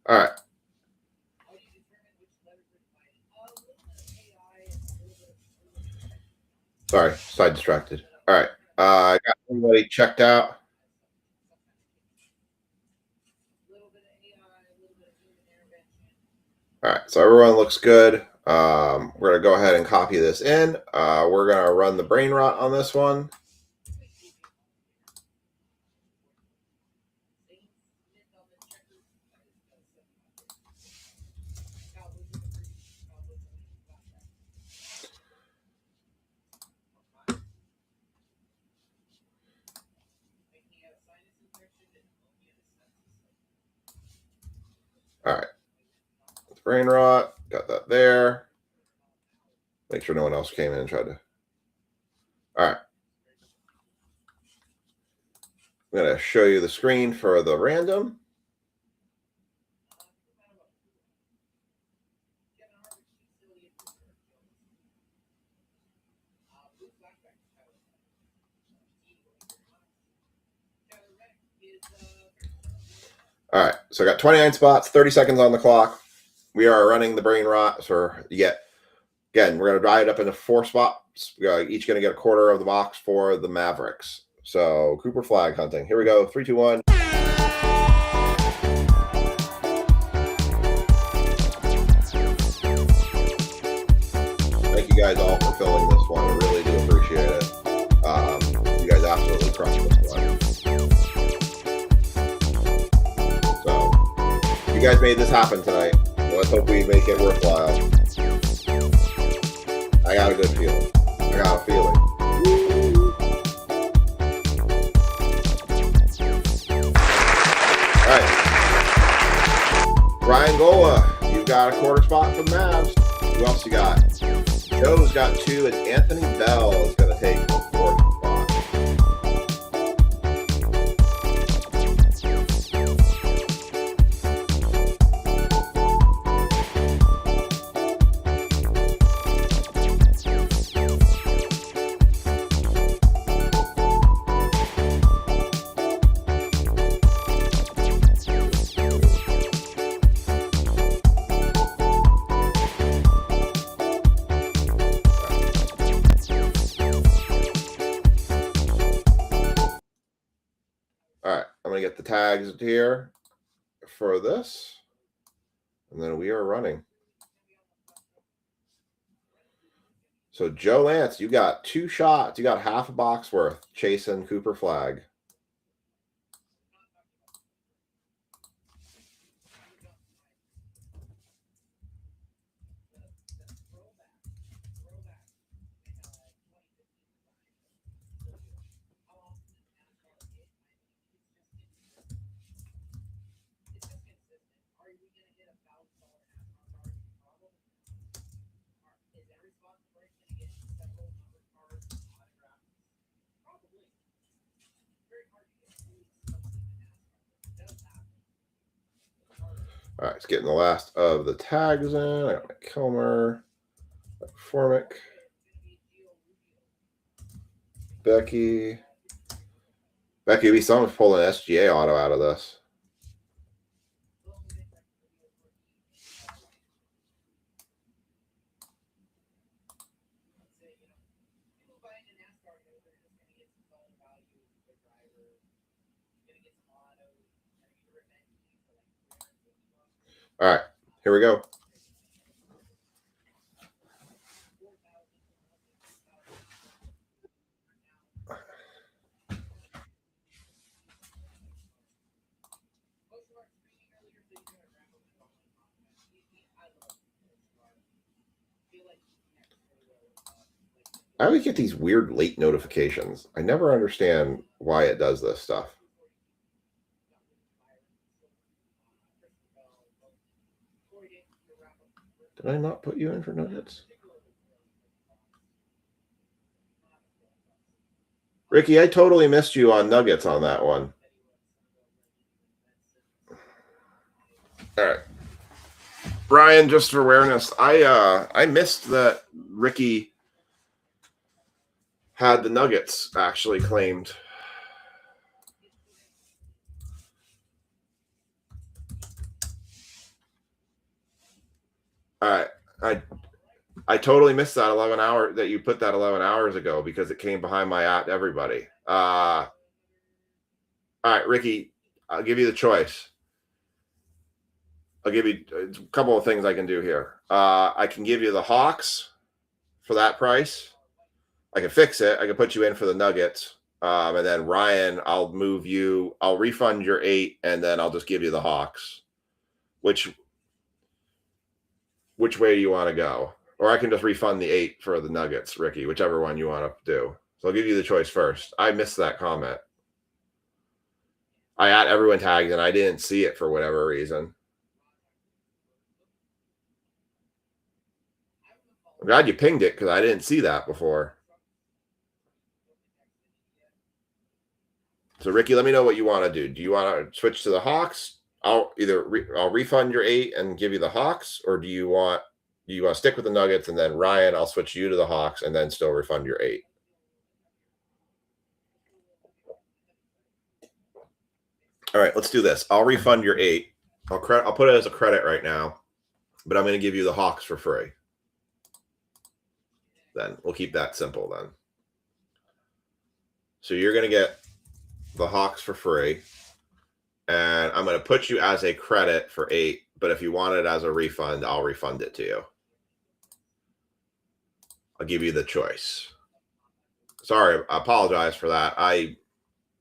All right. Sorry, side distracted. All right. I got everybody checked out. All right, so everyone looks good. We're going to go ahead and copy this in. We're going to run the brain rot on this one. All right. Brain rot. Got that there. Make sure no one else came in and tried to. All right. I'm going to show you the screen for the random. All right, so I got 29 spots, 30 seconds on the clock. We are running the brain rot. So again, we're going to divide it up into 4 spots. We are each going to get a quarter of the box for the Mavericks. So Cooper flag hunting. Here we go. 3, 2, 1. Thank you guys all for filling this one. I really do appreciate it. You guys absolutely crushed this one. So you guys made this happen tonight. So let's hope we make it worthwhile. I got a good feeling. I got a feeling. All right. Ryan Gola, you've got a quarter spot for the Mavs. Who else you got? Joe's got 2, and Anthony Bell is going to take a fourth spot. the tags here for this, and then we are running. So Joe Lance, you got 2 shots. You got half a box worth chasing Cooper Flag. All right, it's getting the last of the tags in. I got my Kilmer, McCormick, Becky. We saw him pull an SGA auto out of this. All right, here we go. I always get these weird late notifications. I never understand why it does this stuff. Did I not put you in for Nuggets? Ricky, I totally missed you on Nuggets on that one. All right. Brian, just for awareness, I missed that Ricky had the Nuggets actually claimed. All right. I totally missed that 11 hour that you put that 11 hours ago because it came behind my everybody. All right, Ricky, I'll give you the choice. I'll give you a couple of things I can do here. I can give you the Hawks for that price. I can fix it. I can put you in for the Nuggets. And then Ryan, I'll move you. I'll refund your 8, and then I'll just give you the Hawks. Which way do you want to go? Or I can just refund the 8 for the Nuggets, Ricky, whichever one you want to do. So I'll give you the choice first. I missed that comment. I had everyone tagged, and I didn't see it for whatever reason. I'm glad you pinged it because I didn't see that before. So, Ricky, let me know what you want to do. Do you want to switch to the Hawks? I'll refund your 8 and give you the Hawks, or do you want to stick with the Nuggets, and then Ryan, I'll switch you to the Hawks and then still refund your 8? All right, let's do this. I'll refund your 8. I'll put it as a credit right now, but I'm going to give you the Hawks for free. Then we'll keep that simple then. So you're going to get the Hawks for free, and I'm going to put you as a credit for 8, but if you want it as a refund, I'll refund it to you. I'll give you the choice. Sorry, I apologize for that.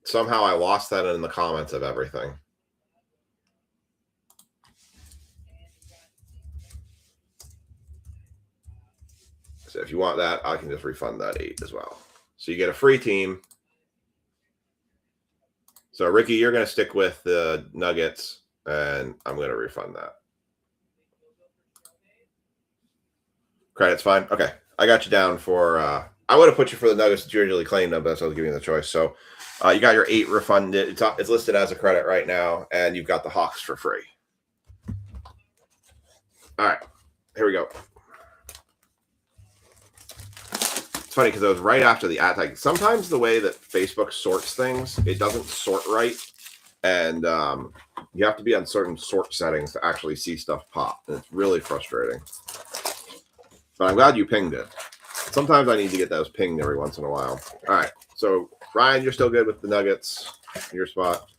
Somehow I lost that in the comments of everything. So if you want that, I can just refund that 8 as well. So you get a free team. So, Ricky, you're going to stick with the Nuggets, and I'm going to refund that. Credit's fine? Okay. I got you down for I would have put you for the Nuggets that you originally claimed them, but that's what I was giving you the choice. So, you got your 8 refunded. It's listed as a credit right now, and you've got the Hawks for free. All right. Here we go. It's funny because it was right after the ad tag. Sometimes the way that Facebook sorts things, it doesn't sort right. And you have to be on certain sort settings to actually see stuff pop. And it's really frustrating. But I'm glad you pinged it. Sometimes I need to get those pinged every once in a while. All right. So, Ryan, you're still good with the Nuggets in your spot.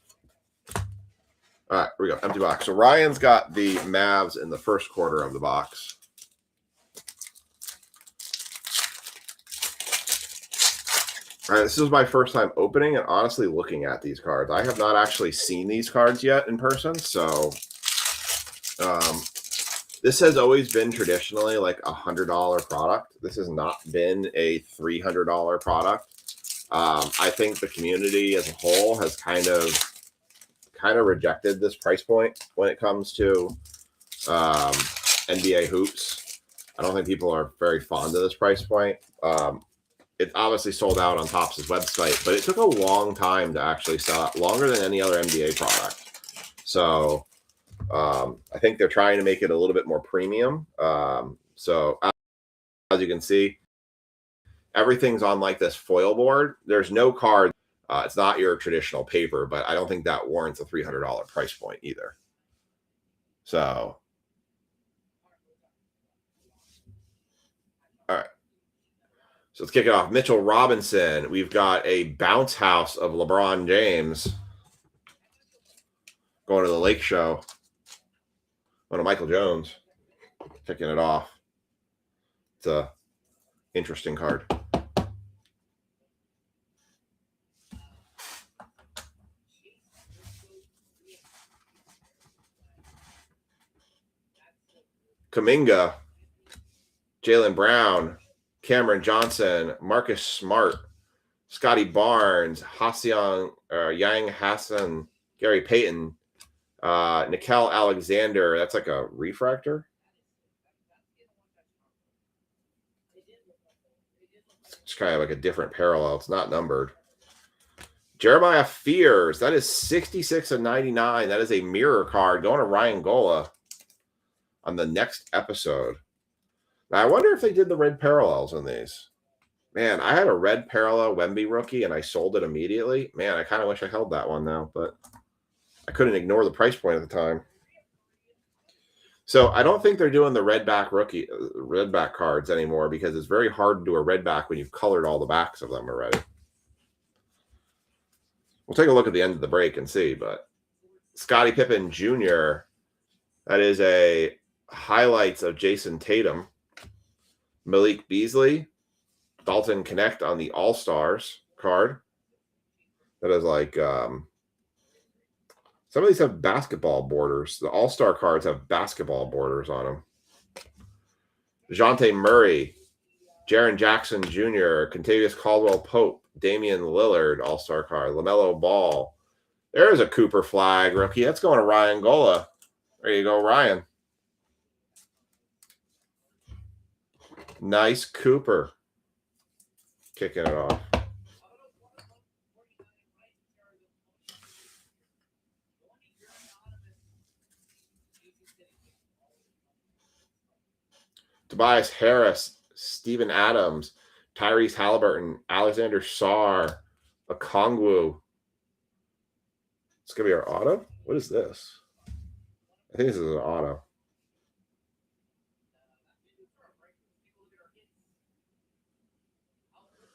All right, here we go. Empty box. So Ryan's got the Mavs in the first quarter of the box. All right, this is my first time opening and honestly looking at these cards. I have not actually seen these cards yet in person, so this has always been traditionally like a $100 product. This has not been a $300 product. I think the community as a whole has kind of rejected this price point when it comes to NBA hoops. I don't think people are very fond of this price point. It obviously sold out on Topps' website, but it took a long time to actually sell out, longer than any other NBA product. So I think they're trying to make it a little bit more premium. So as you can see, everything's on like this foil board. There's no card. It's not your traditional paper, but I don't think that warrants a $300 price point either. So, all right. So let's kick it off. Mitchell Robinson. We've got a bounce house of LeBron James going to the Lake Show. One of Michael Jones kicking it off. It's a interesting card. Kuminga, Jaylen Brown, Cameron Johnson, Marcus Smart, Scotty Barnes, Yang Hassan, Gary Payton, Nickel Alexander. That's like a refractor. It's kind of like a different parallel. It's not numbered. Jeremiah Fears. That is 66/99. That is a mirror card going to Ryan Gola on the next episode. Now, I wonder if they did the red parallels in these. Man, I had a red parallel Wemby rookie, and I sold it immediately. Man, I kind of wish I held that one now, but I couldn't ignore the price point at the time. So I don't think they're doing the red back cards anymore because it's very hard to do a red back when you've colored all the backs of them already. We'll take a look at the end of the break and see, but Scottie Pippen Jr., that is a highlights of Jason Tatum. Malik Beasley, Dalton Connect on the All-Stars card. That is like some of these have basketball borders. The All-Star cards have basketball borders on them. DeJounte Murray, Jaren Jackson Jr., Contavious Caldwell-Pope, Damian Lillard All-Star card, LaMelo Ball. There's a Cooper Flag rookie. That's going to Ryan Gola. There you go, Ryan. Nice Cooper. Kicking it off. Tobias Harris, Steven Adams, Tyrese Halliburton, Alexander Sarr, Okongwu. It's going to be our auto? What is this? I think this is an auto.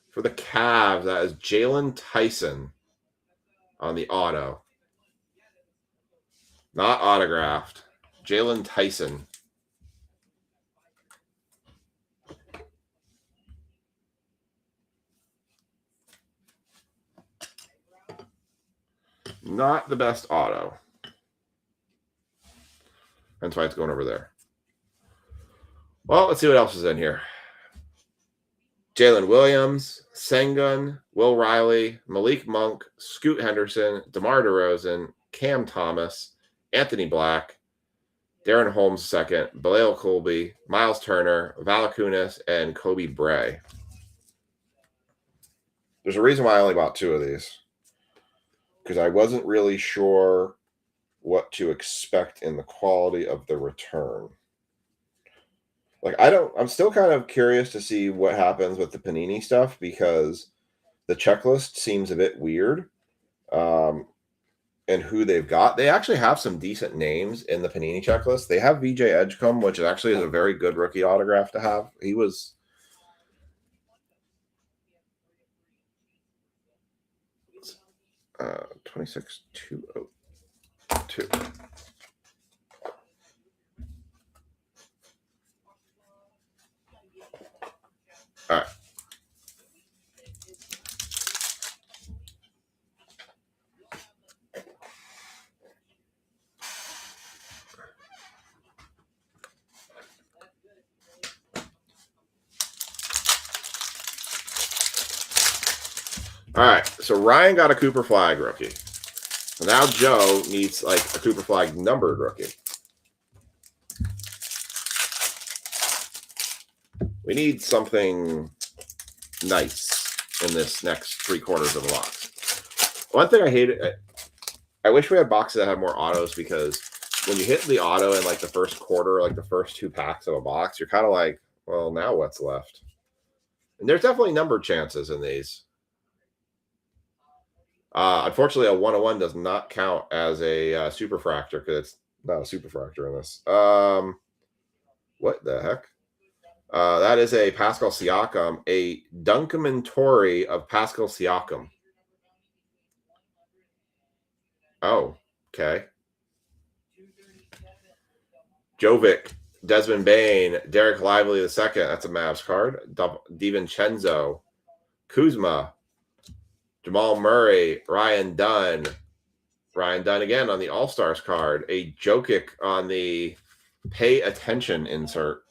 For the Cavs, that is Jalen Tyson on the auto. Not autographed. Jalen Tyson. Not the best auto. That's why it's going over there. Well, let's see what else is in here. Jalen Williams, Sengun, Will Riley, Malik Monk, Scoot Henderson, DeMar DeRozan, Cam Thomas, Anthony Black, Darren Holmes II, Bilal Colby, Miles Turner, Valanciunas, and Kobe Bray. There's a reason why I only bought 2 of these. Because I wasn't really sure what to expect in the quality of the return. Like, I'm still kind of curious to see what happens with the Panini stuff because the checklist seems a bit weird. And who they've got. They actually have some decent names in the Panini checklist. They have VJ Edgecombe, which actually is a very good rookie autograph to have. He was... 26-202. 2. All right. All right, so Ryan got a Cooper Flag rookie. Now Joe needs like a Cooper Flag numbered rookie. We need something nice in this next 3/4 of the box. One thing I hate, I wish we had boxes that had more autos, because when you hit the auto in like the first quarter, like the first 2 packs of a box, you're kind of like, well, now what's left? And there's definitely numbered chances in these. Unfortunately, a 101 does not count as a superfractor, because it's not a superfractor in this. What the heck? That is a Pascal Siakam, a Dunkaman of Pascal Siakam. Oh, okay. Jovic, Desmond Bain, Derek Lively II. That's a Mavs card. DiVincenzo, Kuzma, Jamal Murray, Ryan Dunn. Ryan Dunn again on the All-Stars card. A Jokic on the pay attention insert.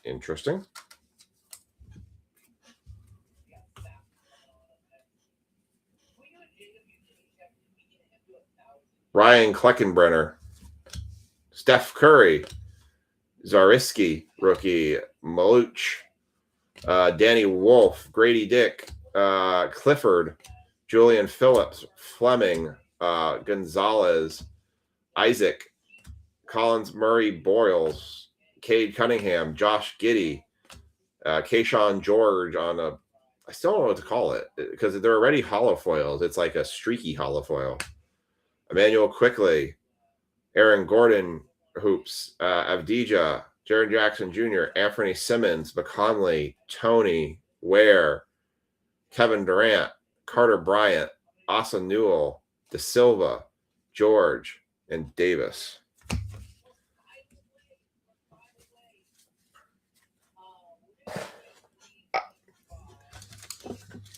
Interesting. Ryan Kleckenbrenner, Steph Curry, Zariski, rookie, Maluch, Danny Wolf, Grady Dick, Clifford, Julian Phillips, Fleming, Gonzalez, Isaac, Collins Murray Boyles, Cade Cunningham, Josh Giddey, Kayshawn George on a, I still don't know what to call it, because they're already hollow foils. It's like a streaky hollow foil. Emmanuel Quickly, Aaron Gordon hoops, Avdija, Jaren Jackson Jr., Anthony Simmons, McConley, Tony, Ware, Kevin Durant, Carter Bryant, Asa Newell, De Silva, George, and Davis.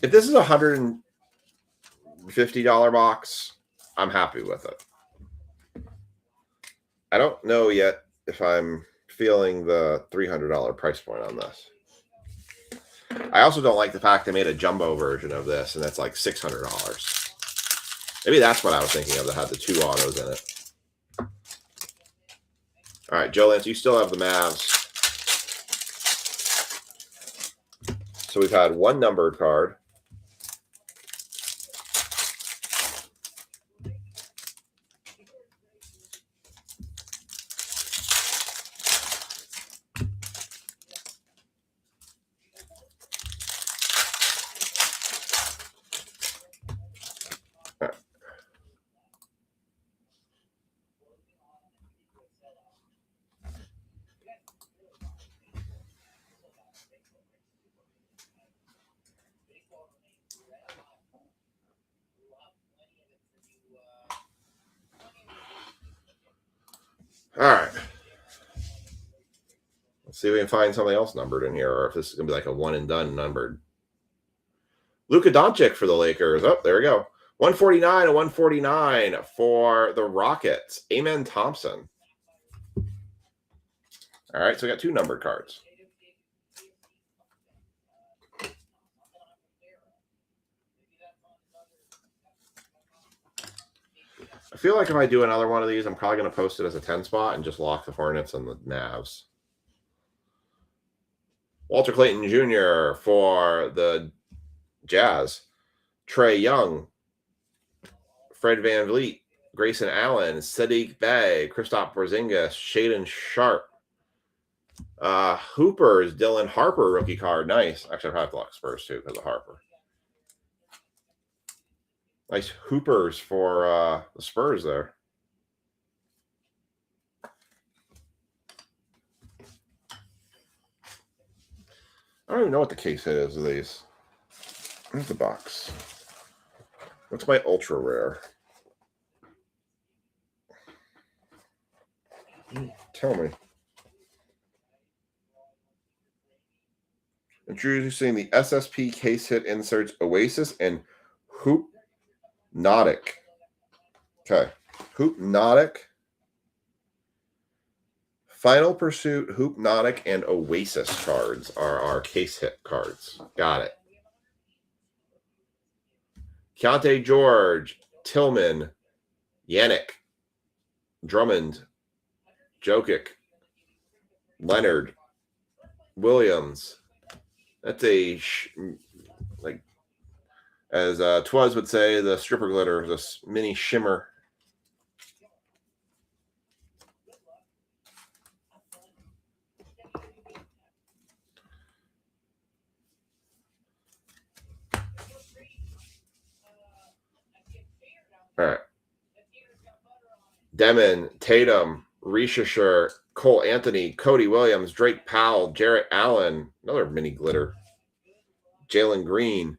If this is a $150 box, I'm happy with it. I don't know yet if I'm feeling the $300 price point on this. I also don't like the fact they made a jumbo version of this, and that's like $600. Maybe that's what I was thinking of, that had the 2 autos in it. All right, Joe Lance, you still have the Mavs. So we've had 1 numbered card. All right. Let's see if we can find something else numbered in here, or if this is going to be like a one and done numbered. Luka Doncic for the Lakers. Oh, there we go. 149 and 149 for the Rockets. Amen Thompson. All right, so we got 2 numbered cards. I feel like if I do another one of these, I'm probably going to post it as a 10 spot and just lock the Hornets and the Mavs. Walter Clayton Jr. for the Jazz. Trae Young, Fred VanVleet, Grayson Allen, Sadiq Bey, Kristaps Porzingis, Shaedon Sharpe. Hoopers, Dylan Harper rookie card. Nice. Actually, I probably have to lock Spurs too because of Harper. Nice Hoopers for the Spurs there. I don't even know what the case hit is of these. Where's the box? What's my ultra rare? Tell me. Introducing the SSP case hit inserts Oasis and Hoopnotic. Okay. Hoopnotic. Final Pursuit, Hoopnotic, and Oasis cards are our case hit cards. Got it. Keontae George, Tillman, Yannick, Drummond, Jokic, Leonard, Williams. That's a, like, as Twuz would say, the stripper glitter, this mini shimmer. All right. Demon, Tatum, Risha, Cole Anthony, Cody Williams, Drake Powell, Jarrett Allen, another mini glitter, Jalen Green,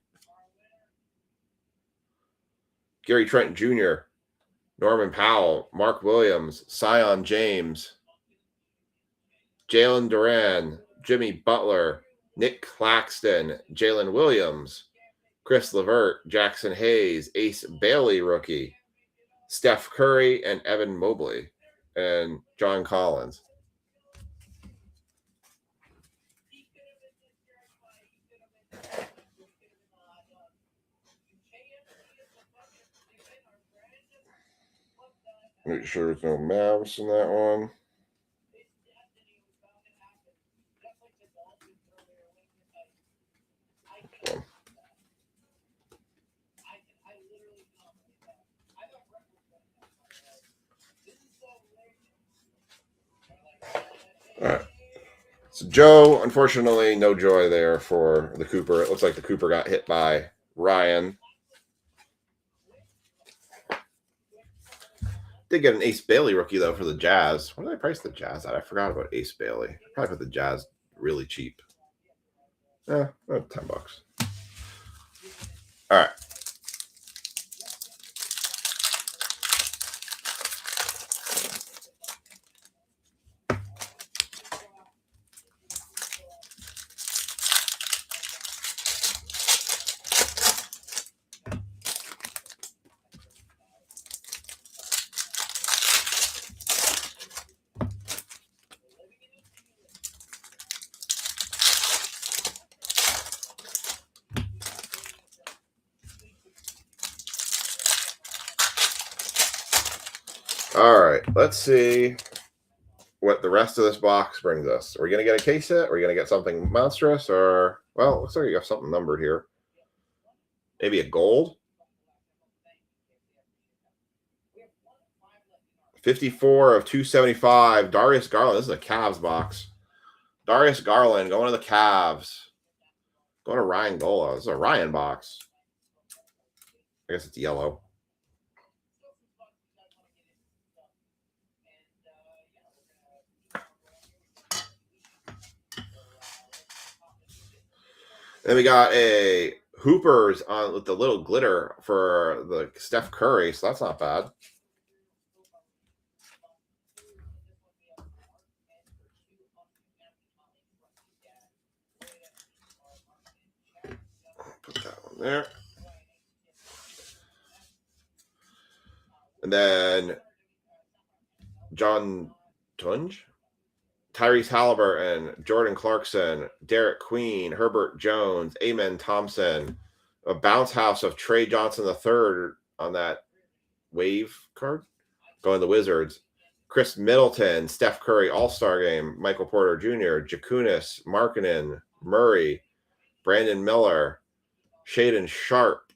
Gary Trent Jr., Norman Powell, Mark Williams, Sion James, Jalen Duran, Jimmy Butler, Nick Claxton, Jalen Williams, Chris Levert, Jackson Hayes, Ace Bailey rookie, Steph Curry, and Evan Mobley, and John Collins. Make sure there's no Mavs in that one. All right. So Joe, unfortunately, no joy there for the Cooper. It looks like the Cooper got hit by Ryan. Did get an Ace Bailey rookie, though, for the Jazz. What did I price the Jazz at? I forgot about Ace Bailey. Probably put the Jazz really cheap. $10. All right. All right, let's see what the rest of this box brings us. Are we going to get a case hit? Are we going to get something monstrous? Or, well, looks like you got something numbered here. Maybe a gold? 54 of 275. Darius Garland. This is a Cavs box. Darius Garland going to the Cavs. Going to Ryan Gola. This is a Ryan box. I guess it's yellow. Then we got a Hoopers on with the little glitter for the Steph Curry, so that's not bad. Put that one there. And then John Tunge, Tyrese Halliburton, Jordan Clarkson, Derek Queen, Herbert Jones, Amen Thompson, a bounce house of Trey Johnson III on that wave card. Going to the Wizards. Chris Middleton, Steph Curry All-Star Game, Michael Porter Jr., Jakunis, Markkanen, Murray, Brandon Miller, Shaden Sharp.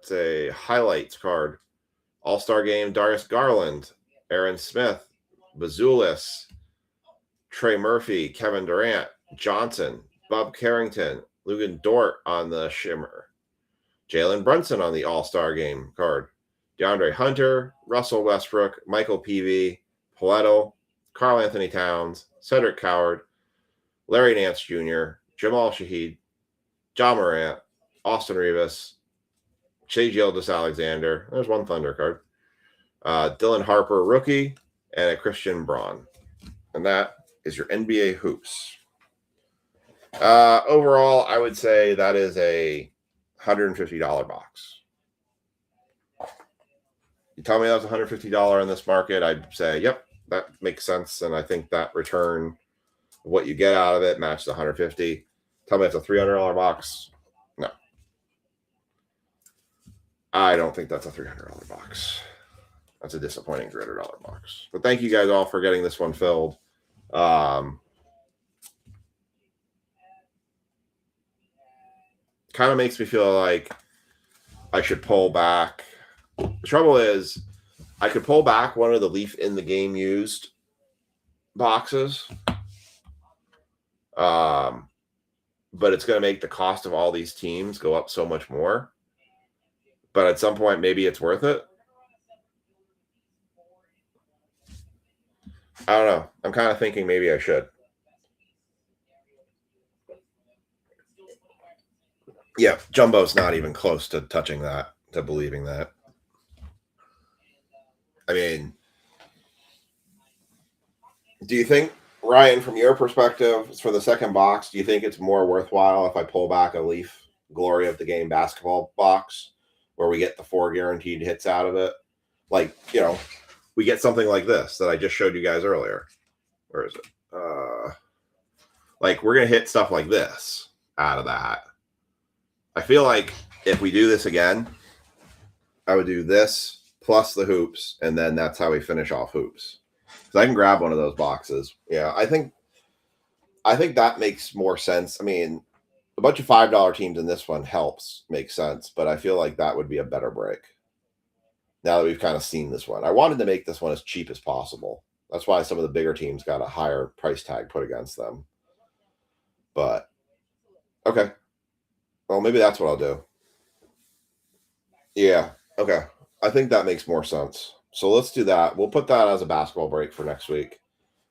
It's a highlights card. All-Star Game, Darius Garland, Aaron Smith, Bazulis, Trey Murphy, Kevin Durant, Johnson, Bob Carrington, Lugan Dort on the shimmer, Jalen Brunson on the All-Star Game card, DeAndre Hunter, Russell Westbrook, Michael Peavy, Paletto, Karl Anthony Towns, Cedric Coward, Larry Nance Jr., Jamal Shaheed, John Morant, Austin Rivas, Shea Gilgeous-Alexander. There's one Thunder card. Dylan Harper, rookie, and a Christian Braun. And that is your NBA hoops. Overall, I would say that is a $150 box. You tell me that's $150 in this market, I'd say, yep, that makes sense. And I think that return, what you get out of it, matches the $150. Tell me it's a $300 box. No. I don't think that's a $300 box. That's a disappointing $300 box. But thank you guys all for getting this one filled. Kind of makes me feel like I should pull back. The trouble is, I could pull back one of the Leaf in the game used boxes. But it's going to make the cost of all these teams go up so much more. But at some point, maybe it's worth it. I don't know. I'm kind of thinking maybe I should. Yeah, Jumbo's not even close to touching that, to believing that. I mean, do you think, Ryan, from your perspective, for the second box, do you think it's more worthwhile if I pull back a Leaf Glory of the Game basketball box where we get the 4 guaranteed hits out of it? Like, you know, we get something like this that I just showed you guys earlier. Where is it? Like, we're going to hit stuff like this out of that. I feel like if we do this again, I would do this plus the hoops, and then that's how we finish off hoops. So I can grab one of those boxes. Yeah, I think that makes more sense. I mean, a bunch of $5 teams in this one helps make sense, but I feel like that would be a better break. Now that we've kind of seen this one, I wanted to make this one as cheap as possible. That's why some of the bigger teams got a higher price tag put against them. But okay, well, maybe that's what I'll do. Yeah, okay. I think that makes more sense. So let's do that. We'll put that as a basketball break for next week.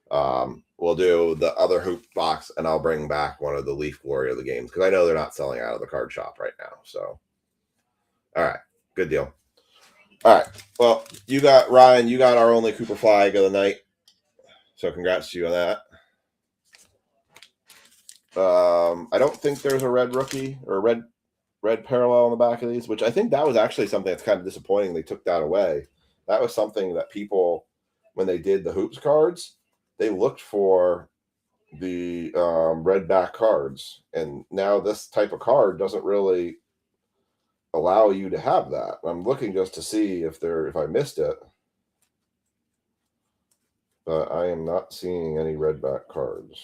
We'll do the other hoop box, and I'll bring back one of the Leaf Glory of the Games because I know they're not selling out of the card shop right now. So, all right, good deal. All right. Well, you got Ryan. You got our only Cooper flag of the night. So congrats to you on that. I don't think there's a red rookie or a red parallel on the back of these, which I think that was actually something that's kind of disappointing. They took that away. That was something that people, when they did the hoops cards, they looked for the red back cards. And now this type of card doesn't really allow you to have that. I'm looking just to see if I missed it. But I am not seeing any red back cards.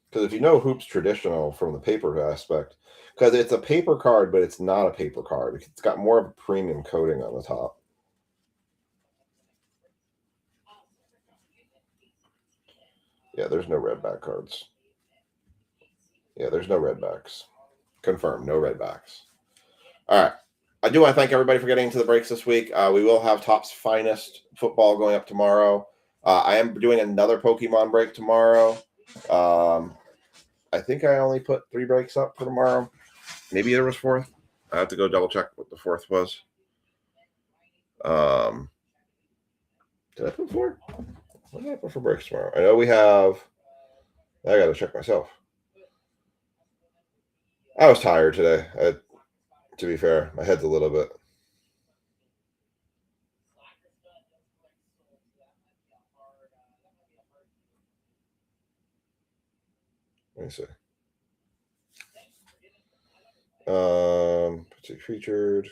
Because if you know hoops traditional from the paper aspect, because it's a paper card, but it's not a paper card. It's got more of a premium coating on the top. Yeah, there's no red back cards. Yeah, there's no red backs. Confirmed, no red backs. All right. I do want to thank everybody for getting into the breaks this week. We will have Topps Finest football going up tomorrow. I am doing another Pokemon break tomorrow. I think I only put 3 breaks up for tomorrow. Maybe there was 4th. I have to go double check what the 4th was. Did I put 4? What did I put for breaks tomorrow? I know we have. I got to check myself. I was tired today. To be fair, my head's a little bit. Let me see. Featured.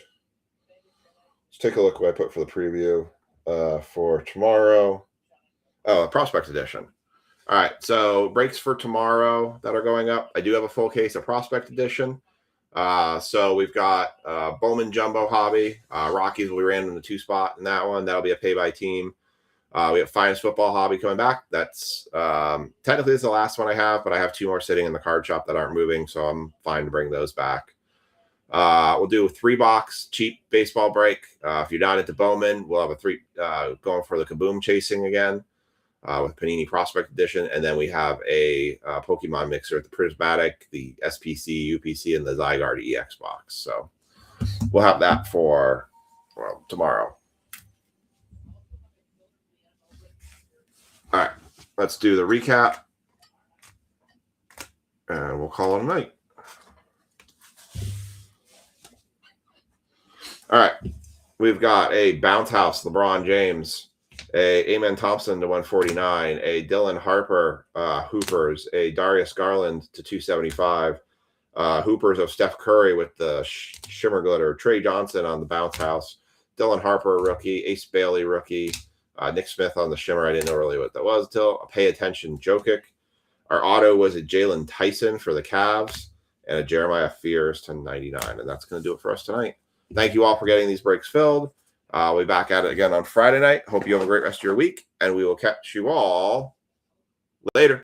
Let's take a look what I put for the preview for tomorrow. Oh, a prospect edition. All right, so breaks for tomorrow that are going up. I do have a full case of prospect edition. So we've got Bowman Jumbo Hobby. Rockies will be ran in the 2 spot in that one. That'll be a pay by team. We have Finest Football Hobby coming back. That's technically this is the last one I have, but I have 2 more sitting in the card shop that aren't moving, so I'm fine to bring those back. We'll do a 3-box cheap baseball break. If you're not into Bowman, we'll have a 3 going for the Kaboom chasing again. with Panini Prospect Edition. And then we have a Pokemon mixer, the Prismatic, the SPC, UPC, and the Zygarde EX box. So we'll have that for, well, tomorrow. All right, let's do the recap. And we'll call it a night. All right. We've got a Bounce House, LeBron James, a Amen Thompson to 149, a Dylan Harper Hoopers, a Darius Garland to 275, Hoopers of Steph Curry with the Shimmer Glitter, Trey Johnson on the Bounce House, Dylan Harper rookie, Ace Bailey rookie, Nick Smith on the Shimmer. I didn't know really what that was until Pay Attention Jokic. Our auto was a Jalen Tyson for the Cavs and a Jeremiah Fears to 99. And that's going to do it for us tonight. Thank you all for getting these breaks filled. We'll be back at it again on Friday night. Hope you have a great rest of your week, and we will catch you all later.